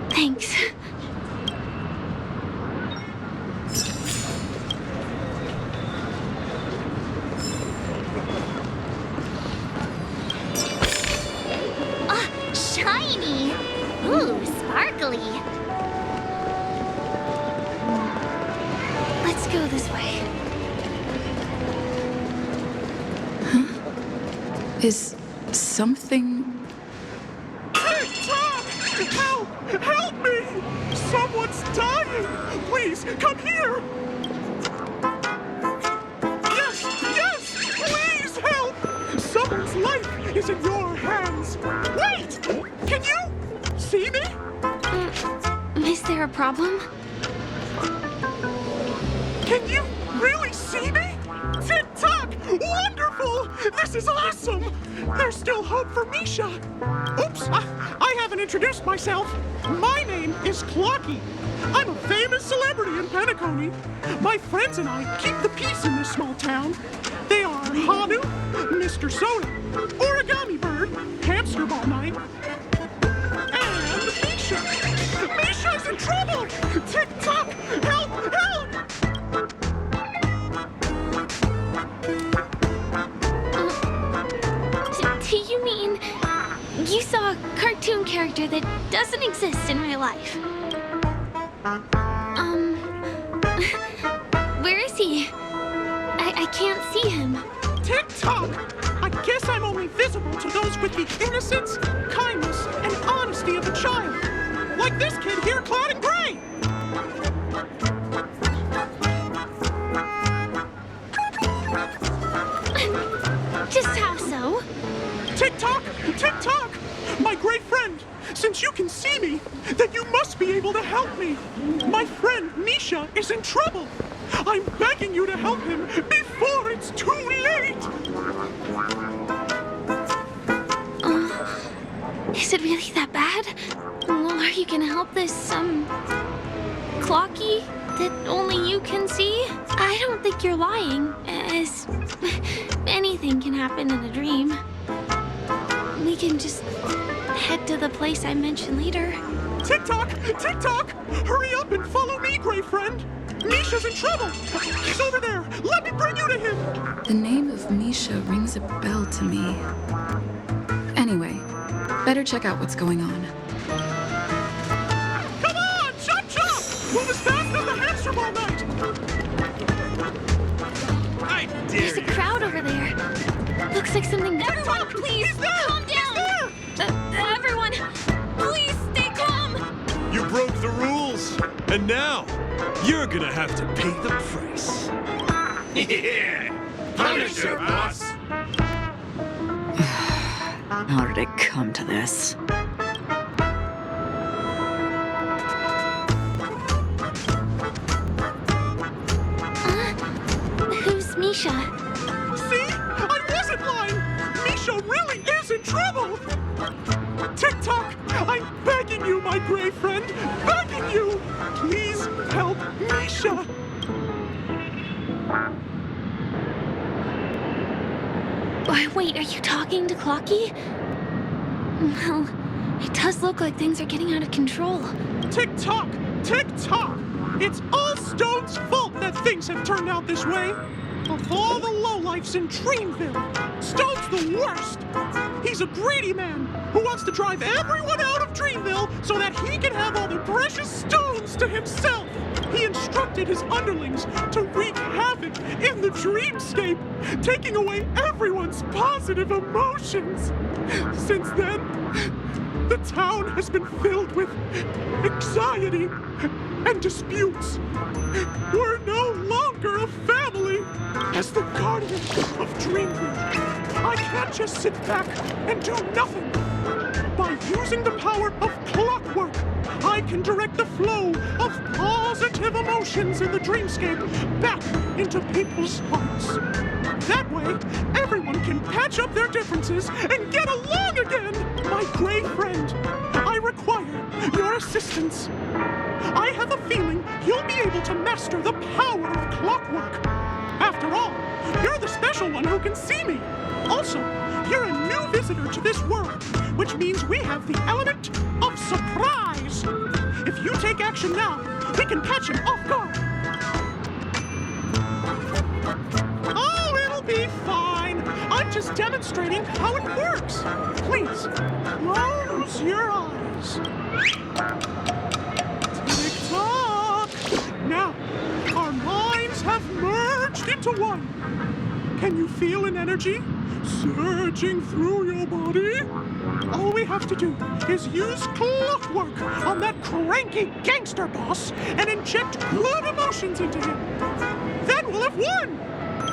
Thanks. Shiny! Ooh, sparkly. Let's go this way. Is something... Help! Help me! Someone's dying! Please, come here! Yes! Please help! Someone's life is in your hands! Wait! Can you see me? Is there a problem? Can you really see me? Tick-tock! Wonderful! This is awesome! There's still hope for Misha! Oops! I haven't introduced myself. My name is Clocky. I'm a famous celebrity in Penacony. My friends and I keep the peace in this small town. They are Hanu, Mr. Soda, Origami Bird, Hamster Ball Night, and Misha. Misha's in trouble! Tick-tock! Help! Help! Do you mean you saw a cartoon character that doesn't exist in real life? Where is he? I can't see him. Tick-tock! I guess I'm only visible to those with the innocence, kindness, and honesty of a child. Like this kid here clad in gray! Just how so? Tick-tock! Tick-tock! My great friend, since you can see me, then you must be able to help me. My friend Misha is in trouble. I'm begging you to help him before it's too late. Is it really that bad? Well, are you gonna help this, Clocky that only you can see? I don't think you're lying, as anything can happen in a dream. We can just head to the place I mentioned later. Tick-tock! Tick-tock! Hurry up and follow me, great friend. Misha's in trouble. He's over there. Let me bring you to him. The name of Misha rings a bell to me. Anyway, better check out what's going on. Come on! Chop chop! Move as fast as the hamster ball night! I dare There's a crowd over there. Looks like something... Everyone, please, calm down! Everyone, please stay calm! You broke the rules, and now you're gonna have to pay the price. Yeah! Punish her, boss! How did it come to this? Who's Misha? See? I wasn't lying! Misha really is in trouble! Tick-tock! I'm begging you, my gray friend! Begging you! Please help Misha! Wait, are you talking to Clocky? Well, it does look like things are getting out of control. Tick-tock! Tick-tock! It's all Stone's fault that things have turned out this way! Of all the lowlife lowlifes in Dreamville. Stone's the worst. He's a greedy man who wants to drive everyone out of Dreamville so that he can have all the precious stones to himself. He instructed his underlings to wreak havoc in the dreamscape, taking away everyone's positive emotions. Since then, the town has been filled with anxiety and disputes. We're no longer a family. As the guardian of Dreamville, I can't just sit back and do nothing. By using the power of clockwork, I can direct the flow of positive emotions in the dreamscape back into people's hearts. That way, everyone can patch up their differences and get along again. My gray friend, I require your assistance. I have a feeling you'll be able to master the power of clockwork. After all, you're the special one who can see me. Also, you're a new visitor to this world, which means we have the element of surprise. If you take action now, we can catch him off guard. Oh, it'll be fine. I'm just demonstrating how it works. Please, close your eyes. Tick-tock. Now, our minds have merged into one. Can you feel an energy surging through your body? All we have to do is use clockwork on that cranky gangster boss and inject good emotions into him. Then we'll have won!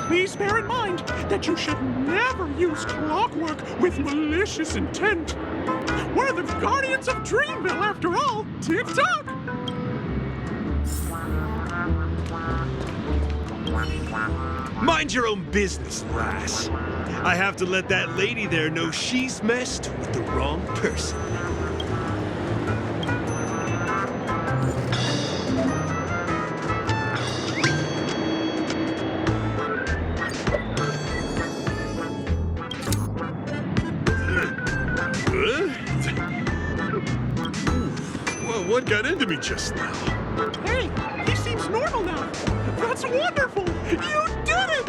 Please bear in mind that you should never use clockwork with malicious intent. We're the guardians of Dreamville, after all. Tick-tock! Mind your own business, lass. I have to let that lady there know she's messed with the wrong person. Well, what got into me just now? Hey, he seems normal now. That's wonderful! You did it!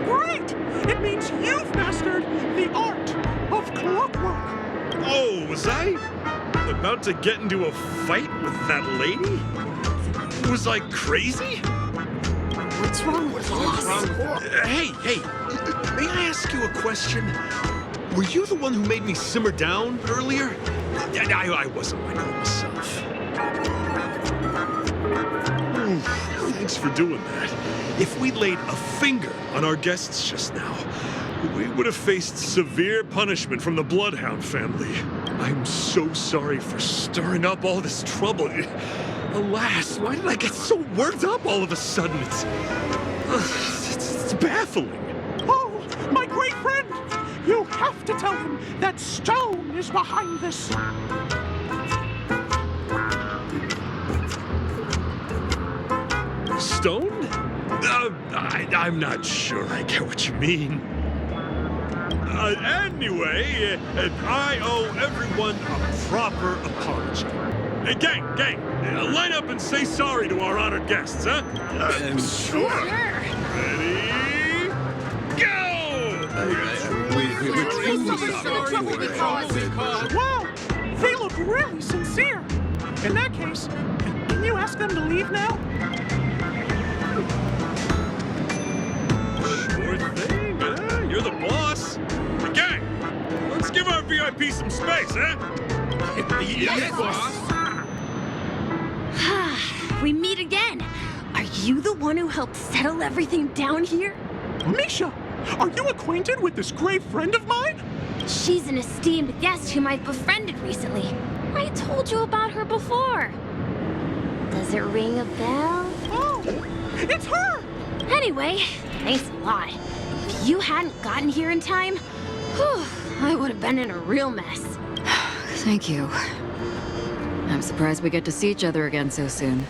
Great! It means you've mastered the art of clockwork. Oh, was I about to get into a fight with that lady? Was I crazy? What's wrong with us? Hey, may I ask you a question? Were you the one who made me simmer down earlier? I wasn't my normal self. Ooh, thanks for doing that. If we'd laid a finger on our guests just now, we would have faced severe punishment from the Bloodhound family. I'm so sorry for stirring up all this trouble. Alas, why did I get so worked up all of a sudden? It's baffling. Oh, my great friend! You have to tell him that Stone is behind this. Stone? I'm not sure I get what you mean. Anyway, I owe everyone a proper apology. Gang, line up and say sorry to our honored guests, huh? Sure. Ready? Go! Wow, they look really sincere. In that case, can you ask them to leave now? Sure thing, you're the boss. Gang, let's give our VIP some space, huh? Yes, boss. We meet again. Are you the one who helped settle everything down here? Misha, are you acquainted with this great friend of mine? She's an esteemed guest whom I've befriended recently. I told you about her before. Does it ring a bell? Oh, it's her! Anyway, thanks a lot. If you hadn't gotten here in time, whew, I would have been in a real mess. Thank you. I'm surprised we get to see each other again so soon.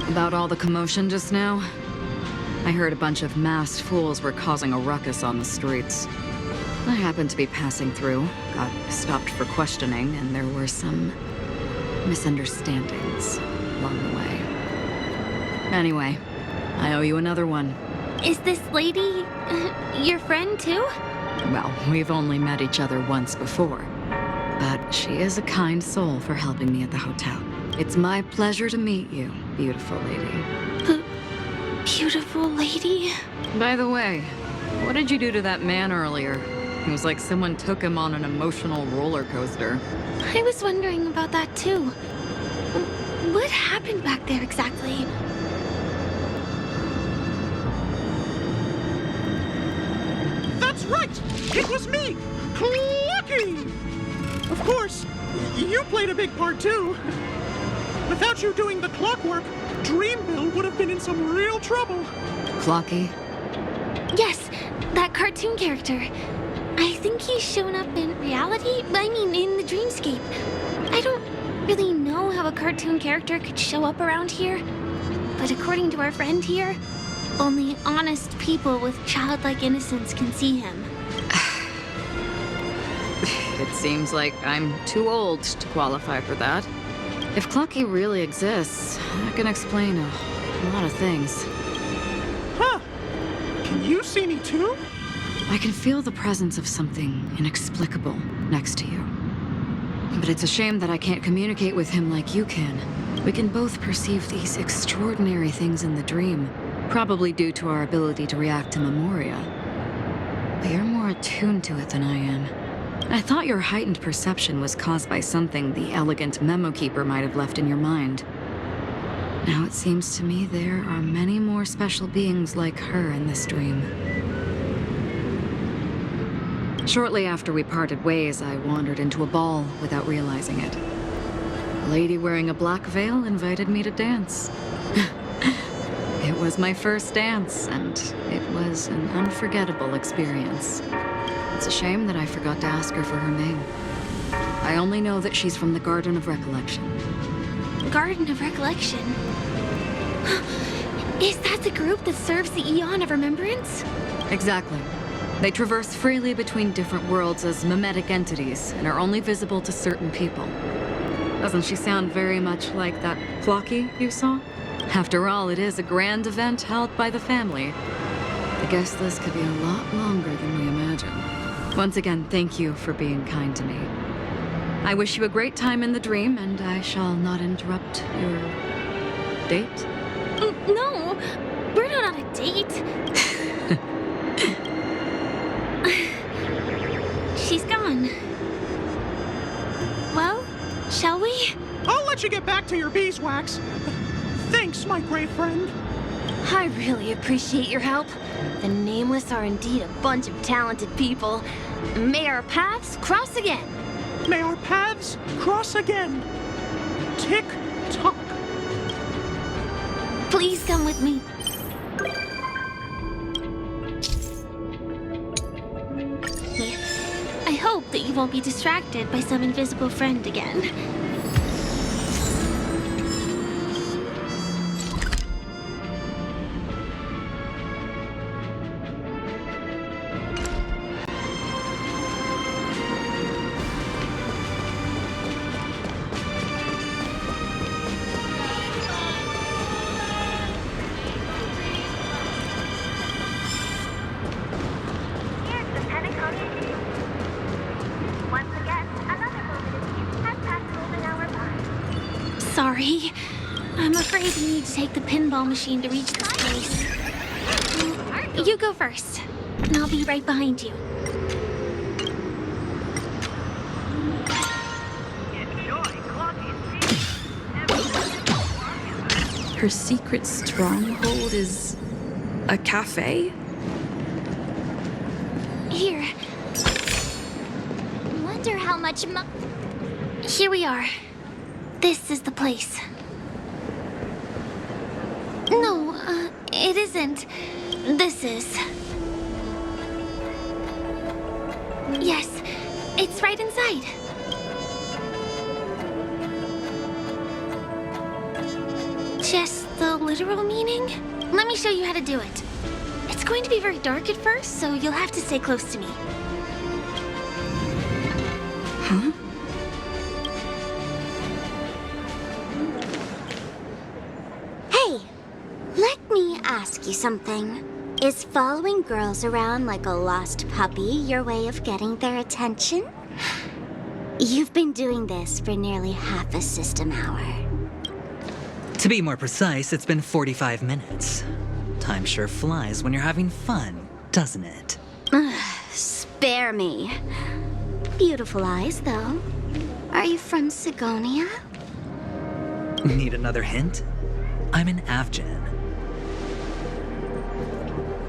About all the commotion just now, I heard a bunch of masked fools were causing a ruckus on the streets. I happened to be passing through, got stopped for questioning, and there were some misunderstandings. along the way. Anyway, I owe you another one. Is this lady your friend too? Well, we've only met each other once before. But she is a kind soul for helping me at the hotel. It's my pleasure to meet you, beautiful lady. Beautiful lady? By the way, what did you do to that man earlier? It was like someone took him on an emotional roller coaster. I was wondering about that too. What happened back there exactly? That's right! It was me! Clucky! Of course, you played a big part too. Without you doing the clockwork, Dreamville would have been in some real trouble. Clocky? Yes, that cartoon character. I think he's shown up in reality, I mean in the dreamscape. I don't really know how a cartoon character could show up around here, but according to our friend here, only honest people with childlike innocence can see him. It seems like I'm too old to qualify for that. If Clocky really exists, that can explain a lot of things. Huh. Can you see me too? I can feel the presence of something inexplicable next to you. But it's a shame that I can't communicate with him like you can. We can both perceive these extraordinary things in the dream, probably due to our ability to react to memoria. But you're more attuned to it than I am. I thought your heightened perception was caused by something the elegant memo keeper might have left in your mind. Now it seems to me there are many more special beings like her in this dream. Shortly after we parted ways, I wandered into a ball without realizing it. A lady wearing a black veil invited me to dance. It was my first dance, and it was an unforgettable experience. It's a shame that I forgot to ask her for her name. I only know that she's from the Garden of Recollection. Garden of Recollection? Is that the group that serves the Eon of Remembrance? Exactly. They traverse freely between different worlds as mimetic entities and are only visible to certain people. Doesn't she sound very much like that Clocky you saw? After all, it is a grand event held by the family. I guess this could be a lot longer than we imagined. Once again, thank you for being kind to me. I wish you a great time in the dream, and I shall not interrupt your date. No, we're not on a date. She's gone. Well, shall we? I'll let you get back to your beeswax. Thanks, my great friend. I really appreciate your help. The Nameless are indeed a bunch of talented people. May our paths cross again. May our paths cross again. Tick-tock. Please come with me. I hope that you won't be distracted by some invisible friend again. Sorry. I'm afraid we need to take the pinball machine to reach this place. You go first, and I'll be right behind you. Her secret stronghold is a cafe? Here. Wonder how much Here we are. This is the place. No, it isn't. This is. Yes, it's right inside. Just the literal meaning? Let me show you how to do it. It's going to be very dark at first, so you'll have to stay close to me. Huh? ask you something. Is following girls around like a lost puppy your way of getting their attention? You've been doing this for nearly half a system hour. To be more precise, it's been 45 minutes. Time sure flies when you're having fun, doesn't it? Spare me. Beautiful eyes, though. Are you from Sigonia? Need another hint? I'm an Avgen.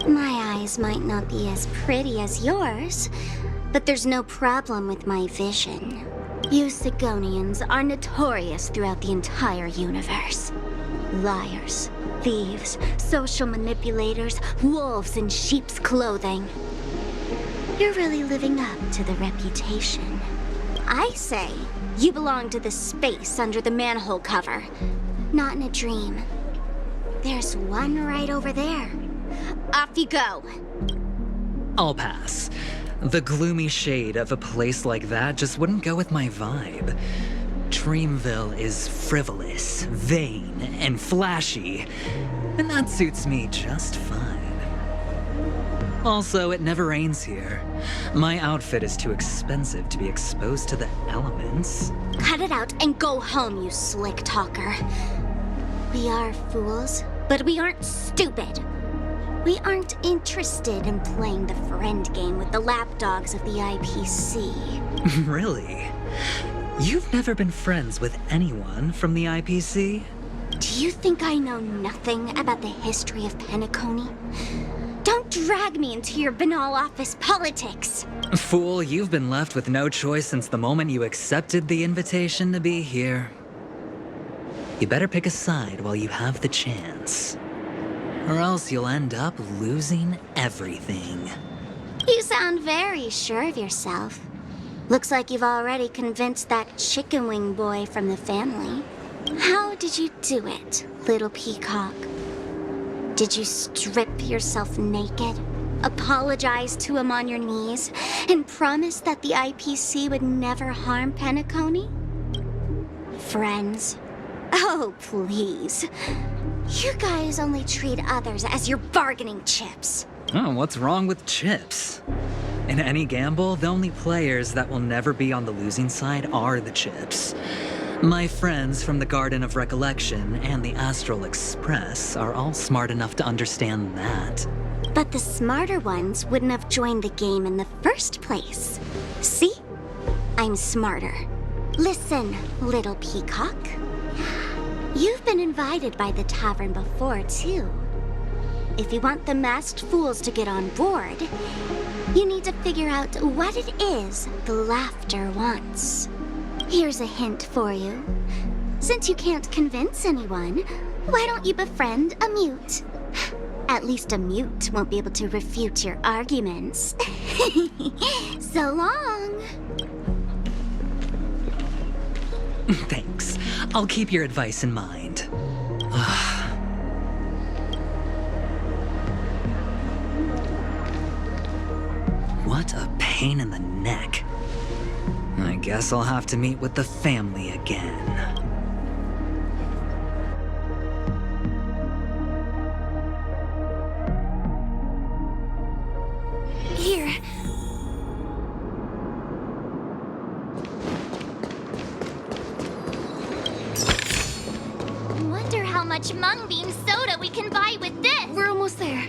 My eyes might not be as pretty as yours, but there's no problem with my vision. You Sigonians are notorious throughout the entire universe. Liars, thieves, social manipulators, wolves in sheep's clothing. You're really living up to the reputation. I say, you belong to the space under the manhole cover, not in a dream. There's one right over there. Off you go. I'll pass. The gloomy shade of a place like that just wouldn't go with my vibe. Dreamville is frivolous, vain, and flashy, and that suits me just fine. Also, it never rains here. My outfit is too expensive to be exposed to the elements. Cut it out and go home, you slick talker. We are fools, but we aren't stupid. We aren't interested in playing the friend game with the lapdogs of the IPC. Really? You've never been friends with anyone from the IPC? Do you think I know nothing about the history of Penacony? Don't drag me into your banal office politics! Fool, you've been left with no choice since the moment you accepted the invitation to be here. You better pick a side while you have the chance. Or else you'll end up losing everything. You sound very sure of yourself. Looks like you've already convinced that chicken wing boy from the family. How did you do it, little peacock? Did you strip yourself naked, apologize to him on your knees, and promise that the IPC would never harm Penacony? Friends? Oh, please. You guys only treat others as your bargaining chips. Oh, what's wrong with chips? In any gamble, the only players that will never be on the losing side are the chips. My friends from the Garden of Recollection and the Astral Express are all smart enough to understand that. But the smarter ones wouldn't have joined the game in the first place. See? I'm smarter. Listen, little peacock. You've been invited by the tavern before, too. If you want the masked fools to get on board, you need to figure out what it is the laughter wants. Here's a hint for you. Since you can't convince anyone, why don't you befriend a mute? At least a mute won't be able to refute your arguments. So long. Thanks. I'll keep your advice in mind. What a pain in the neck. I guess I'll have to meet with the family again. Here. Wonder how much mung bean soda we can buy with this. We're almost there.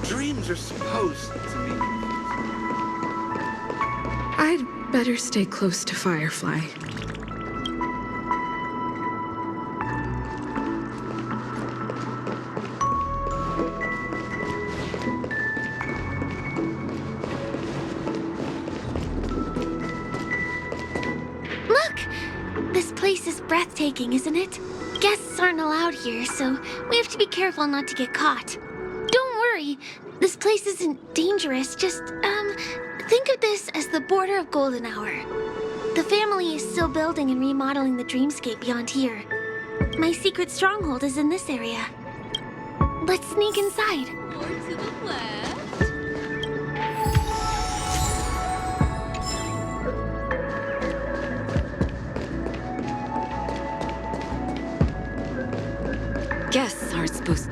Dreams are supposed to be. I'd better stay close to Firefly. Look! This place is breathtaking, isn't it? Guests aren't allowed here, so we have to be careful not to get caught. Don't worry, this place isn't dangerous, just, think of this as the border of Golden Hour. The family is still building and remodeling the dreamscape beyond here. My secret stronghold is in this area. Let's sneak inside. Guests aren't supposed.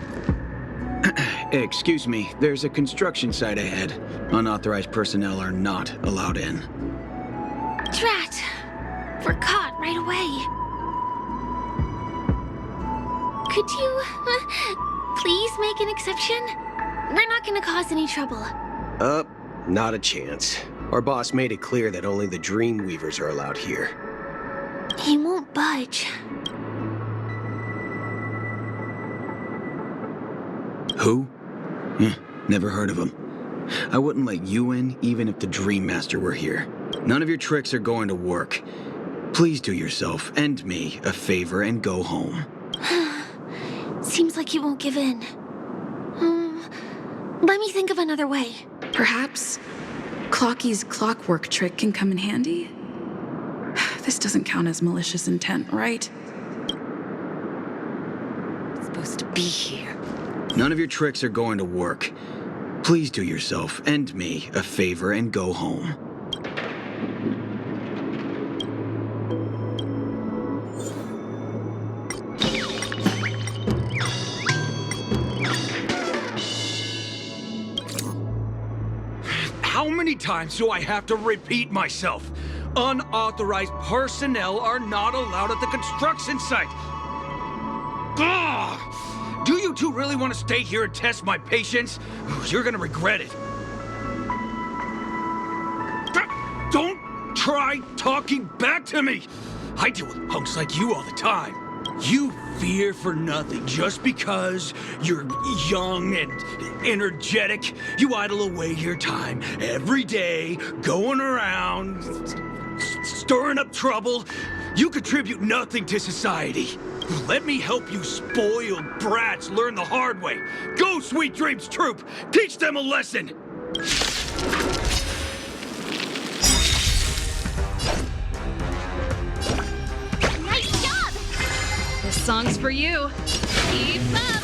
Excuse me, there's a construction site ahead. Unauthorized personnel are not allowed in. Drat! We're caught right away. Could you, please make an exception? We're not gonna cause any trouble. Not a chance. Our boss made it clear that only the Dreamweavers are allowed here. He won't budge. Who? Never heard of him. I wouldn't let you in even if the Dream Master were here. None of your tricks are going to work. Please do yourself and me a favor and go home. Seems like he won't give in. Let me think of another way. Perhaps Clocky's clockwork trick can come in handy? This doesn't count as malicious intent, right? It's supposed to be here. None of your tricks are going to work. Please do yourself and me a favor and go home. How many times do I have to repeat myself? Unauthorized personnel are not allowed at the construction site. Ugh! Do you two really want to stay here and test my patience? You're gonna regret it. Don't try talking back to me! I deal with punks like you all the time. You fear for nothing just because you're young and energetic. You idle away your time every day, going around, stirring up trouble. You contribute nothing to society. Let me help you spoiled brats learn the hard way. Go, Sweet Dreams Troop! Teach them a lesson! Nice job! This song's for you. Keep up!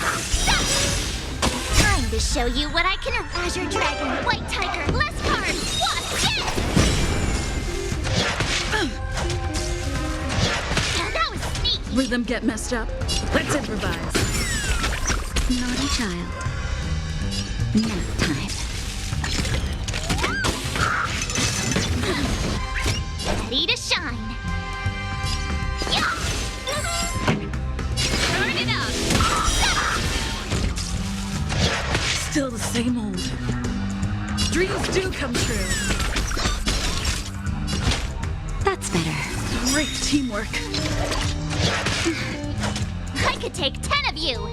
Time to show you what I can... Azure Dragon, White Tiger, less cards, Wasp, yes! That was sneaky! Rhythm get messed up. Let's improvise. Naughty child. Nap time. Ready to shine. Yeah! Turn it up! Still the same old. Dreams do come true. That's better. Great teamwork. I could take 10 of you!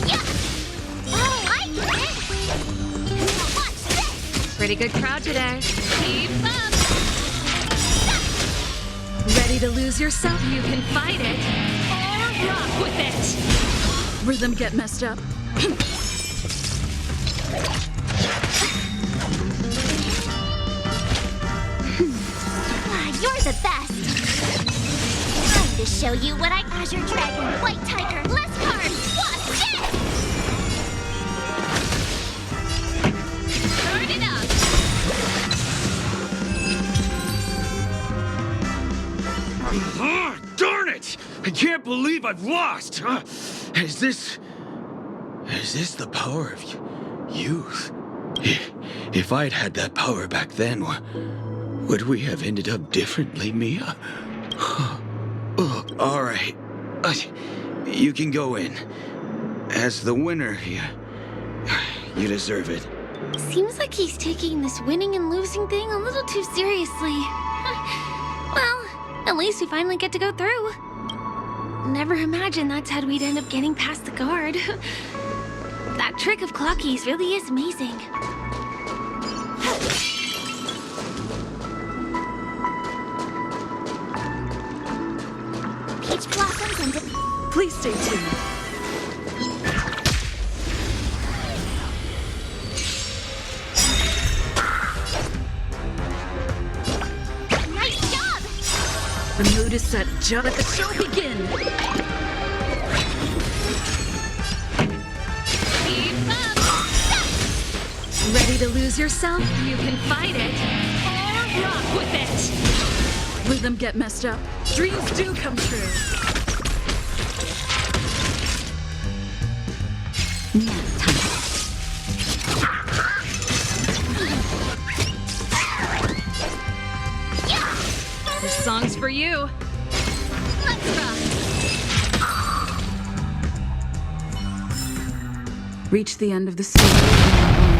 Yeah! Oh, I get it! Now watch this! Pretty good crowd today. Keep up! Ready to lose yourself? You can fight it or rock with it. Rhythm get messed up. You're the best! Time to show you what I... Azure Dragon, White Tiger, less cards, Wasp, yes! Turn it up! Darn it! I can't believe I've lost! Is this the power of youth? If I'd had that power back then, would we have ended up differently, Mia? All right. You can go in. As the winner, you deserve it. Seems like he's taking this winning and losing thing a little too seriously. Well, at least we finally get to go through. Never imagined that's how we'd end up getting past the guard. That trick of Clocky's really is amazing. Peach blossoms and... Please stay tuned. Nice job! The mood is set. Just let the show begin. Keep lose yourself, you can fight it or rock with it. Rhythm get messed up. Dreams do come true. This song's for you. Let's rock. Reach the end of the story.